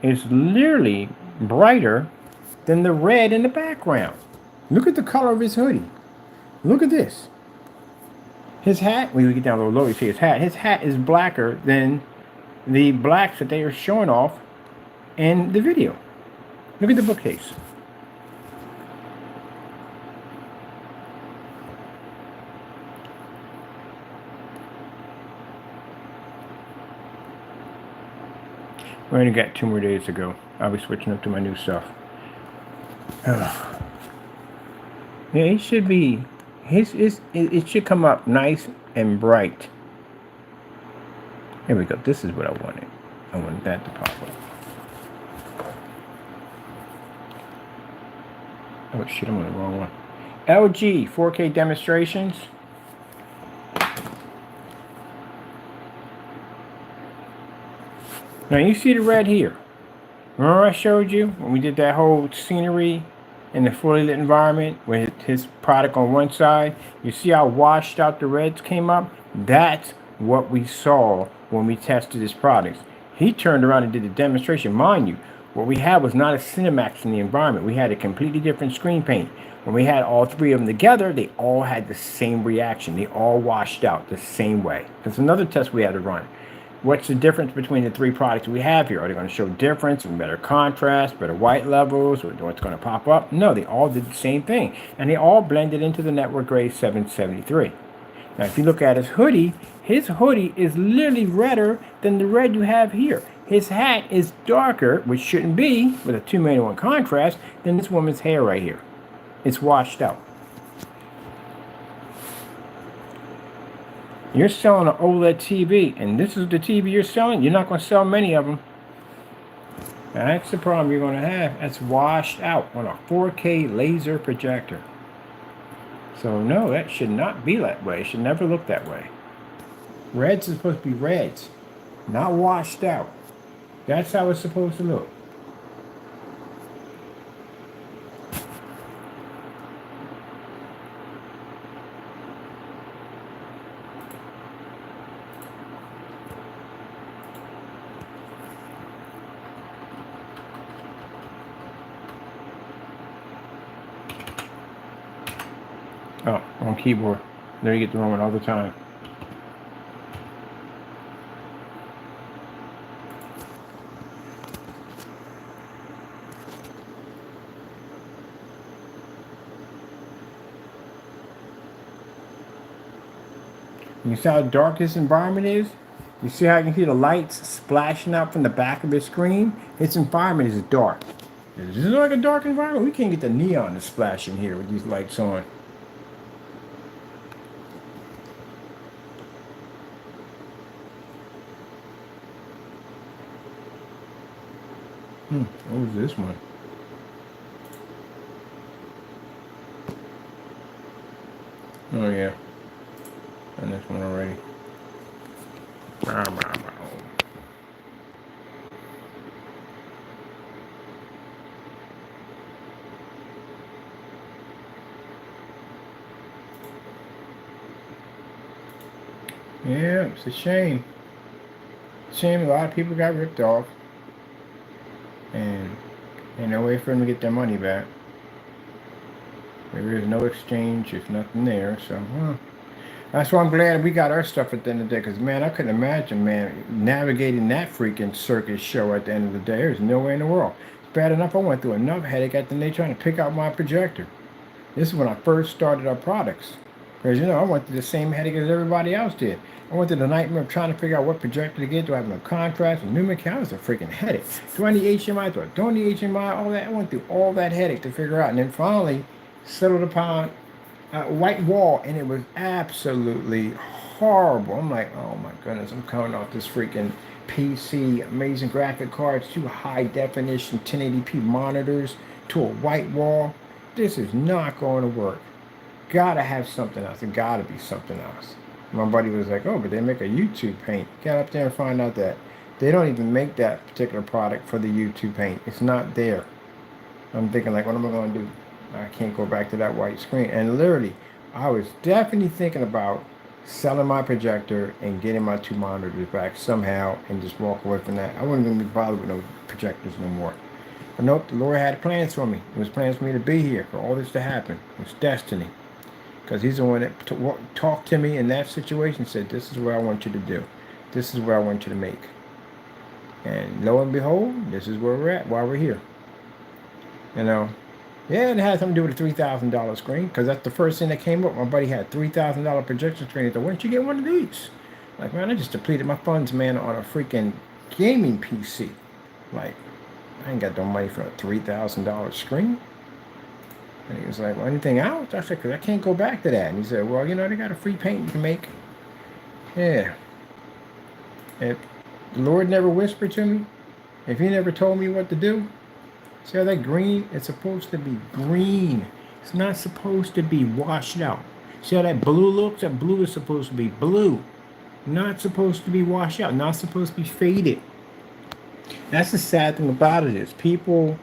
is literally brighter than the red in the background. Look at the color of his hoodie. Look at this. His hat, when you get down a little lower, you see his hat. His hat is blacker than the blacks that they are showing off in the video. Look at the bookcase. We only got 2 more days to go. I'll be switching up to my new stuff. Yeah, it should be. It should come up nice and bright. Here we go. This is what I wanted. I wanted that to pop up. Oh shit! I'm on the wrong one. LG 4K demonstrations. Now you see the red here. Remember I showed you when we did that whole scenery in the fully lit environment with his product on one side? You see how washed out the reds came up? That's what we saw when we tested his products. He turned around and did the demonstration. Mind you, what we had was not a Cinemax in the environment. We had a completely different screen paint. When we had all 3 of them together, they all had the same reaction. They all washed out the same way. That's another test we had to run. What's the difference between the three products we have here? Are they going to show difference and better contrast, better white levels, or what's going to pop up? No, they all did the same thing. And they all blended into the network grade 773. Now, if you look at his hoodie is literally redder than the red you have here. His hat is darker, which shouldn't be, with a 2-1 contrast, than this woman's hair right here. It's washed out. You're selling an OLED TV, and this is the TV you're selling. You're not going to sell many of them. Now, that's the problem you're going to have. That's washed out on a 4K laser projector. So, no, that should not be that way. It should never look that way. Reds are supposed to be reds, not washed out. That's how it's supposed to look. Oh, on keyboard. There you get the wrong one all the time. You see how dark this environment is? You see how you can see the lights splashing out from the back of the screen? Its environment is dark. Is this like a dark environment? We can't get the neon to splash in here with these lights on. What was this one? Oh yeah. And this one already. Yeah, it's a shame. Shame a lot of people got ripped off. And ain't no way for them to get their money back. There is no exchange, there's nothing there, so that's why I'm glad we got our stuff at the end of the day, because man, I couldn't imagine, man, navigating that freaking circus show at the end of the day. There's no way in the world. It's bad enough I went through enough headache at the day trying to pick out my projector. This is when I first started our products. Because, you know, I went through the same headache as everybody else did. I went through the nightmare of trying to figure out what projector to get. Do I have no contrast? And pneumatic? It was a freaking headache. Do I need HMI? Do I don't need HMI? All that. I went through all that headache to figure out. And then finally settled upon a white wall. And it was absolutely horrible. I'm like, oh my goodness. I'm coming off this freaking PC, amazing graphic cards, 2 high definition 1080p monitors to a white wall. This is not going to work. Gotta have something else. It gotta be something else. My buddy was like, oh, but they make a YouTube paint. Got up there and find out that they don't even make that particular product for the YouTube paint. It's not there. I'm thinking like, what am I going to do? I can't go back to that white screen. And literally, I was definitely thinking about selling my projector and getting my 2 monitors back somehow and just walk away from that. I wasn't going to be bothered with no projectors no more. But nope, the Lord had plans for me. It was plans for me to be here, for all this to happen. It was destiny. Because he's the one that talked to me in that situation, said, this is what I want you to do. This is what I want you to make. And lo and behold, this is where we're at, while we're here. You know, yeah, it had something to do with a $3,000 screen, because that's the first thing that came up. My buddy had a $3,000 projection screen. He said, why don't you get one of these? Like, man, I just depleted my funds, man, on a freaking gaming PC. Like, I ain't got no money for a $3,000 screen. And he was like, well, anything else? I said, because I can't go back to that. And he said, well, you know, they got a free paint you can make. Yeah. If the Lord never whispered to me, if he never told me what to do, see how that green? It's supposed to be green. It's not supposed to be washed out. See how that blue looks? That blue is supposed to be blue. Not supposed to be washed out. Not supposed to be faded. That's the sad thing about it is people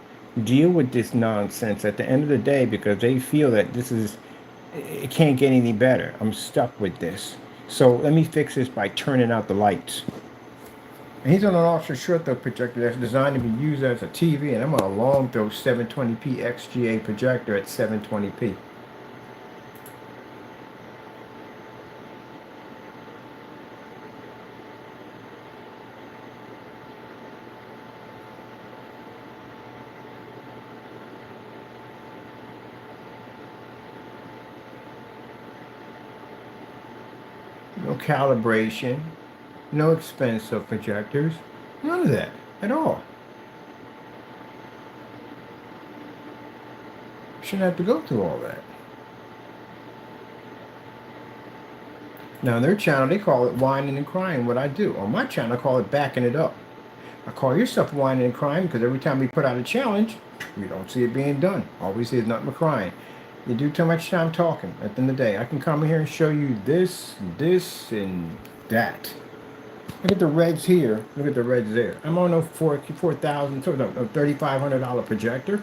deal with this nonsense at the end of the day because they feel that it can't get any better. I'm stuck with this. So let me fix this by turning out the lights. And he's on an ultra short throw projector that's designed to be used as a TV, and I'm on a long throw 720p XGA projector at 720p. no calibration, no expense of projectors, none of that at all. Shouldn't have to go through all that. Now on their channel, they call it whining and crying, what I do. On my channel, I call it backing it up. I call yourself whining and crying because every time we put out a challenge, we don't see it being done. All we see is nothing but crying. You do too much time talking. At the end of the day, I can come here and show you this, and that. Look at the reds here. Look at the reds there. I'm on a $3,500 projector.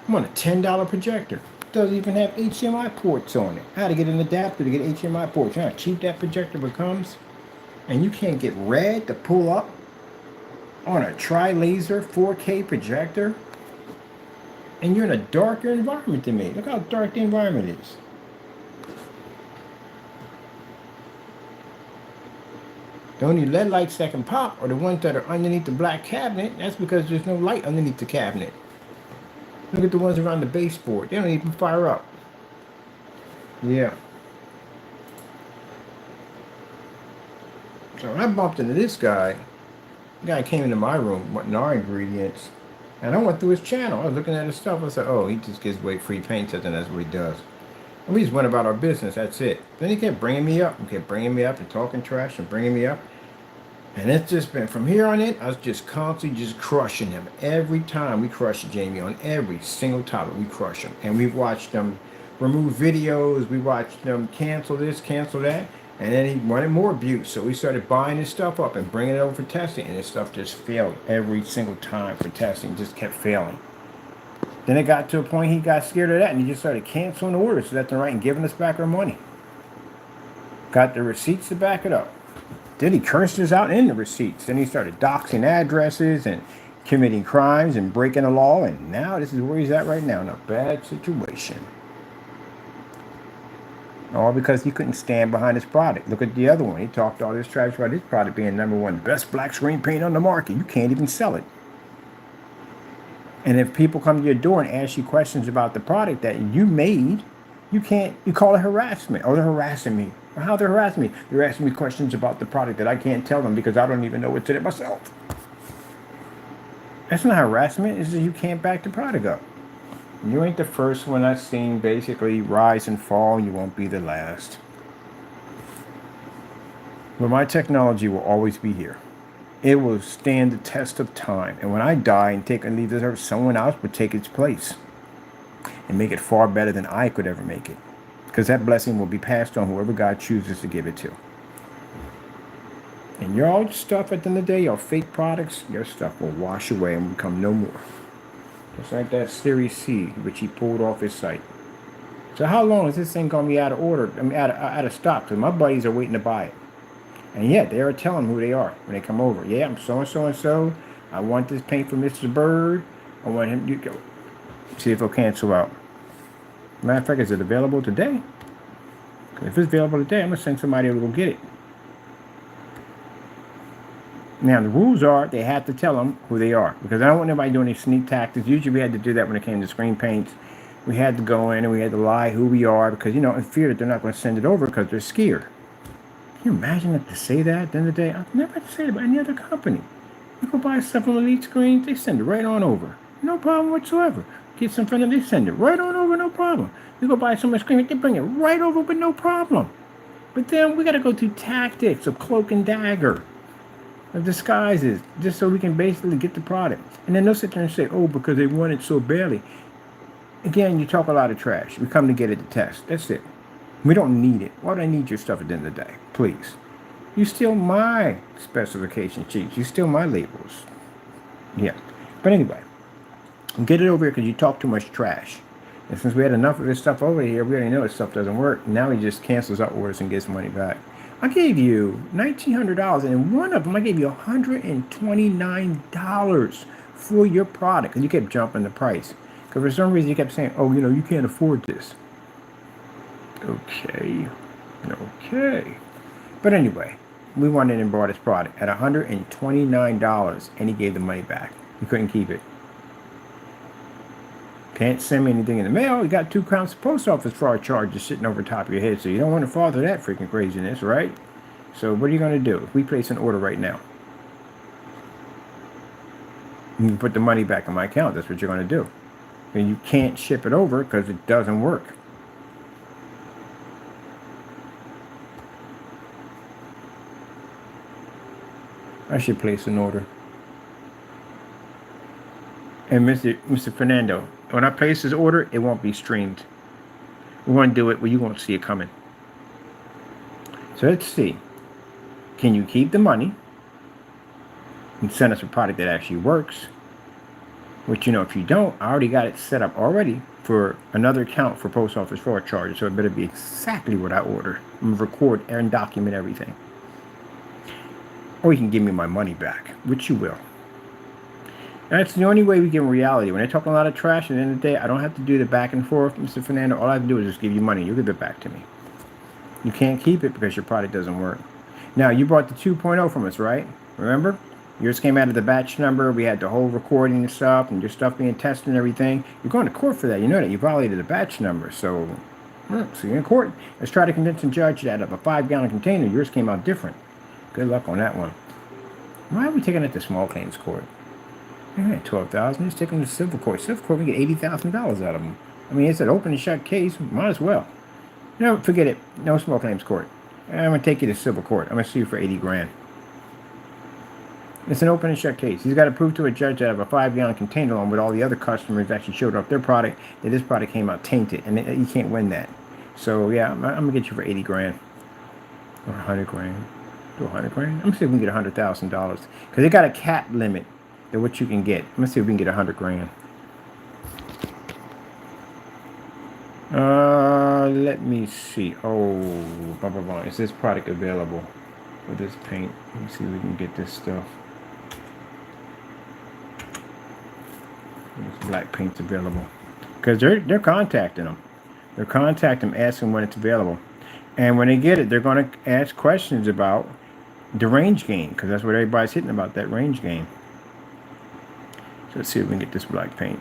I'm on a $10 projector. Doesn't even have HDMI ports on it. I had to get an adapter to get HDMI ports. You know how cheap that projector becomes? And you can't get red to pull up on a tri-laser 4K projector? And you're in a darker environment than me. Look how dark the environment is. The only LED lights that can pop are the ones that are underneath the black cabinet. That's because there's no light underneath the cabinet. Look at the ones around the baseboard. They don't even fire up. Yeah. So when I bumped into this guy, the guy came into my room wanting our ingredients. And I went through his channel. I was looking at his stuff. I said, oh, he just gives away free paint and that's what he does. And we just went about our business. That's it. Then he kept bringing me up. He kept bringing me up and talking trash and bringing me up. And it's just been, from here on in, I was just constantly just crushing him. Every time we crush Jamie on every single topic, we crush him. And we've watched him remove videos. We watched him cancel this, cancel that. And then he wanted more abuse. So we started buying his stuff up and bringing it over for testing. And his stuff just failed every single time for testing. Just kept failing. Then it got to a point he got scared of that. And he just started canceling orders left and right and giving us back our money. Got the receipts to back it up. Then he cursed us out in the receipts. Then he started doxing addresses and committing crimes and breaking the law. And now this is where he's at right now, in a bad situation. All because he couldn't stand behind his product. Look at the other one. He talked all this trash about his product being #1 best black screen paint on the market. You can't even sell it. And if people come to your door and ask you questions about the product that you made, you call it harassment. Oh, they're harassing me. Or how they're harassing me? They're asking me questions about the product that I can't tell them because I don't even know what's in it myself. That's not harassment. It's just you can't back the product up. You ain't the first one I've seen basically rise and fall. You won't be the last. But my technology will always be here. It will stand the test of time. And when I die and take and leave this earth, someone else will take its place and make it far better than I could ever make it. Because that blessing will be passed on whoever God chooses to give it to. And your old stuff at the end of the day, your fake products, your stuff will wash away and become no more. Just like that Series C, which he pulled off his site. So how long is this thing going to be out of order? I mean, out of stock? Because my buddies are waiting to buy it. And yet, they are telling who they are when they come over. Yeah, I'm so-and-so and so. I want this paint from Mr. Bird. I want him to go. See if it'll cancel out. Matter of fact, is it available today? If it's available today, I'm going to send somebody to go get it. Now, the rules are they have to tell them who they are. Because I don't want anybody doing any sneak tactics. Usually we had to do that when it came to screen paints. We had to go in and we had to lie who we are. Because, you know, in fear that they're not going to send it over because they're scared. Can you imagine that to say that at the end of the day? I've never had to say it about any other company. You go buy stuff on Elite Screens, they send it right on over. No problem whatsoever. Get some friend, they send it right on over, no problem. You go buy some screen, they bring it right over with no problem. But then we got to go through tactics of cloak and dagger, of disguises, just so we can basically get the product. And then they'll sit there and say, oh, because they want it so badly. Again, you talk a lot of trash. We come to get it to test. That's it. We don't need it. Why do I need your stuff at the end of the day? Please. You steal my specification sheets. You steal my labels. Yeah. But anyway, get it over here because you talk too much trash. And since we had enough of this stuff over here, we already know this stuff doesn't work. Now he just cancels our orders and gets money back. I gave you $1,900, and in one of them, I gave you $129 for your product. And you kept jumping the price. Because for some reason, you kept saying, oh, you know, you can't afford this. Okay. But anyway, we went in and bought his product at $129, and he gave the money back. He couldn't keep it. Can't send me anything in the mail. You got 2 counts of post office fraud charges sitting over top of your head, so you don't want to fall to that freaking craziness, right? So what are you going to do? If we place an order right now, you can put the money back in my account. That's what you're going to do. And you can't ship it over because it doesn't work. I should place an order. And Mr. Fernando, when I place this order, it won't be streamed. We want to do it where you won't see it coming. So let's see. Can you keep the money and send us a product that actually works? Which, you know, if you don't, I already got it set up already for another account for post office fraud charges. So it better be exactly what I ordered. I'm going to record and document everything. Or you can give me my money back, which you will. That's the only way we get in reality. When they're talking a lot of trash, at the end of the day, I don't have to do the back and forth, Mr. Fernando. All I have to do is just give you money. You give it back to me. You can't keep it because your product doesn't work. Now, you bought the 2.0 from us, right? Remember? Yours came out of the batch number. We had the whole recording and stuff, and your stuff being tested and everything. You're going to court for that. You know that. You violated the batch number. So you're in court. Let's try to convince a judge that of a 5-gallon container, yours came out different. Good luck on that one. Why are we taking it to small claims court? Yeah, $12,000. Just taking them to civil court. Civil court, we get $80,000 out of them. I mean, it's an open and shut case. Might as well. No, forget it. No small claims court. I'm going to take you to civil court. I'm going to sue you for 80 grand. It's an open and shut case. He's got to prove to a judge that of a 5-gallon container along with all the other customers actually showed off their product, that this product came out tainted, and you can't win that. So, yeah, I'm going to get you for 80 grand. Or 100 grand. Do 100 grand? I'm going to see if we can get $100,000. Because they got a cap limit to what you can get. I'm going to see if we can get 100 grand. Let me see. Oh, blah, blah, blah. Is this product available with this paint? Let me see if we can get this stuff. This black paint's available. Because they're contacting them. They're contacting them, asking when it's available. And when they get it, they're going to ask questions about the range gain. Because that's what everybody's hitting about, that range gain. So let's see if we can get this black paint.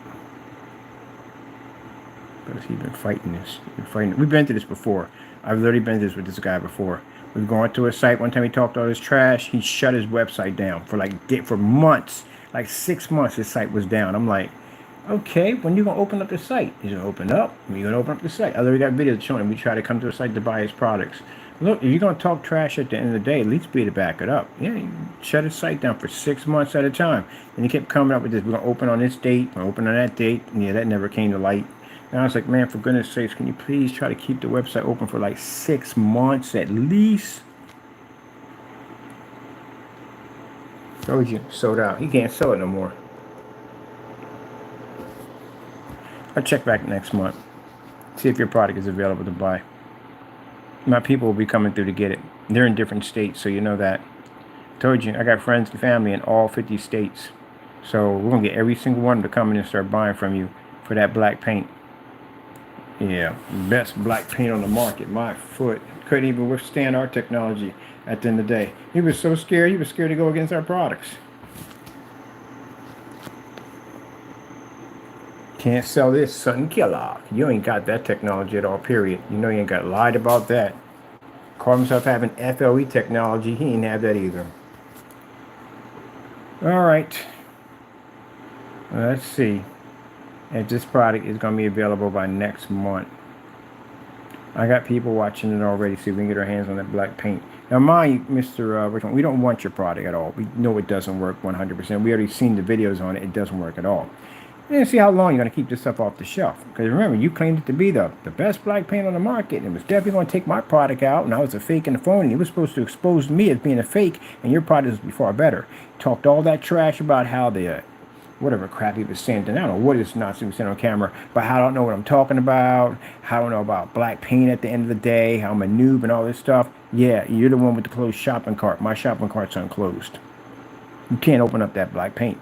Because he's been fighting this. We've been through this before. I've literally been through this with this guy before. We've gone to his site. One time he talked all this trash. He shut his website down for months. Like 6 months his site was down. I'm like, okay, when you gonna open up the site? He's gonna open up. When you gonna open up the site? I literally got videos showing him. We try to come to the site to buy his products. Look, if you're gonna talk trash at the end of the day, at least be to back it up. Yeah, he shut his site down for 6 months at a time. And he kept coming up with this. We're gonna open on this date. We're gonna open on that date. And yeah, that never came to light. And I was like, man, for goodness sakes, can you please try to keep the website open for like 6 months at least? Told you, sold out. He can't sell it no more. I'll check back next month. See if your product is available to buy. My people will be coming through to get it. They're in different states, so you know that. Told you, I got friends and family in all 50 states. So we're going to get every single one to come in and start buying from you for that black paint. Yeah, best black paint on the market. My foot couldn't even withstand our technology at the end of the day. He was so scared, he was scared to go against our products. Can't sell this, Sutton Kellogg. You ain't got that technology at all, period. You know you ain't got lied about that. Called himself having FLE technology. He ain't have that either. All right. Let's see if this product is going to be available by next month. I got people watching it already. See if we can get our hands on that black paint. Now, mind you, Mr. Richmond, we don't want your product at all. We know it doesn't work 100%. We already seen the videos on it. It doesn't work at all. And see how long you're going to keep this stuff off the shelf. Because remember, you claimed it to be the best black paint on the market. And it was definitely going to take my product out. And I was a fake and a phony. It was supposed to expose me as being a fake. And your product was far better. Talked all that trash about how the whatever crap he was saying. And I don't know what is nonsense he was saying on camera. But how I don't know what I'm talking about. How I don't know about black paint at the end of the day. How I'm a noob and all this stuff. Yeah, you're the one with the closed shopping cart. My shopping cart's unclosed. You can't open up that black paint.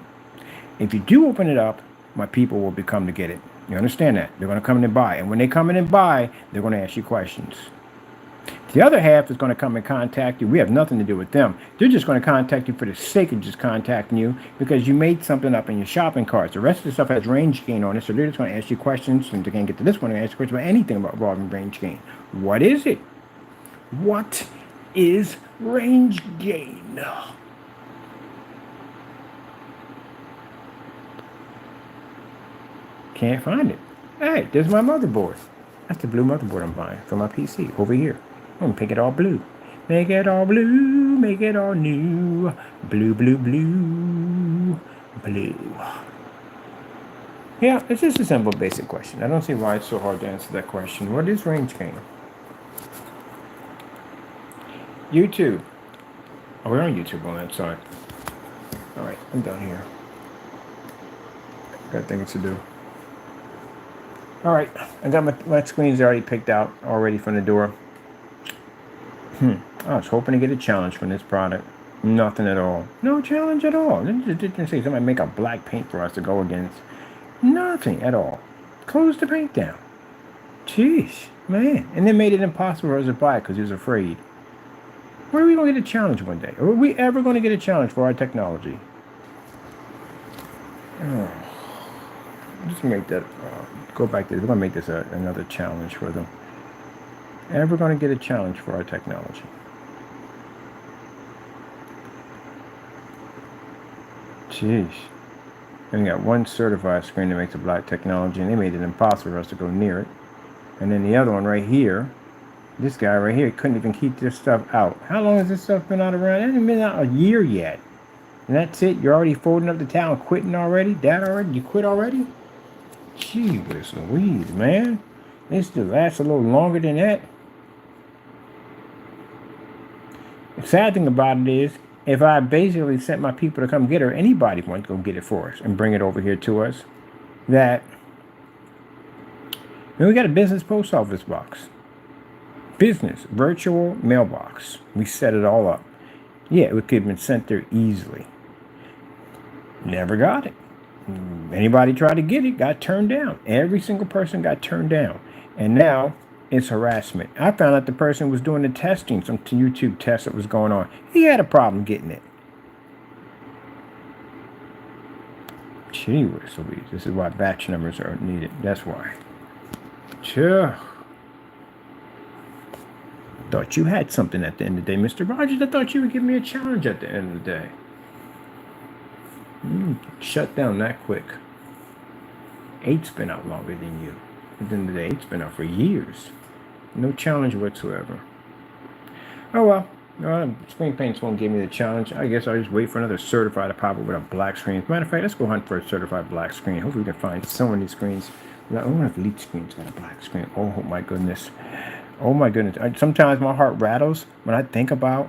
If you do open it up, my people will be coming to get it. You understand that? They're going to come in and buy. And when they come in and buy, they're going to ask you questions. The other half is going to come and contact you. We have nothing to do with them. They're just going to contact you for the sake of just contacting you because you made something up in your shopping carts. The rest of the stuff has range gain on it, so they're just going to ask you questions, and they can't get to this one and ask you questions about anything about involving range gain. What is it? What is range gain? Can't find it. Hey, there's my motherboard. That's the blue motherboard I'm buying for my PC over here. I'm gonna pick it all blue. Make it all blue, make it all new. Blue, blue, blue, blue. Yeah, it's just a simple, basic question. I don't see why it's so hard to answer that question. What is range gain? YouTube. Oh, we're on YouTube on that side. All right, I'm done here. Got things to do. All right, I got my screens already picked out already from the door. I was hoping to get a challenge from this product. Nothing at all. No challenge at all. They didn't say somebody make a black paint for us to go against. Nothing at all. Close the paint down. Jeez, man. And they made it impossible for us to buy it because he was afraid. When are we going to get a challenge one day? Are we ever going to get a challenge for our technology? Oh. Just make that, go back to this. We're going to make this another challenge for them. Ever going to get a challenge for our technology? Jeez. And we got one certified screen that makes a black technology, and they made it impossible for us to go near it. And then the other one right here, this guy right here couldn't even keep this stuff out. How long has this stuff been out around? It hasn't been out a year yet. And that's it? You're already folding up the towel and quitting already? That already? You quit already? Gee whiz Louise, man. This still lasts a little longer than that. The sad thing about it is, if I basically sent my people to come get her, anybody wants to go get it for us and bring it over here to us, that, we got a business post office box. Business, virtual mailbox. We set it all up. Yeah, it could have been sent there easily. Never got it. Anybody tried to get it, got turned down. Every single person got turned down. And now it's harassment. I found out the person was doing the testing, some YouTube test that was going on. He had a problem getting it. Gee whiz Louise. This is why batch numbers are needed. That's why. Sure. Thought you had something at the end of the day, Mr. Rogers. I thought you would give me a challenge at the end of the day. Shut down that quick. 8's been out longer than you. At the end of the day, 8's been out for years. No challenge whatsoever. Oh well. Screen paints won't give me the challenge. I guess I'll just wait for another certified to pop up with a black screen. Matter of fact, let's go hunt for a certified black screen. Hopefully we can find some of these screens. I wonder if Elite screen's got a black screen. Oh my goodness. Oh my goodness. Sometimes my heart rattles when I think about,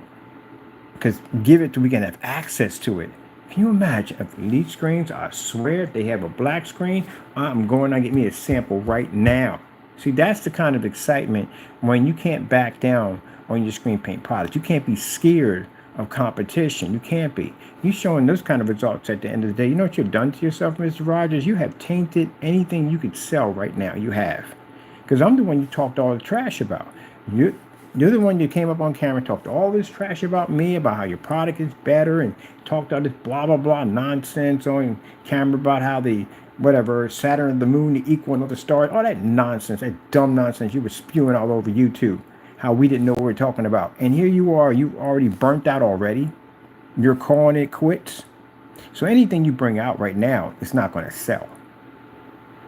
because we can have access to it. Can you imagine if Elite screens, I swear, if they have a black screen, I'm going to get me a sample right now. See, that's the kind of excitement when you can't back down on your screen paint product. You can't be scared of competition. You can't be. You're showing those kind of results at the end of the day. You know what you've done to yourself, Mr. Rogers? You have tainted anything you could sell right now. You have. Because I'm the one you talked all the trash about. You're the one that came up on camera and talked all this trash about me, about how your product is better, and talked all this blah, blah, blah nonsense on camera about how the, whatever, Saturn and the moon, the equal and other stars, all that nonsense, that dumb nonsense you were spewing all over YouTube, how we didn't know what we were talking about. And here you are, you already burnt out already. You're calling it quits. So anything you bring out right now, it's not going to sell.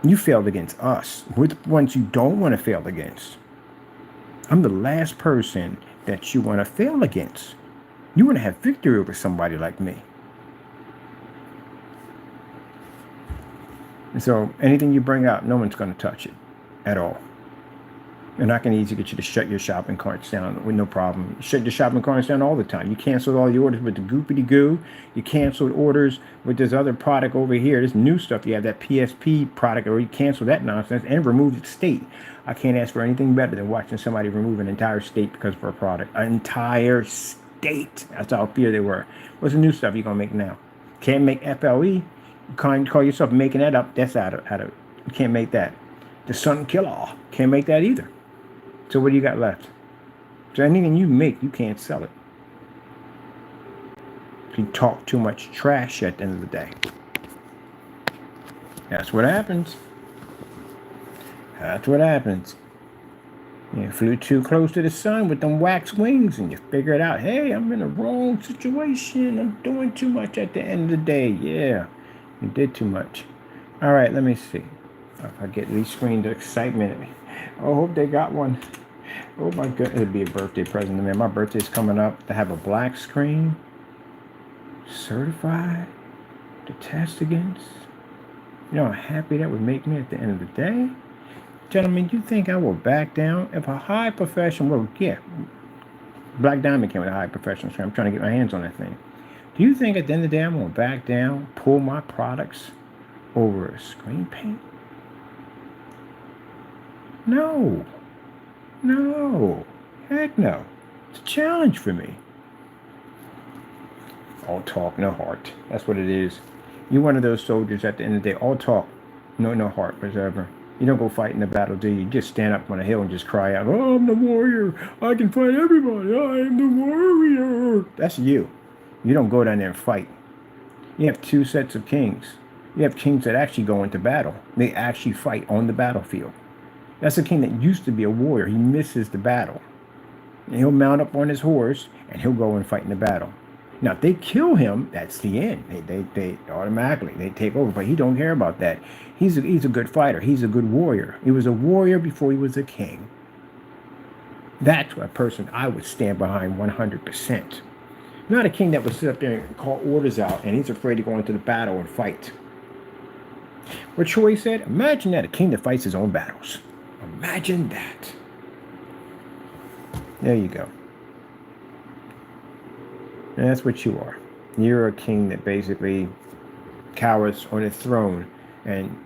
You failed against us. We're the ones you don't want to fail against. I'm the last person that you want to fail against. You want to have victory over somebody like me. And so anything you bring out, no one's going to touch it at all. And I can easily get you to shut your shopping carts down with no problem. You shut your shopping carts down all the time. You canceled all the orders with the goopity goo. You canceled orders with this other product over here. This new stuff. You have that PSP product, or you canceled that nonsense and removed the state. I can't ask for anything better than watching somebody remove an entire state because of a product. An entire state. That's how fear they were. What's the new stuff you're going to make now? Can't make FLE. You can't call yourself making that up. That's out of you can't make that. The Sun Killer. Can't make that either. So what do you got left? So anything you make, you can't sell it. You talk too much trash at the end of the day. That's what happens. That's what happens. You flew too close to the sun with them wax wings and you figured out, hey, I'm in a wrong situation. I'm doing too much at the end of the day. Yeah, you did too much. All right, let me see. If I get these screens of excitement. I hope they got one. Oh my goodness, it'd be a birthday present to me. My birthday's coming up. To have a black screen, certified, to test against. You know how happy that would make me at the end of the day? Gentlemen, you think I will back down? If a high professional, well, yeah, Black Diamond came with a high professional screen. I'm trying to get my hands on that thing. Do you think at the end of the day I'm going to back down, pull my products over a screen paint? No. No. Heck no. It's a challenge for me. All talk, no heart. That's what it is. You're one of those soldiers at the end of the day. All talk, no heart whatsoever. You don't go fight in the battle, do you? You just stand up on a hill and just cry out, oh, I'm the warrior. I can fight everybody. I am the warrior. That's you. You don't go down there and fight. You have two sets of kings. You have kings that actually go into battle. They actually fight on the battlefield. That's a king that used to be a warrior. He misses the battle. And he'll mount up on his horse and he'll go and fight in the battle. Now, if they kill him, that's the end. They automatically, they take over. But he don't care about that. He's a good fighter. He's a good warrior. He was a warrior before he was a king. That's a person I would stand behind 100%. Not a king that would sit up there and call orders out and he's afraid to go into the battle and fight. What Troy said, imagine that, a king that fights his own battles. Imagine that. There you go. And that's what you are. You're a king that basically cowers on his throne. And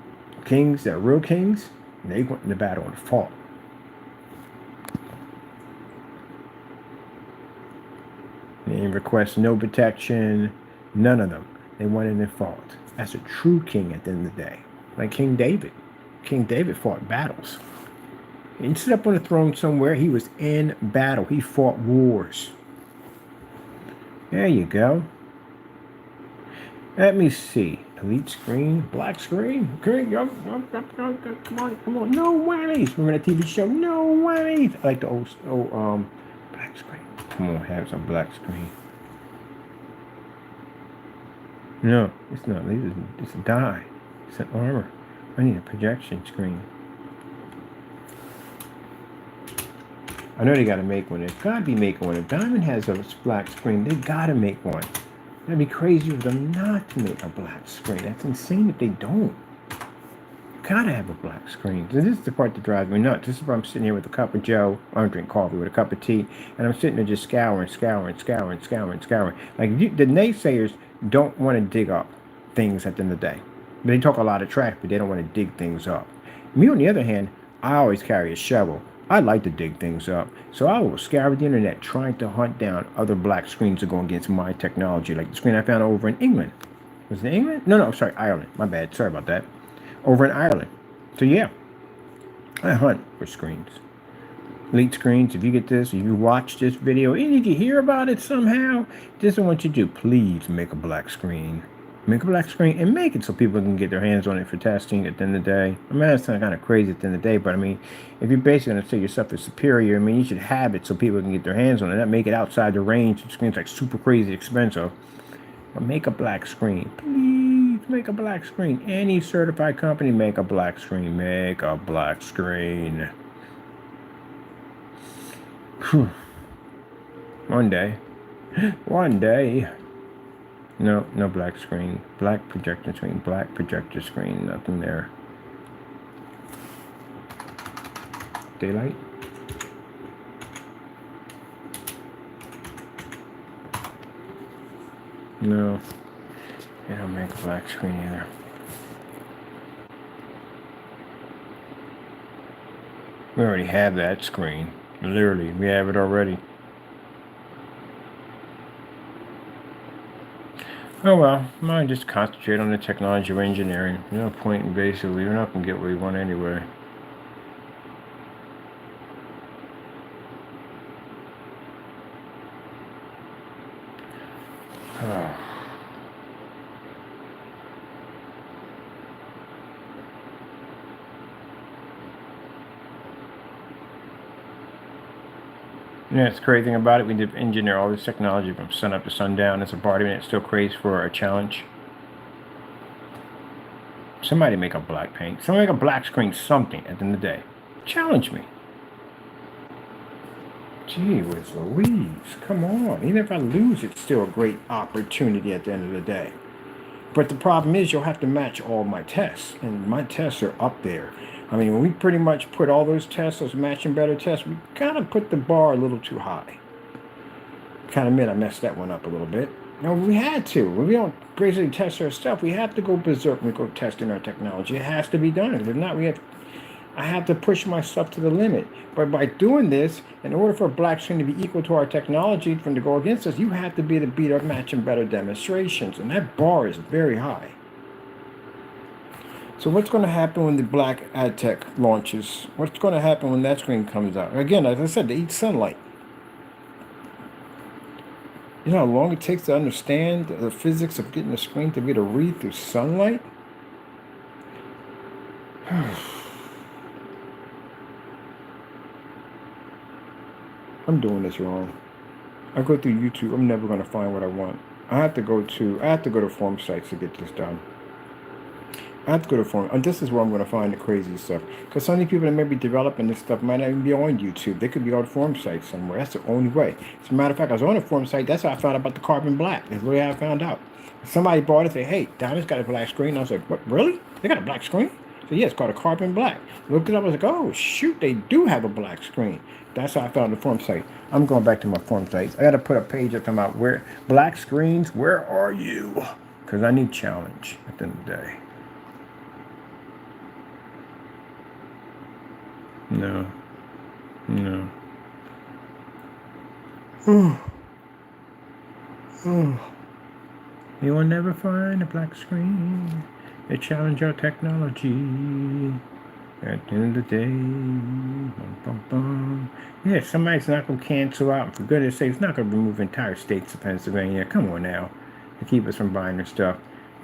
kings that are real kings, they went into battle and fought. They request no protection, none of them. They went in and fought. That's a true king at the end of the day. Like King David. King David fought battles. He didn't sit up on a throne somewhere. He was in battle. He fought wars. There you go. Let me see. Elite screen, black screen. Okay, come on. No whammies. Remember that TV show? No whammies. I like the old black screen. Come on, have some black screen. No, it's not. It's a die. It's an armor. I need a projection screen. I know they got to make one. They've got to be making one. If Diamond has a black screen, they got to make one. That'd be crazy for them not to make a black screen. That's insane if they don't. You got to have a black screen. This is the part that drives me nuts. This is where I'm sitting here with a cup of Joe. I don't drink coffee, with a cup of tea. And I'm sitting there just scouring. Like, the naysayers don't want to dig up things at the end of the day. They talk a lot of trash, but they don't want to dig things up. Me, on the other hand, I always carry a shovel. I like to dig things up, so I will scour the internet trying to hunt down other black screens that go against my technology, like the screen I found over in England. Was it England? No, sorry, Ireland. My bad. Sorry about that. Over in Ireland. So yeah, I hunt for screens. Elite screens, if you get this, if you watch this video, and if you hear about it somehow, this is what you do. Please make a black screen. Make a black screen and make it so people can get their hands on it for testing at the end of the day. I mean, that's kind of crazy at the end of the day, but I mean, if you're basically going to say yourself is superior, I mean, you should have it so people can get their hands on it. Not make it outside the range. The screen's like super crazy expensive. But make a black screen. Please make a black screen. Any certified company, make a black screen. Make a black screen. Whew. One day. No black screen. Black projector screen. Black projector screen. Nothing there. Daylight. No. They don't make a black screen either. We already have that screen. Literally, we have it already. Oh well, might just concentrate on the technology of engineering. No point in basically, we're not going to get what we want anyway. Yeah, it's the crazy thing about it. We did engineer all this technology from sun up to sundown. It's a party, and it still craves for a challenge. Somebody make a black paint. Somebody make a black screen. Something at the end of the day. Challenge me. Gee whiz Louise, come on. Even if I lose, it's still a great opportunity at the end of the day. But the problem is you'll have to match all my tests. And my tests are up there. I mean, when we pretty much put all those tests, those matching better tests, we kind of put the bar a little too high. Kind of admit I messed that one up a little bit. No, we had to. When we don't basically test our stuff, we have to go berserk when we go testing our technology. It has to be done. If not, I have to push my stuff to the limit. But by doing this, in order for a black screen to be equal to our technology, for them to go against us, you have to be able to beat our matching better demonstrations. And that bar is very high. So what's going to happen when the black ad tech launches? What's going to happen when that screen comes out? Again, as I said, they eat sunlight. You know how long it takes to understand the physics of getting a screen to be able to read through sunlight? I'm doing this wrong. I go through YouTube. I'm never going to find what I want. I have to go to forum sites to get this done. I have to go to forum. And this is where I'm going to find the crazy stuff. Because some of the people that may be developing this stuff might not even be on YouTube. They could be on forum sites somewhere. That's the only way. As a matter of fact, I was on a forum site. That's how I found out about the carbon black. That's the way I found out. Somebody bought it and said, hey, Diamond's got a black screen. I was like, what, really? They got a black screen? So yeah, it's called a carbon black. Looked it up. I was like, oh, shoot, they do have a black screen. That's how I found the forum site. I'm going back to my forum sites. I got to put a page up about where black screens, where are you? Because I need challenge at the end of the day. No. You will never find a black screen. They challenge our technology. At the end of the day, yeah, somebody's not going to cancel out. For goodness sake, it's not going to remove entire states of Pennsylvania. Come on now, to keep us from buying their stuff.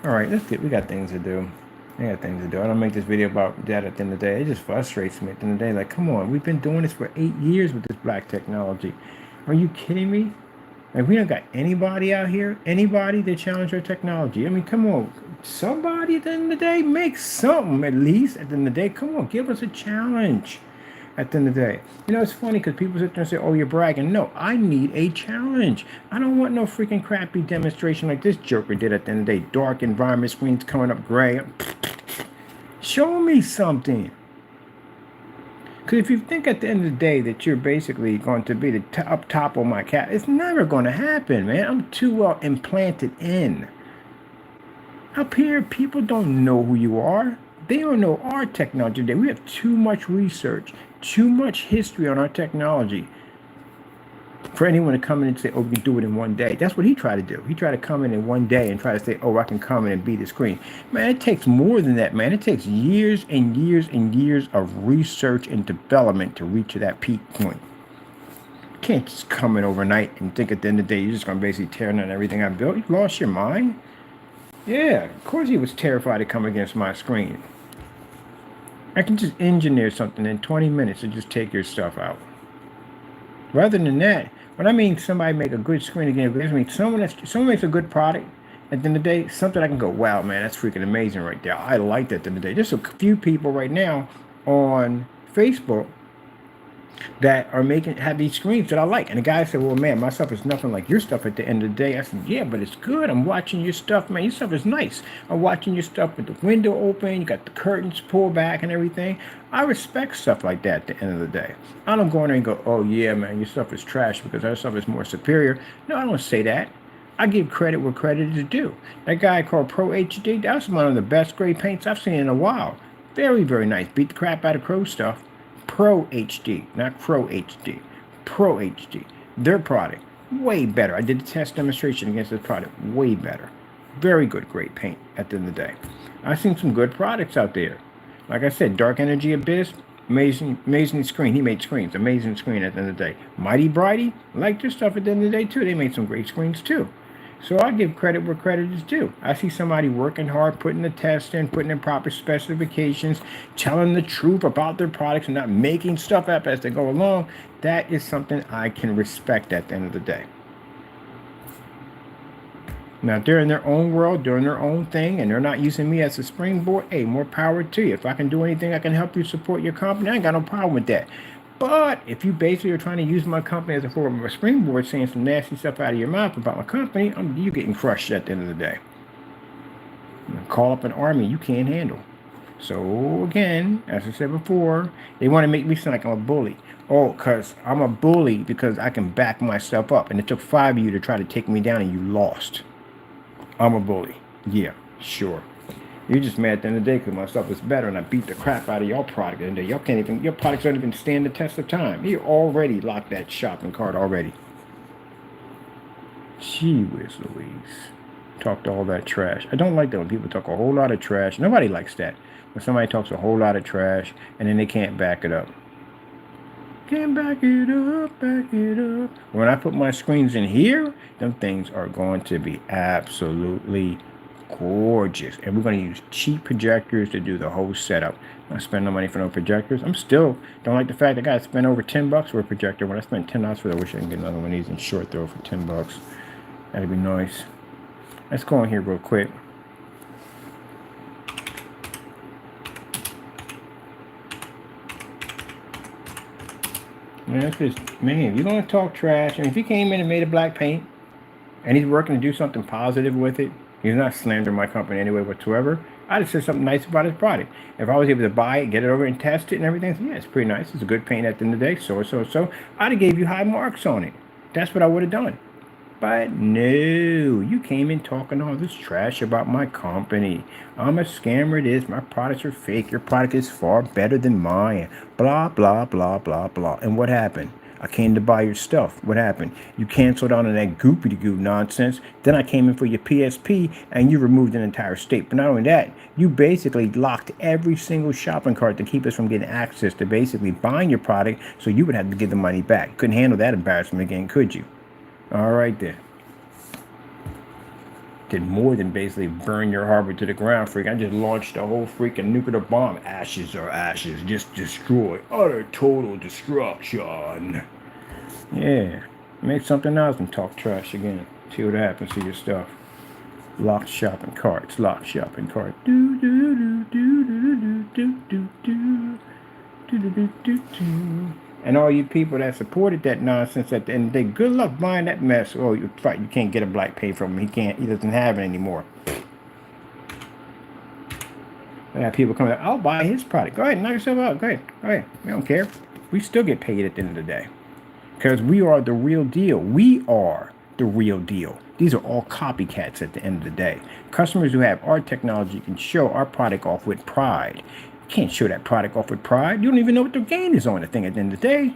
All right, we got things to do. I got things to do. I don't make this video about that at the end of the day. It just frustrates me at the end of the day. Like, come on, we've been doing this for 8 years with this black technology. Are you kidding me? Like, we don't got anybody out here, anybody that challenge our technology. I mean, come on, somebody at the end of the day, make something at least at the end of the day. Come on, give us a challenge at the end of the day. You know, it's funny because people sit there and say, oh, you're bragging. No, I need a challenge. I don't want no freaking crappy demonstration like this joker did at the end of the day. Dark environment, screens coming up gray. Show me something. Because if you think at the end of the day that you're basically going to be the up top of my cat, it's never going to happen, man. I'm too well implanted in. Up here, people don't know who you are. They don't know our technology today. We have too much research, too much history on our technology for anyone to come in and say, oh, we can do it in one day. That's what he tried to do. He tried to come in one day and try to say, oh, I can come in and beat the screen. Man, it takes more than that, man. It takes years and years and years of research and development to reach that peak point. You can't just come in overnight and think at the end of the day you're just going to basically tear down everything I built. You lost your mind. Yeah, of course he was terrified to come against my screen. I can just engineer something in 20 minutes and just take your stuff out. Rather than that, when I mean somebody make a good screen again, I mean someone makes a good product, at the end of the day, something I can go, wow, man, that's freaking amazing right there. I like that at the end of the day. There's a few people right now on Facebook that are have these screens that I like. And the guy said, well, man, my stuff is nothing like your stuff at the end of the day. I said, yeah, but it's good. I'm watching your stuff, man. Your stuff is nice. I'm watching your stuff with the window open. You got the curtains pulled back and everything. I respect stuff like that at the end of the day. I don't go in there and go, oh, yeah, man, your stuff is trash because our stuff is more superior. No, I don't say that. I give credit where credit is due. That guy called Pro HD, that's one of the best gray paints I've seen in a while. Very, very nice. Beat the crap out of Crow stuff. Pro HD, not Pro HD. Pro HD. Their product, way better. I did a test demonstration against this product, way better. Very good, great paint at the end of the day. I've seen some good products out there. Like I said, Dark Energy Abyss, amazing screen. He made screens, amazing screen at the end of the day. Mighty Brighty, like their stuff at the end of the day too. They made some great screens too. So I give credit where credit is due. I see somebody working hard, putting the test in, putting in proper specifications, telling the truth about their products and not making stuff up as they go along. That is something I can respect at the end of the day. Now, if they're in their own world, doing their own thing, and they're not using me as a springboard, hey, more power to you. If I can do anything, I can help you support your company, I ain't got no problem with that. But if you basically are trying to use my company as a form of a springboard, saying some nasty stuff out of your mouth about my company, you getting crushed at the end of the day. Call up an army you can't handle. So again, as I said before, they want to make me sound like I'm a bully. Oh, because I'm a bully because I can back myself up. And it took 5 of you to try to take me down and you lost. I'm a bully. Yeah, sure. You're just mad at the end of the day because my stuff is better and I beat the crap out of your product. And y'all can't even, your products don't even stand the test of time. You already locked that shopping cart already. Gee whiz Louise. Talked all that trash. I don't like that when people talk a whole lot of trash. Nobody likes that. When somebody talks a whole lot of trash and then they can't back it up. Can't back it up, back it up. When I put my screens in here, them things are going to be absolutely gorgeous. And we're going to use cheap projectors to do the whole setup. I spend no money for no projectors. I'm still don't like the fact that I got to spend over $10 for a projector. When I spent $10 for that, I wish I could get another one of these in short throw for $10. That'd be nice. Let's go in here real quick. Man, that's just, man, you don't talk trash. I mean, if he came in and made a black paint and he's working to do something positive with it, he's not slandering my company anyway whatsoever. I'd have said something nice about his product. If I was able to buy it, get it over and test it and everything, so yeah, it's pretty nice. It's a good paint at the end of the day. So, I'd have gave you high marks on it. That's what I would have done. But no, you came in talking all this trash about my company. I'm a scammer, it is. My products are fake. Your product is far better than mine. Blah, blah, blah, blah, blah. And what happened? I came to buy your stuff. What happened? You canceled on that goopy-goo nonsense. Then I came in for your PSP and you removed an entire state. But not only that, you basically locked every single shopping cart to keep us from getting access to basically buying your product, so you would have to give the money back. Couldn't handle that embarrassment again, could you? All right then. Did more than basically burn your harbor to the ground, freak. I just launched a whole freaking nuclear bomb. Ashes are ashes. Just destroy. Utter total destruction. Yeah. Make something else and talk trash again. See what happens to your stuff. Locked shopping carts. Locked shopping cart. Do do do do do do do do do do do do do. And all you people that supported that nonsense at the end of the day, good luck buying that mess. Oh, you can't get a black paint from him. He doesn't have it anymore. I have people coming out, I'll buy his product. Go ahead, knock yourself out. Go ahead. We don't care. We still get paid at the end of the day. Because we are the real deal. We are the real deal. These are all copycats at the end of the day. Customers who have our technology can show our product off with pride. Can't show that product off with pride. You don't even know what the gain is on the thing at the end of the day.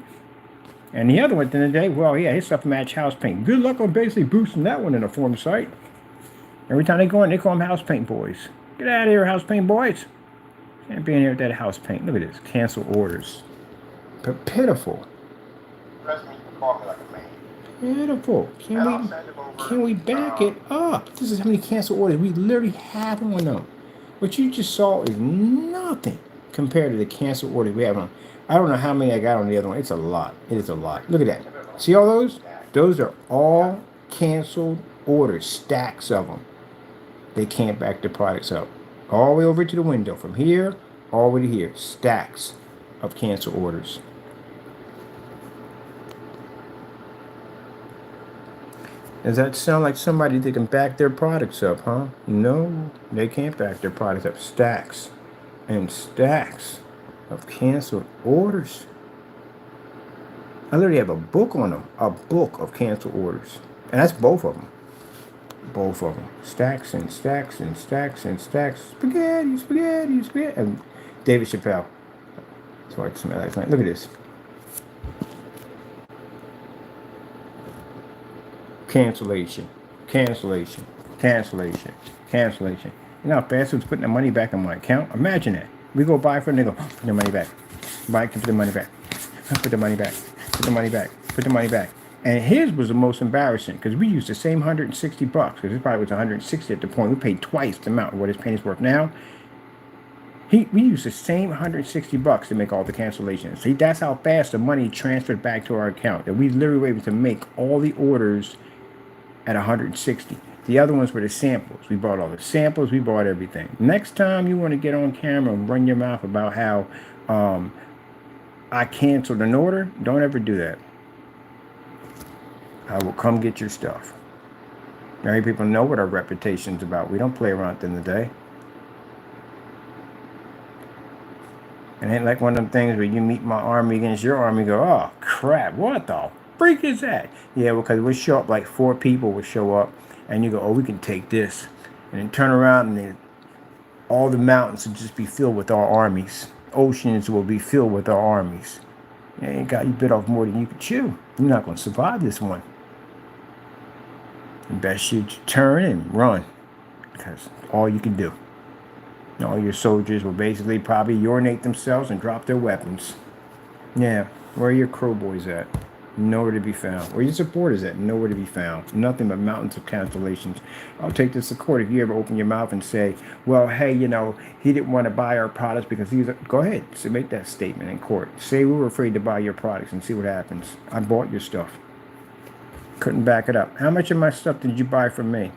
And the other one at the end of the day, well, yeah, his stuff match house paint. Good luck on basically boosting that one in a form site. Every time they go in, they call them house paint boys. Get out of here, house paint boys. Can't be in here with that house paint. Look at this. Cancel orders. But pitiful. Trust me, you can call me like a man. Pitiful. Can we back it up? This is how many cancel orders we literally have on them. What you just saw is nothing compared to the cancel orders we have on. I don't know how many I got on the other one. It's a lot. It is a lot. Look at that. See all those? Those are all canceled orders. Stacks of them. They can't back the products up. All the way over to the window. From here, all the way to here. Stacks of cancel orders. Does that sound like somebody that can back their products up, huh? No, they can't back their products up. Stacks and stacks of canceled orders. I literally have a book on them. A book of canceled orders. And that's both of them. Both of them. Stacks and stacks and stacks and stacks. Spaghetti, spaghetti, spaghetti. And David Chappelle. That's what I smell last night. Look at this. Cancellation, cancellation, cancellation, cancellation. You know how fast it's putting the money back in my account? Imagine that. We go buy for it and they go, put the money back. Buy, put the money back. Put the money back. Put the money back. Put the money back. And his was the most embarrassing because we used the same $160 because it probably was 160 at the point. We paid twice the amount of what his penny's worth now. We used the same $160 to make all the cancellations. See, that's how fast the money transferred back to our account. That we literally were able to make all the orders at 160. The other ones were the samples. We bought all the samples. We bought everything. Next time you want to get on camera and run your mouth about how I canceled an order, don't ever do that. I will come get your stuff. Many people know what our reputation's about. We don't play around at the end of the day. It ain't like one of them things where you meet my army against your army and go, oh, crap, what the freak is that? Yeah, because we'll show up, like 4 people will show up, and you go, oh, we can take this. And then turn around, and then all the mountains will just be filled with our armies. Oceans will be filled with our armies. You ain't got you bit off more than you can chew. You're not going to survive this one. You best you turn and run, because all you can do. All your soldiers will basically probably urinate themselves and drop their weapons. Yeah, where are your crow boys at? Nowhere to be found. Where are your supporters at? Nowhere to be found. Nothing but mountains of cancellations. I'll take this to court if you ever open your mouth and say, well, hey, you know, he didn't want to buy our products because he's a... Go ahead, so make that statement in court. Say we were afraid to buy your products and see what happens. I bought your stuff. Couldn't back it up. How much of my stuff did you buy from me?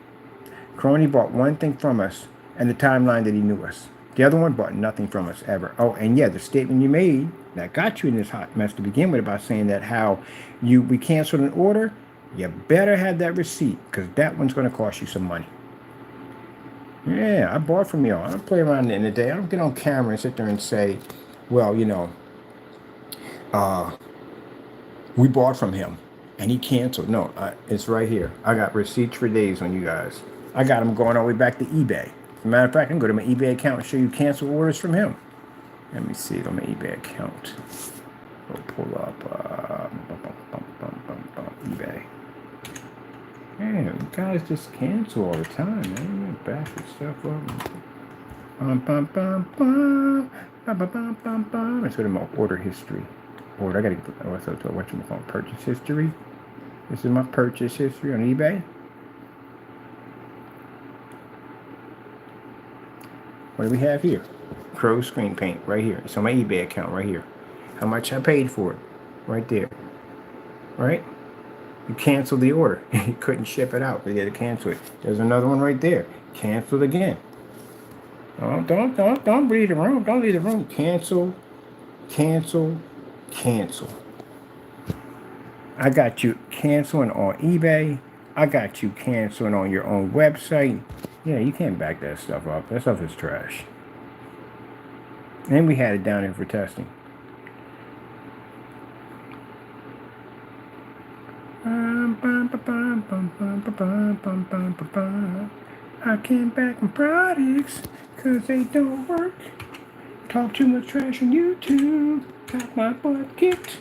Crony bought one thing from us, and the timeline that he knew us. The other one bought nothing from us ever. Oh, and yeah, the statement you made that got you in this hot mess to begin with about saying that how we canceled an order, you better have that receipt because that one's going to cost you some money. Yeah, I bought from y'all. I don't play around at the end of the day. I don't get on camera and sit there and say, well, you know, we bought from him and he canceled. No, it's right here. I got receipts for days on you guys. I got them going all the way back to eBay. As a matter of fact, I can go to my eBay account and show you cancel orders from him. Let me see it on my eBay account. We'll pull up eBay. Man, guys just cancel all the time, man. Back this stuff up. Let's go to my order history. I gotta get what you call purchase history. This is my purchase history on eBay. What do we have here? Crow screen paint right here. It's on my eBay account right here. How much I paid for it? Right there. Right? You canceled the order. You couldn't ship it out. You had to cancel it. There's another one right there. Canceled again. Oh, don't leave the room. Don't leave the room. Cancel. Cancel. Cancel. I got you canceling on eBay. I got you canceling on your own website. Yeah, you can't back that stuff up. That stuff is trash. And we had it down here for testing. I can't back my products because they don't work. Talk too much trash on YouTube. Got my butt kicked.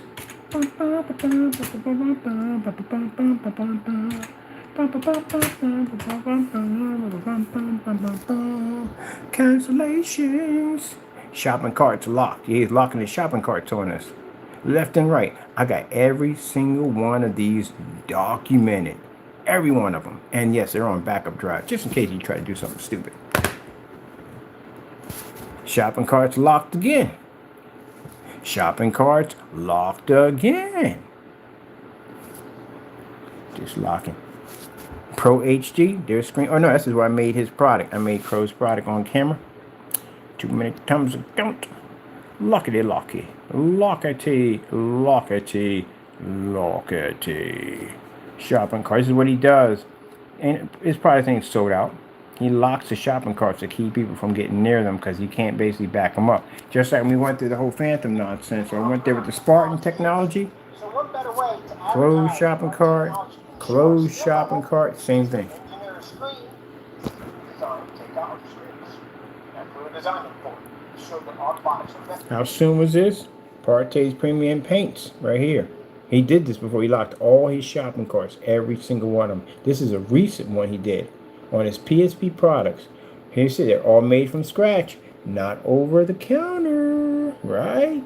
Cancellations. Shopping carts locked. He's locking his shopping carts on us. Left and right. I got every single one of these documented. Every one of them. And yes, they're on backup drive. Just in case you try to do something stupid. Shopping carts locked again. Shopping carts locked again. Just locking. Pro HD, their screen. Oh no, this is where I made his product. I made Crow's product on camera. Too many times I don't. Lockety locky. Lockety, lockety, lockety. Shopping carts. This is what he does. And his product ain't sold out. He locks the shopping carts to keep people from getting near them because you can't basically back them up. Just like when we went through the whole Phantom nonsense. Or I went there with the Spartan technology. So what better way to Closed shopping cart. Closed shopping cart. Same thing. engineer a screen, design technology screens, and put a design for it. So that our products are better. How soon was this? Partes Premium Paints. Right here. He did this before he locked all his shopping carts. Every single one of them. This is a recent one he did. On his PSP products. Here you see they're all made from scratch. Not over the counter. Right?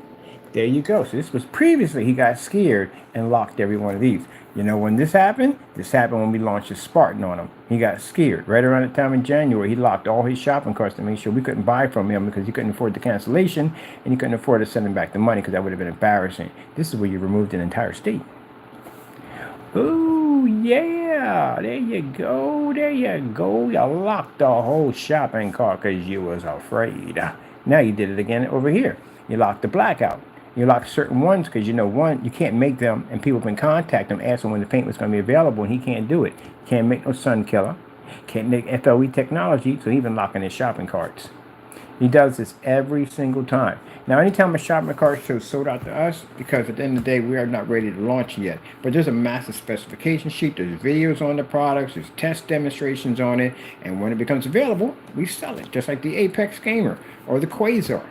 There you go. So this was previously he got scared and locked every one of these. You know when this happened? This happened when we launched the Spartan on him. He got scared. Right around the time in January, he locked all his shopping carts to make sure we couldn't buy from him because he couldn't afford the cancellation and he couldn't afford to send him back the money because that would have been embarrassing. This is where you removed an entire state. Oh, yeah. There you go. There you go. You locked the whole shopping cart because you was afraid. Now you did it again over here. You locked the blackout. You locked certain ones because you know one, you can't make them, and people can contact him, ask him when the paint was going to be available, and he can't do it. Can't make no sun killer. Can't make FLE technology, so he's been locking his shopping carts. He does this every single time. Now, anytime a shopping cart shows sold out to us, because at the end of the day, we are not ready to launch yet. But there's a massive specification sheet. There's videos on the products. There's test demonstrations on it. And when it becomes available, we sell it, just like the Apex Gamer or the Quasar.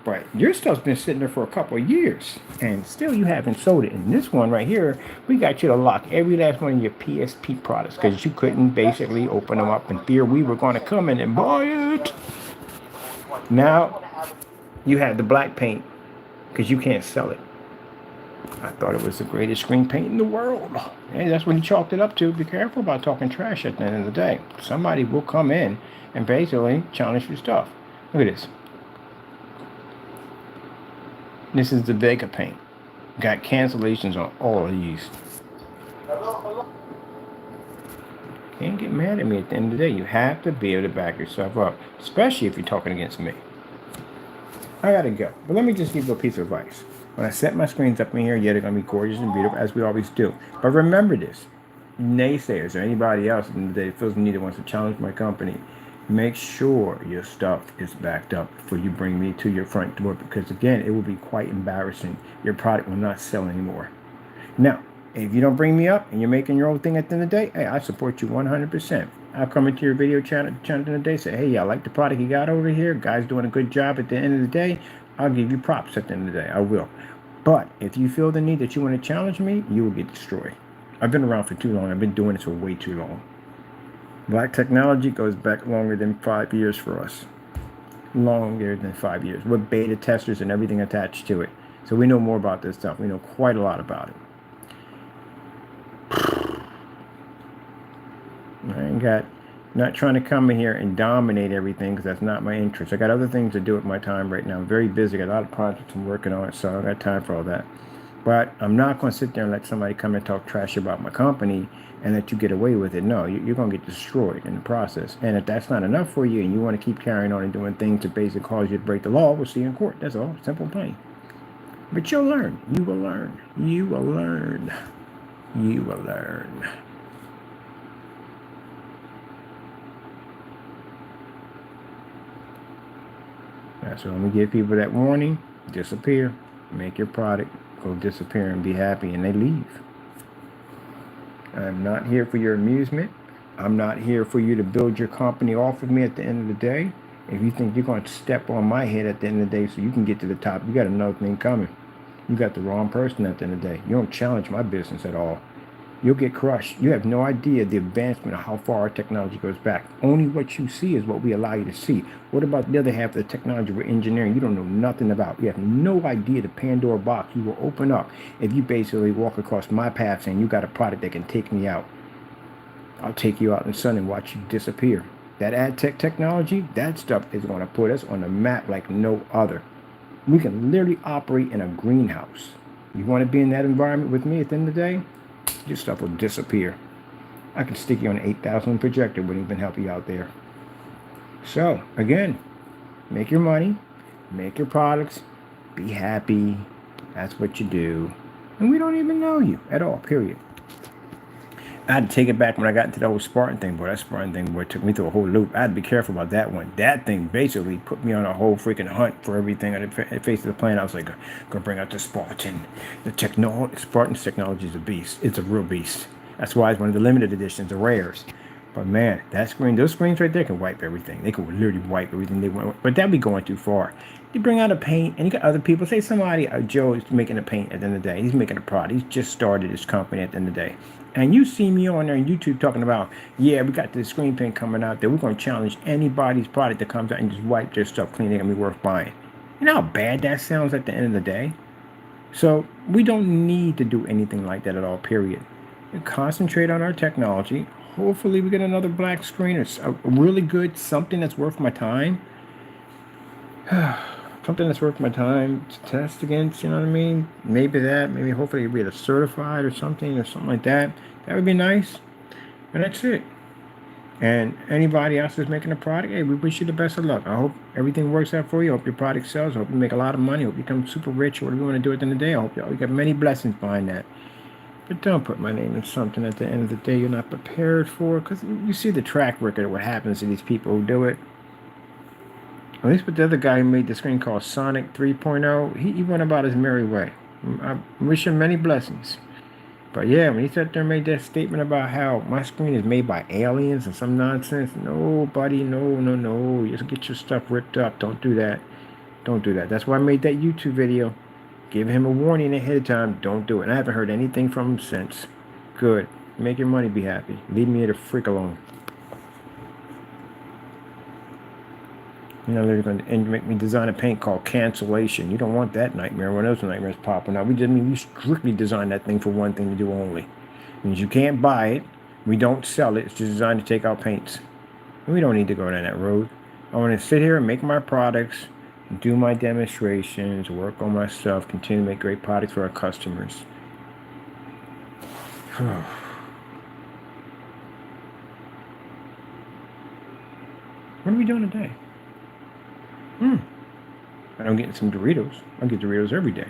But your stuff's been sitting there for a couple of years, and still you haven't sold it. And this one right here, we got you to lock every last one of your PSP products because you couldn't basically open them up in fear we were going to come in and buy it. Now you have the black paint because you can't sell it. I thought it was the greatest screen paint in the world. Hey, that's what he chalked it up to. Be careful about talking trash at the end of the day. Somebody will come in and basically challenge your stuff. Look at this. This is the Vega paint. Got cancellations on all of these. Can't get mad at me at the end of the day. You have to be able to back yourself up, especially if you're talking against me. I gotta go, but let me just give you a piece of advice. When I set my screens up in here, yeah, they're gonna be gorgeous and beautiful as we always do. But remember this: naysayers or anybody else in the day that feels the need that wants to challenge my company, make sure your stuff is backed up before you bring me to your front door, because again, it will be quite embarrassing. Your product will not sell anymore. Now, if you don't bring me up and you're making your own thing at the end of the day, hey, I support you 100%. I'll come into your video channel at the end of the day, say, hey, I like the product you got over here. Guy's doing a good job at the end of the day. I'll give you props at the end of the day. I will. But if you feel the need that you want to challenge me, you will get destroyed. I've been around for too long. I've been doing this for way too long. Black technology goes back longer than 5 years for us. Longer than 5 years. We're beta testers and everything attached to it. So we know more about this stuff. We know quite a lot about it. Not trying to come in here and dominate everything because that's not my interest. I got other things to do with my time right now. I'm very busy. I got a lot of projects I'm working on, so I don't got time for all that. But I'm not going to sit there and let somebody come and talk trash about my company and let you get away with it. No, you're going to get destroyed in the process. And if that's not enough for you and you want to keep carrying on and doing things to basically cause you to break the law, we'll see you in court. That's all. Simple, plain. But you'll learn. You will learn. You will learn. You will learn. So let me give people that warning. Disappear. Make your product go disappear and be happy, and they leave. I'm not here for your amusement. I'm not here for you to build your company off of me at the end of the day. If you think you're going to step on my head at the end of the day so you can get to the top, you got another thing coming. You got the wrong person at the end of the day. You don't challenge my business at all. You'll get crushed. You have no idea the advancement of how far our technology goes back. Only what you see is what we allow you to see. What about the other half of the technology we're engineering you don't know nothing about? You have no idea the Pandora box you will open up if you basically walk across my path saying you got a product that can take me out. I'll take you out in the sun and watch you disappear. That ad tech technology, that stuff is going to put us on the map like no other. We can literally operate in a greenhouse. You want to be in that environment with me at the end of the day? Your stuff will disappear. I can stick you on an 8,000 projector, wouldn't even help you out there. So, again, make your money, make your products, be happy. That's what you do. And we don't even know you at all, period. I had to take it back when I got into the whole Spartan thing. Boy, that Spartan thing, boy, took me through a whole loop. I had to be careful about that one. That thing basically put me on a whole freaking hunt for everything on the face of the planet. I was like, gonna bring out the Spartan. Spartan's technology is a beast. It's a real beast. That's why it's one of the limited editions, the rares. But man, that screen, those screens right there can wipe everything. They can literally wipe everything they want. But that'd be going too far. You bring out a paint, and you got other people. Say somebody, Joe is making a paint at the end of the day. He's making a product. He's just started his company at the end of the day. And you see me on there on YouTube talking about, yeah, we got this screen paint coming out there. We're going to challenge anybody's product that comes out and just wipe their stuff clean. They're going to be worth buying. You know how bad that sounds at the end of the day? So we don't need to do anything like that at all, period. We concentrate on our technology. Hopefully we get another black screen. It's a really good, something that's worth my time. Something that's worth my time to test against, you know what I mean? Maybe that, maybe hopefully we get a certified or something like that. That would be nice. And that's it. And anybody else who's making a product, hey, we wish you the best of luck. I hope everything works out for you. I hope your product sells. I hope you make a lot of money. I hope you become super rich or whatever you want to do at the end of the day. I hope you got many blessings behind that. But don't put my name in something at the end of the day you're not prepared for, because you see the track record of what happens to these people who do it. At least with the other guy who made the screen called Sonic 3.0, he went about his merry way. I wish him many blessings. But yeah, when he sat there and made that statement about how my screen is made by aliens and some nonsense, no, buddy, no. You just get your stuff ripped up. Don't do that. Don't do that. That's why I made that YouTube video. Give him a warning ahead of time. Don't do it. And I haven't heard anything from him since. Good. Make your money, be happy. Leave me the freak alone. You know, they're going to make me design a paint called Cancellation. You don't want that nightmare when those nightmares popping out. We strictly designed that thing for one thing to do only. It means you can't buy it. We don't sell it. It's just designed to take out paints. And we don't need to go down that road. I want to sit here and make my products, do my demonstrations, work on my stuff, continue to make great products for our customers. What are we doing today? I'm getting some Doritos. I get Doritos every day.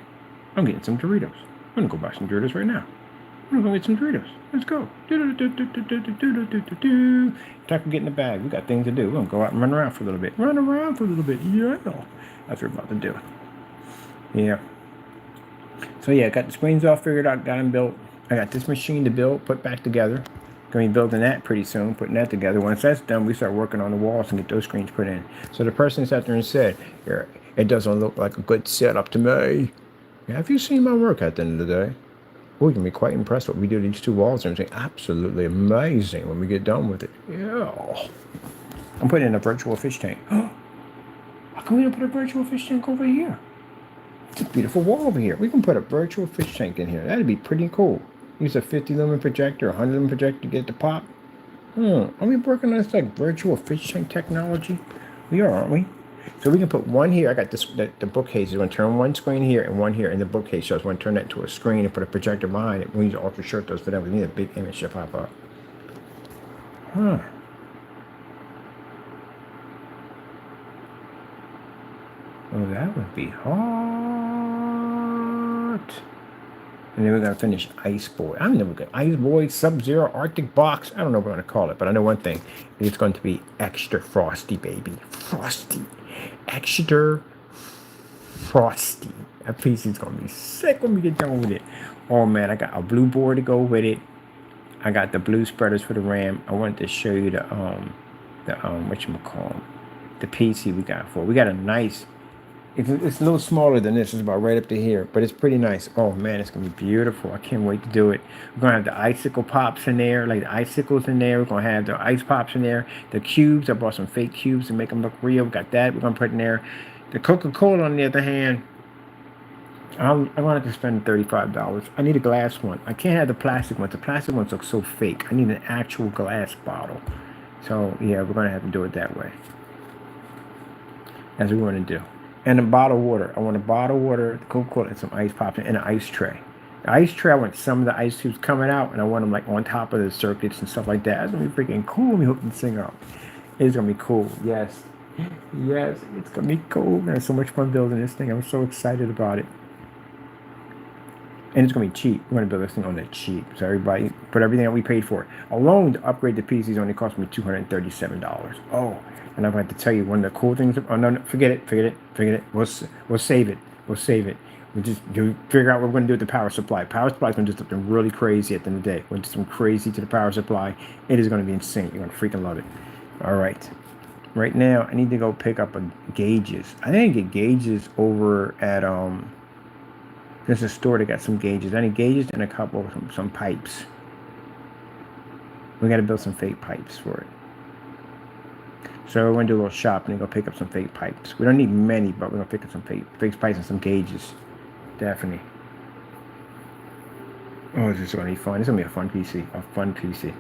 I'm getting some Doritos. I'm gonna go buy some Doritos right now. I'm gonna go get some Doritos. Let's go. Time to get in the bag. We got things to do. We're gonna go out and run around for a little bit. Yeah. That's what we're about to do. Yeah. So yeah, got the screens all figured out, got them built. I got this machine to build, put back together. Going to be building that pretty soon, putting that together. Once that's done, we start working on the walls and get those screens put in. So the person sat there and said, it doesn't look like a good setup to me. Have you seen my work at the end of the day? Oh, you're going to be quite impressed what we do to these two walls and everything. Absolutely amazing when we get done with it. Yeah. I'm putting in a virtual fish tank. How come we don't put a virtual fish tank over here? It's a beautiful wall over here. We can put a virtual fish tank in here. That'd be pretty cool. Use a 50 lumen projector, 100 lumen projector to get it to pop. Are we working on this like virtual fish tank technology? We are, aren't we? So we can put one here. I got this, the bookcase. I'm going to turn one screen here and one here in the bookcase. So I was going to turn that into a screen and put a projector behind it. We use Ultra Short those for them. We need a big image to pop up. Oh, that would be hot. And then we're going to finish Ice Boy. I'm never going to Ice Boy, Sub-Zero, Arctic Box. I don't know what we're going to call it, but I know one thing. It's going to be extra frosty, baby. Frosty. Extra frosty. That piece is going to be sick when we get done with it. Oh, man, I got a blue board to go with it. I got the blue spreaders for the RAM. I wanted to show you the whatchamacallit, the PC we got for it. We got a nice... It's a little smaller than this. It's about right up to here, but it's pretty nice. Oh man, it's gonna be beautiful. I can't wait to do it. We're gonna have the icicle pops in there, like the icicles in there. We're gonna have the ice pops in there. The cubes, I bought some fake cubes to make them look real. We got that. We're gonna put in there. The Coca-Cola, on the other hand, I wanted to spend $35. I need a glass one. I can't have the plastic ones. The plastic ones look so fake. I need an actual glass bottle. So yeah, we're gonna have to do it that way. As we want to do. And a bottle of water. I want a bottle of water, Coca-Cola, and some ice pops, and an ice tray. The ice tray, I want some of the ice tubes coming out, and I want them like on top of the circuits and stuff like that. It's gonna be freaking cool when we hook this thing up. It's gonna be cool. Yes, it's gonna be cool. Man, so much fun building this thing. I'm so excited about it. And it's gonna be cheap. We're gonna build this thing on the cheap. So everybody put everything that we paid for. Alone to upgrade the PCs only cost me $237. Oh. And I'm going to tell you one of the cool things. Oh no, forget it. We'll save it. We'll just figure out what we're going to do with the power supply. Power supply is going to do something really crazy at the end of the day. We're going to do something crazy to the power supply. It is going to be insane. You're going to freaking love it. All right. Right now, I need to go pick up gauges. I need to get gauges over at there's a store that got some gauges. I need gauges and a couple of some pipes. We got to build some fake pipes for it. So we're going to do a little shopping and go pick up some fake pipes. We don't need many, but we're going to pick up some fake pipes and some gauges. Definitely. Oh, this is going to be fun. It's going to be a fun PC. A fun PC.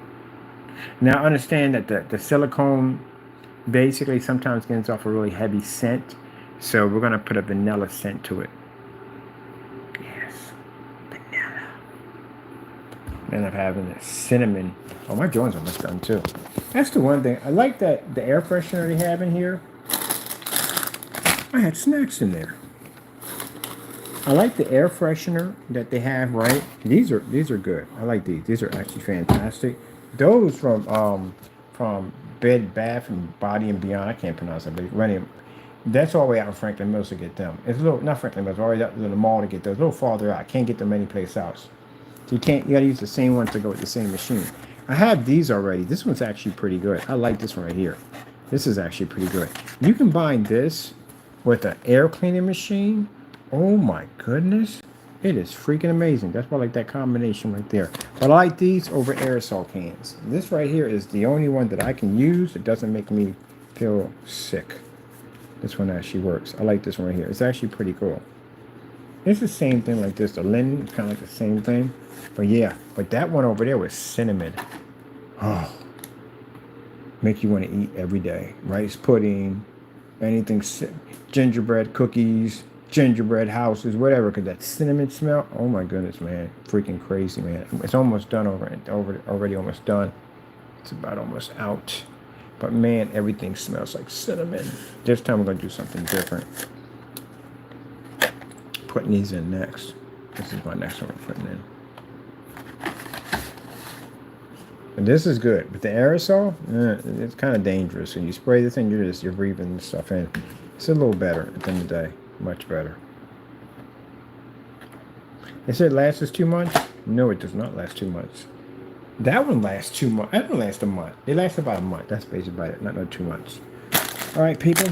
Now, understand that the silicone basically sometimes gets off a really heavy scent. So we're going to put a vanilla scent to it. Yes. Vanilla. Then I'm having a cinnamon. Oh, my joints almost done too. That's the one thing. I like that the air freshener they have in here. I had snacks in there. I like the air freshener that they have, right? These are good. I like these. These are actually fantastic. Those from Bed Bath and Body and Beyond. I can't pronounce it, but running. That's all the way out in Franklin Mills to get them. It's a little, not Franklin Mills, all the way out to the mall to get those. A little farther out. I can't get them anyplace else. So you gotta use the same one to go with the same machine. I have these already. This one's actually pretty good. I like this one right here. This is actually pretty good. You combine this with an air cleaning machine. Oh my goodness. It is freaking amazing. That's why I like that combination right there. But I like these over aerosol cans. This right here is the only one that I can use. It doesn't make me feel sick. This one actually works. I like this one right here. It's actually pretty cool. It's the same thing like this. The linen is kind of like the same thing. But yeah, but that one over there was cinnamon. Oh, make you want to eat every day. Rice pudding, anything, gingerbread cookies, gingerbread houses, whatever. Because that cinnamon smell, oh my goodness, man. Freaking crazy, man. It's almost done already almost done. It's about almost out. But man, everything smells like cinnamon. This time we're going to do something different. Putting these in next. This is my next one we're putting in. And this is good. But the aerosol, it's kind of dangerous. When you spray this in, you're breathing stuff in. It's a little better at the end of the day. Much better. They said it lasts 2 months. No, it does not last 2 months. That one lasts 2 months. That one lasts a month. They last about a month. That's basically about it. Not 2 months. All right, people.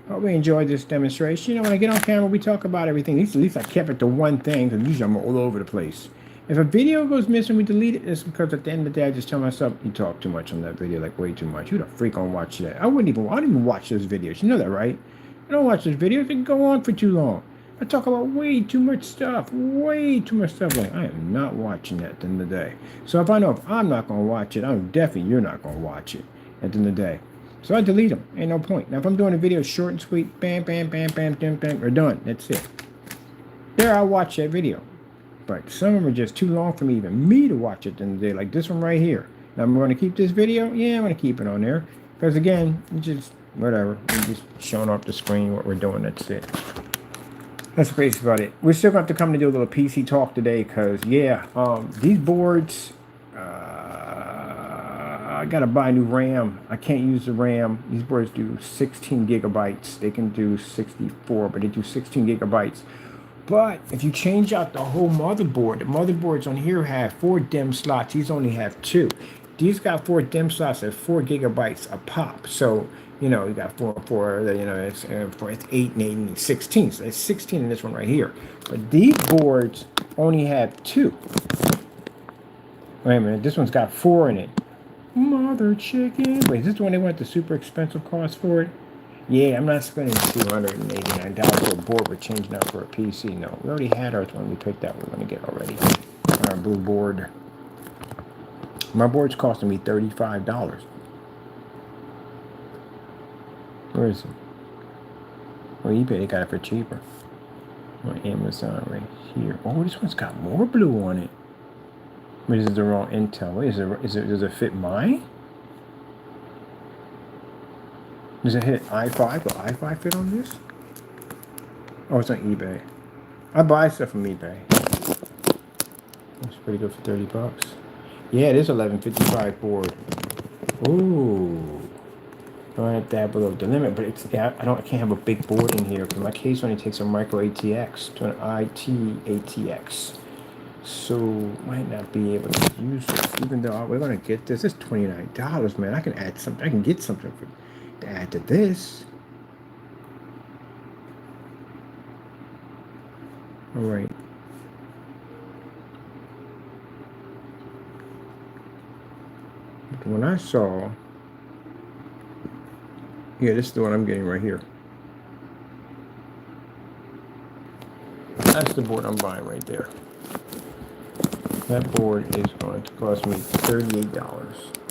Hope we enjoyed this demonstration. You know, when I get on camera, we talk about everything. At least I kept it to one thing, because usually I'm all over the place. If a video goes missing, we delete it. It's because at the end of the day, I just tell myself, you talk too much on that video, like way too much. Who the freak gonna watch that? I don't even watch those videos. You know that, right? I don't watch those videos. They can go on for too long. I talk about way too much stuff. Way too much stuff. Like, I am not watching that at the end of the day. So if I know if I'm not going to watch it, I'm definitely you're not going to watch it at the end of the day. So I delete them. Ain't no point. Now, if I'm doing a video short and sweet, bam, bam, bam, bam, bam, bam, we're done. That's it. There, I'll watch that video. But some of them are just too long for me, even me, to watch it at the end of the day. Like this one right here. Now, I'm going to keep this video. Yeah, I'm going to keep it on there. Because again, it's just whatever. We're just showing off the screen what we're doing. That's it. That's basically about it. We're still going to have to come to do a little PC talk today because, yeah, these boards, I got to buy a new RAM. I can't use the RAM. These boards do 16 gigabytes. They can do 64, but they do 16 gigabytes. But if you change out the whole motherboard, the motherboards on here have 4 DIMM slots. These only have 2. These got 4 DIMM slots at 4 gigabytes a pop. So, you know, you got 4, you know, it's 8 and 8 and 16. So it's 16 in this one right here. But these boards only have 2. Wait a minute, this one's got 4 in it. Mother chicken. Wait, is this the one they want the super expensive cost for it? Yeah, I'm not spending $289 for a board we're changing out for a PC. No, we already had ours when we picked that. We're going to get already. Our blue board. My board's costing me $35. Where is it? Oh, eBay, they got it for cheaper. On Amazon right here. Oh, this one's got more blue on it. But this is the wrong Intel. Wait, does it fit mine? Does it hit i5? Will i5 fit on this? Oh, it's on eBay. I buy stuff from eBay. It's pretty good for $30. Yeah, it is 1155 board. Ooh. Don't have that below the limit, but it's I can't have a big board in here because my case only takes a micro ATX to an IT ATX. So might not be able to use this, even though we're gonna get this. It's $29, man. I can add something. I can get something to add to this. All right. When I saw, yeah, this is the one I'm getting right here. That's the board I'm buying right there. That board is going to cost me $38.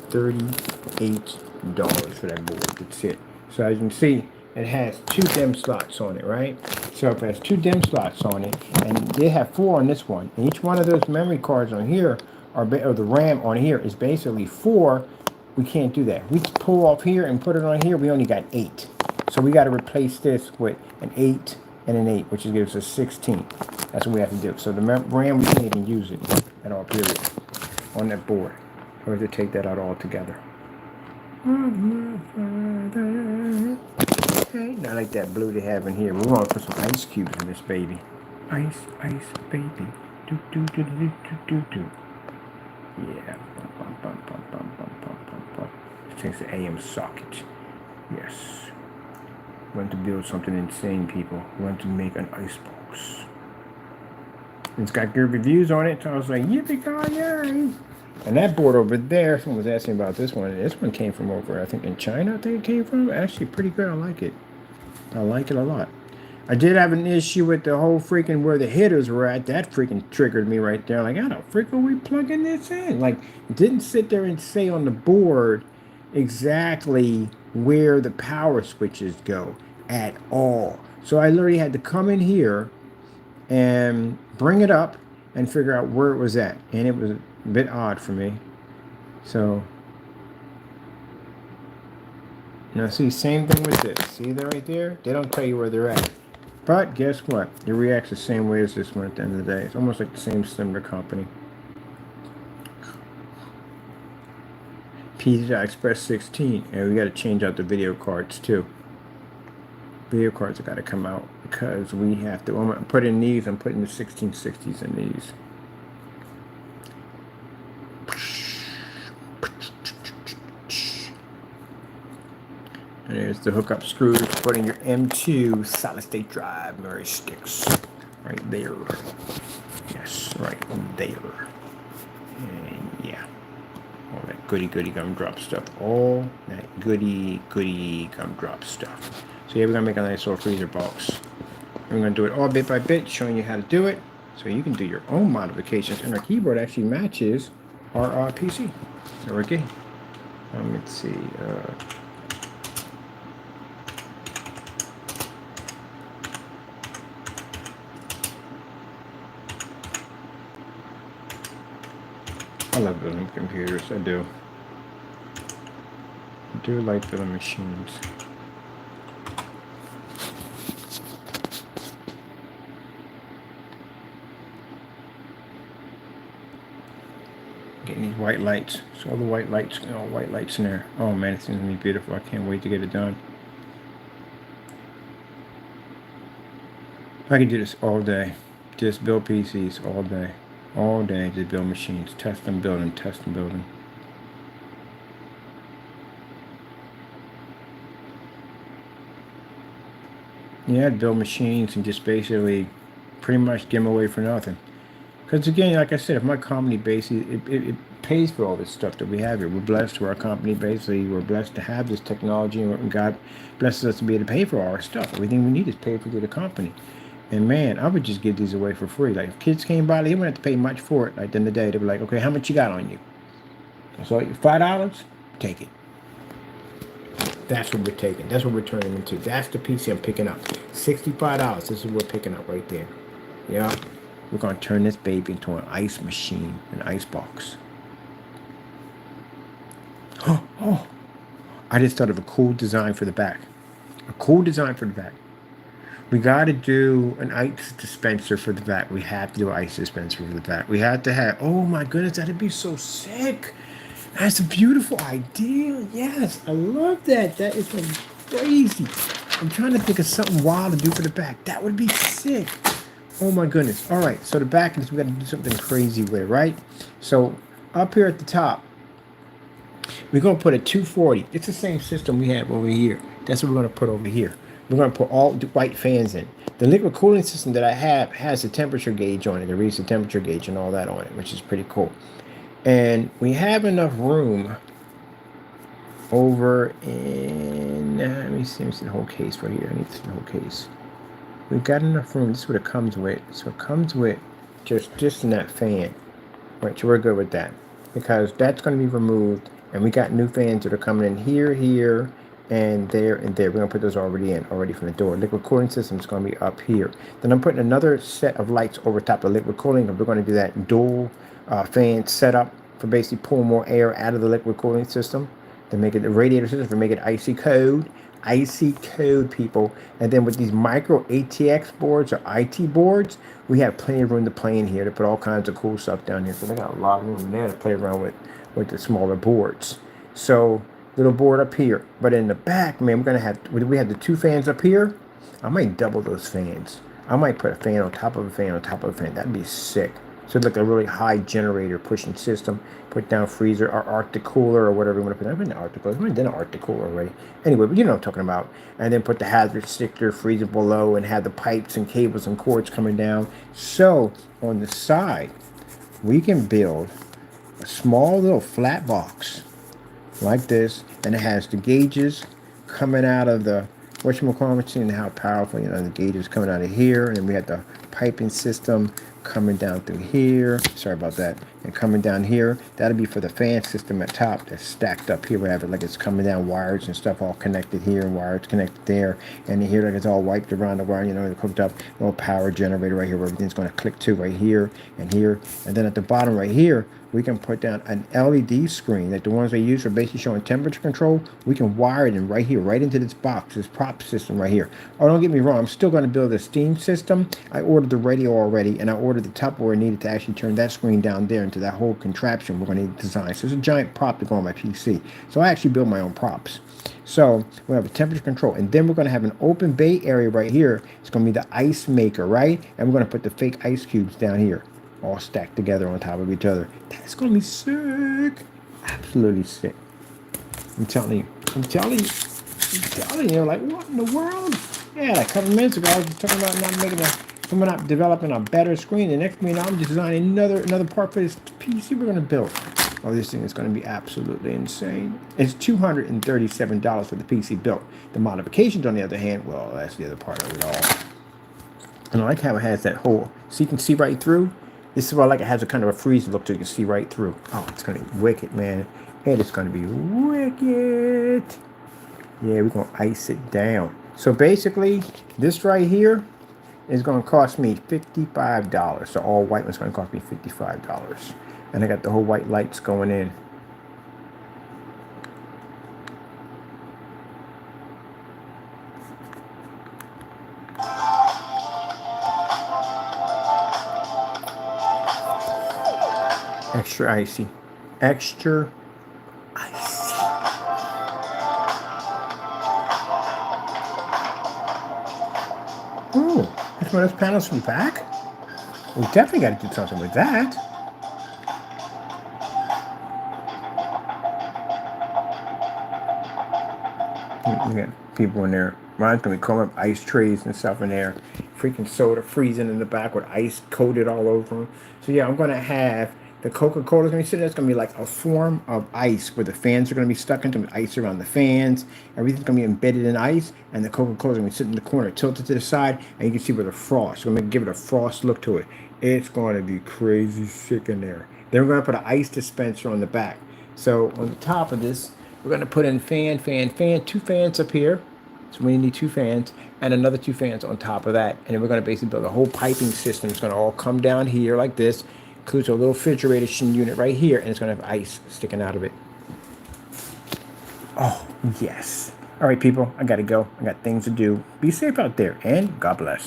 $38 for that board. That's it. So as you can see, it has 2 DIMM slots on it, right? So if it has 2 DIMM slots on it, and they have 4 on this one, and each one of those memory cards on here, or the RAM on here is basically 4. We can't do that. We pull off here and put it on here, we only got 8. So we got to replace this with an 8 and an 8, which gives us 16. That's what we have to do. So the RAM, we can't even use it at all, period, on that board. We have to take that out altogether. Okay, not like that blue they have in here. We're going to put some ice cubes in this baby. Ice, ice, baby. Do, do, do, do, do, do, do. Yeah. Change the AM socket. Yes. We want to build something insane, people. We want to make an icebox. It's got good reviews on it, so I was like, yippee-ki-yay! And that board over there, someone was asking about this one. This one came from over, I think, in China, I think it came from. Actually, pretty good. I like it. I like it a lot. I did have an issue with the whole freaking where the headers were at. That freaking triggered me right there. Like, how the frick are we plugging this in? Like, it didn't sit there and say on the board exactly where the power switches go at all. So I literally had to come in here and bring it up and figure out where it was at. And it was a bit odd for me. So now see, same thing with this. See that right there? They don't tell you where they're at. But guess what? It reacts the same way as this one at the end of the day. It's almost like the same similar company. PCI Express 16. And we got to change out the video cards too. Video cards have got to come out because we have to. I'm putting these. I'm putting the 1660s in these. And there's the hookup screws for putting your M2 solid state drive memory sticks. Right there. Yes, right there. And yeah. All that goody gumdrop stuff. All that goody gumdrop stuff. So yeah, we're gonna make a nice little freezer box. We're gonna do it all bit by bit, showing you how to do it, so you can do your own modifications. And our keyboard actually matches our PC. So we're good. Let's see. I love building computers. I do. I do like building machines. Getting these white lights. So all the white lights, white lights in there. Oh man, it's gonna be beautiful. I can't wait to get it done. I can do this all day. Just build PCs all day. All day, just build machines. Test and building, test and building. Yeah, build machines and just basically pretty much give them away for nothing. Because again, like I said, if my company basically, it pays for all this stuff that we have here. We're blessed to our company, basically. We're blessed to have this technology, and God blesses us to be able to pay for all our stuff. Everything we need is paid for through the company. And man, I would just give these away for free. Like if kids came by, they wouldn't have to pay much for it. Like at the end of the day, they'd be like, okay, how much you got on you? So $5, take it. That's what we're taking. That's what we're turning into. That's the PC I'm picking up. $65. This is what we're picking up right there. Yeah. We're going to turn this baby into an ice machine, an ice box. Oh, I just thought of a cool design for the back. A cool design for the back. We got to do an ice dispenser for the back. We have to do an ice dispenser for the back. We have to have, oh my goodness, that'd be so sick. That's a beautiful idea. Yes, I love that. That is crazy. I'm trying to think of something wild to do for the back. That would be sick. Oh my goodness. All right, so the back is, we got to do something crazy with it, right? So up here at the top, we're going to put a 240. It's the same system we have over here. That's what we're going to put over here. We're going to put all the white fans in. The liquid cooling system that I have has a temperature gauge on it. It reads the temperature gauge and all that on it, which is pretty cool. And we have enough room over in, let me see the whole case right here. I need to see the whole case. We've got enough room. This is what it comes with. So it comes with just in that fan. Right, so we're good with that because that's going to be removed, and we got new fans that are coming in here, here, and there, and there. We're going to put those already from the door. Liquid cooling system is going to be up here. Then I'm putting another set of lights over top of liquid cooling, and we're going to do that dual fan setup for basically pulling more air out of the liquid cooling system to make it the radiator system, to make it icy code, people. And then with these micro ATX boards or IT boards, we have plenty of room to play in here to put all kinds of cool stuff down here. So they got a lot of room in there to play around with the smaller boards. So little board up here, but in the back, man, we have the two fans up here. I might double those fans. I might put a fan on top of a fan on top of a fan. That'd be sick. So it's like a really high generator pushing system. Put down freezer or Arctic cooler or whatever you want to put. I've been to Arctic cooler. I've done an Arctic cooler already. Anyway, but you know what I'm talking about. And then put the hazard sticker, freezer below, and have the pipes and cables and cords coming down. So on the side, we can build a small little flat box like this, and it has the gauges coming out of the whatchamacallit, and how powerful, you know, the gauges coming out of here, and then we have the piping system coming down through here. Sorry about that. And coming down here, that'll be for the fan system at top that's stacked up here. We have it like it's coming down, wires and stuff all connected here, and wires connected there, and here like it's all wiped around the wire, you know, it's hooked up. Little power generator right here where everything's going to click to, right here and here. And then at the bottom right here, we can put down an LED screen, like the ones they use for basically showing temperature control. We can wire it in right here, right into this box, this prop system right here. Oh, don't get me wrong, I'm still going to build a steam system. I ordered the radio already, and I ordered the Tupperware needed to actually turn that screen down there into that whole contraption we're going to need to design. So it's a giant prop to go on my PC. So I actually build my own props. So we have a temperature control, and then we're going to have an open bay area right here. It's going to be the ice maker, right? And we're going to put the fake ice cubes down here, all stacked together on top of each other. That's going to be sick. Absolutely sick. I'm telling you, like, what in the world? Yeah, like a couple minutes ago, I was talking about developing a better screen. The next thing you know, I'm designing another part for this PC we're going to build. Oh, this thing is going to be absolutely insane. It's $237 for the PC built. The modifications, on the other hand, well, that's the other part of it all. And I like how it has that hole, so you can see right through. This is why I like it has a kind of a freezer look, so you can see right through. Oh, it's going to be wicked, man. It is going to be wicked. Yeah, we're going to ice it down. So basically, this right here is going to cost me $55. So all white one's going to cost me $55. And I got the whole white lights going in. Extra icy. Extra icy. Ooh, that's one of those panels from the back? We definitely got to do something with that. We got people in there. Mine's going to be calling up ice trays and stuff in there. Freaking soda freezing in the back with ice coated all over them. So yeah, I'm going to have the Coca-Cola is going to be sitting there. It's going to be like a form of ice where the fans are going to be stuck into ice around the fans. Everything's going to be embedded in ice, and the Coca-Cola is going to be sitting in the corner, tilted to the side, and you can see where the frost. We're going to give it a frost look to it. It's going to be crazy sick in there. Then we're going to put an ice dispenser on the back. So on the top of this, we're going to put in fan, two fans up here. So we need two fans and another two fans on top of that. And then we're going to basically build a whole piping system. It's going to all come down here like this. Includes a little refrigeration unit right here. And it's going to have ice sticking out of it. Oh, yes. All right, people. I got to go. I got things to do. Be safe out there. And God bless.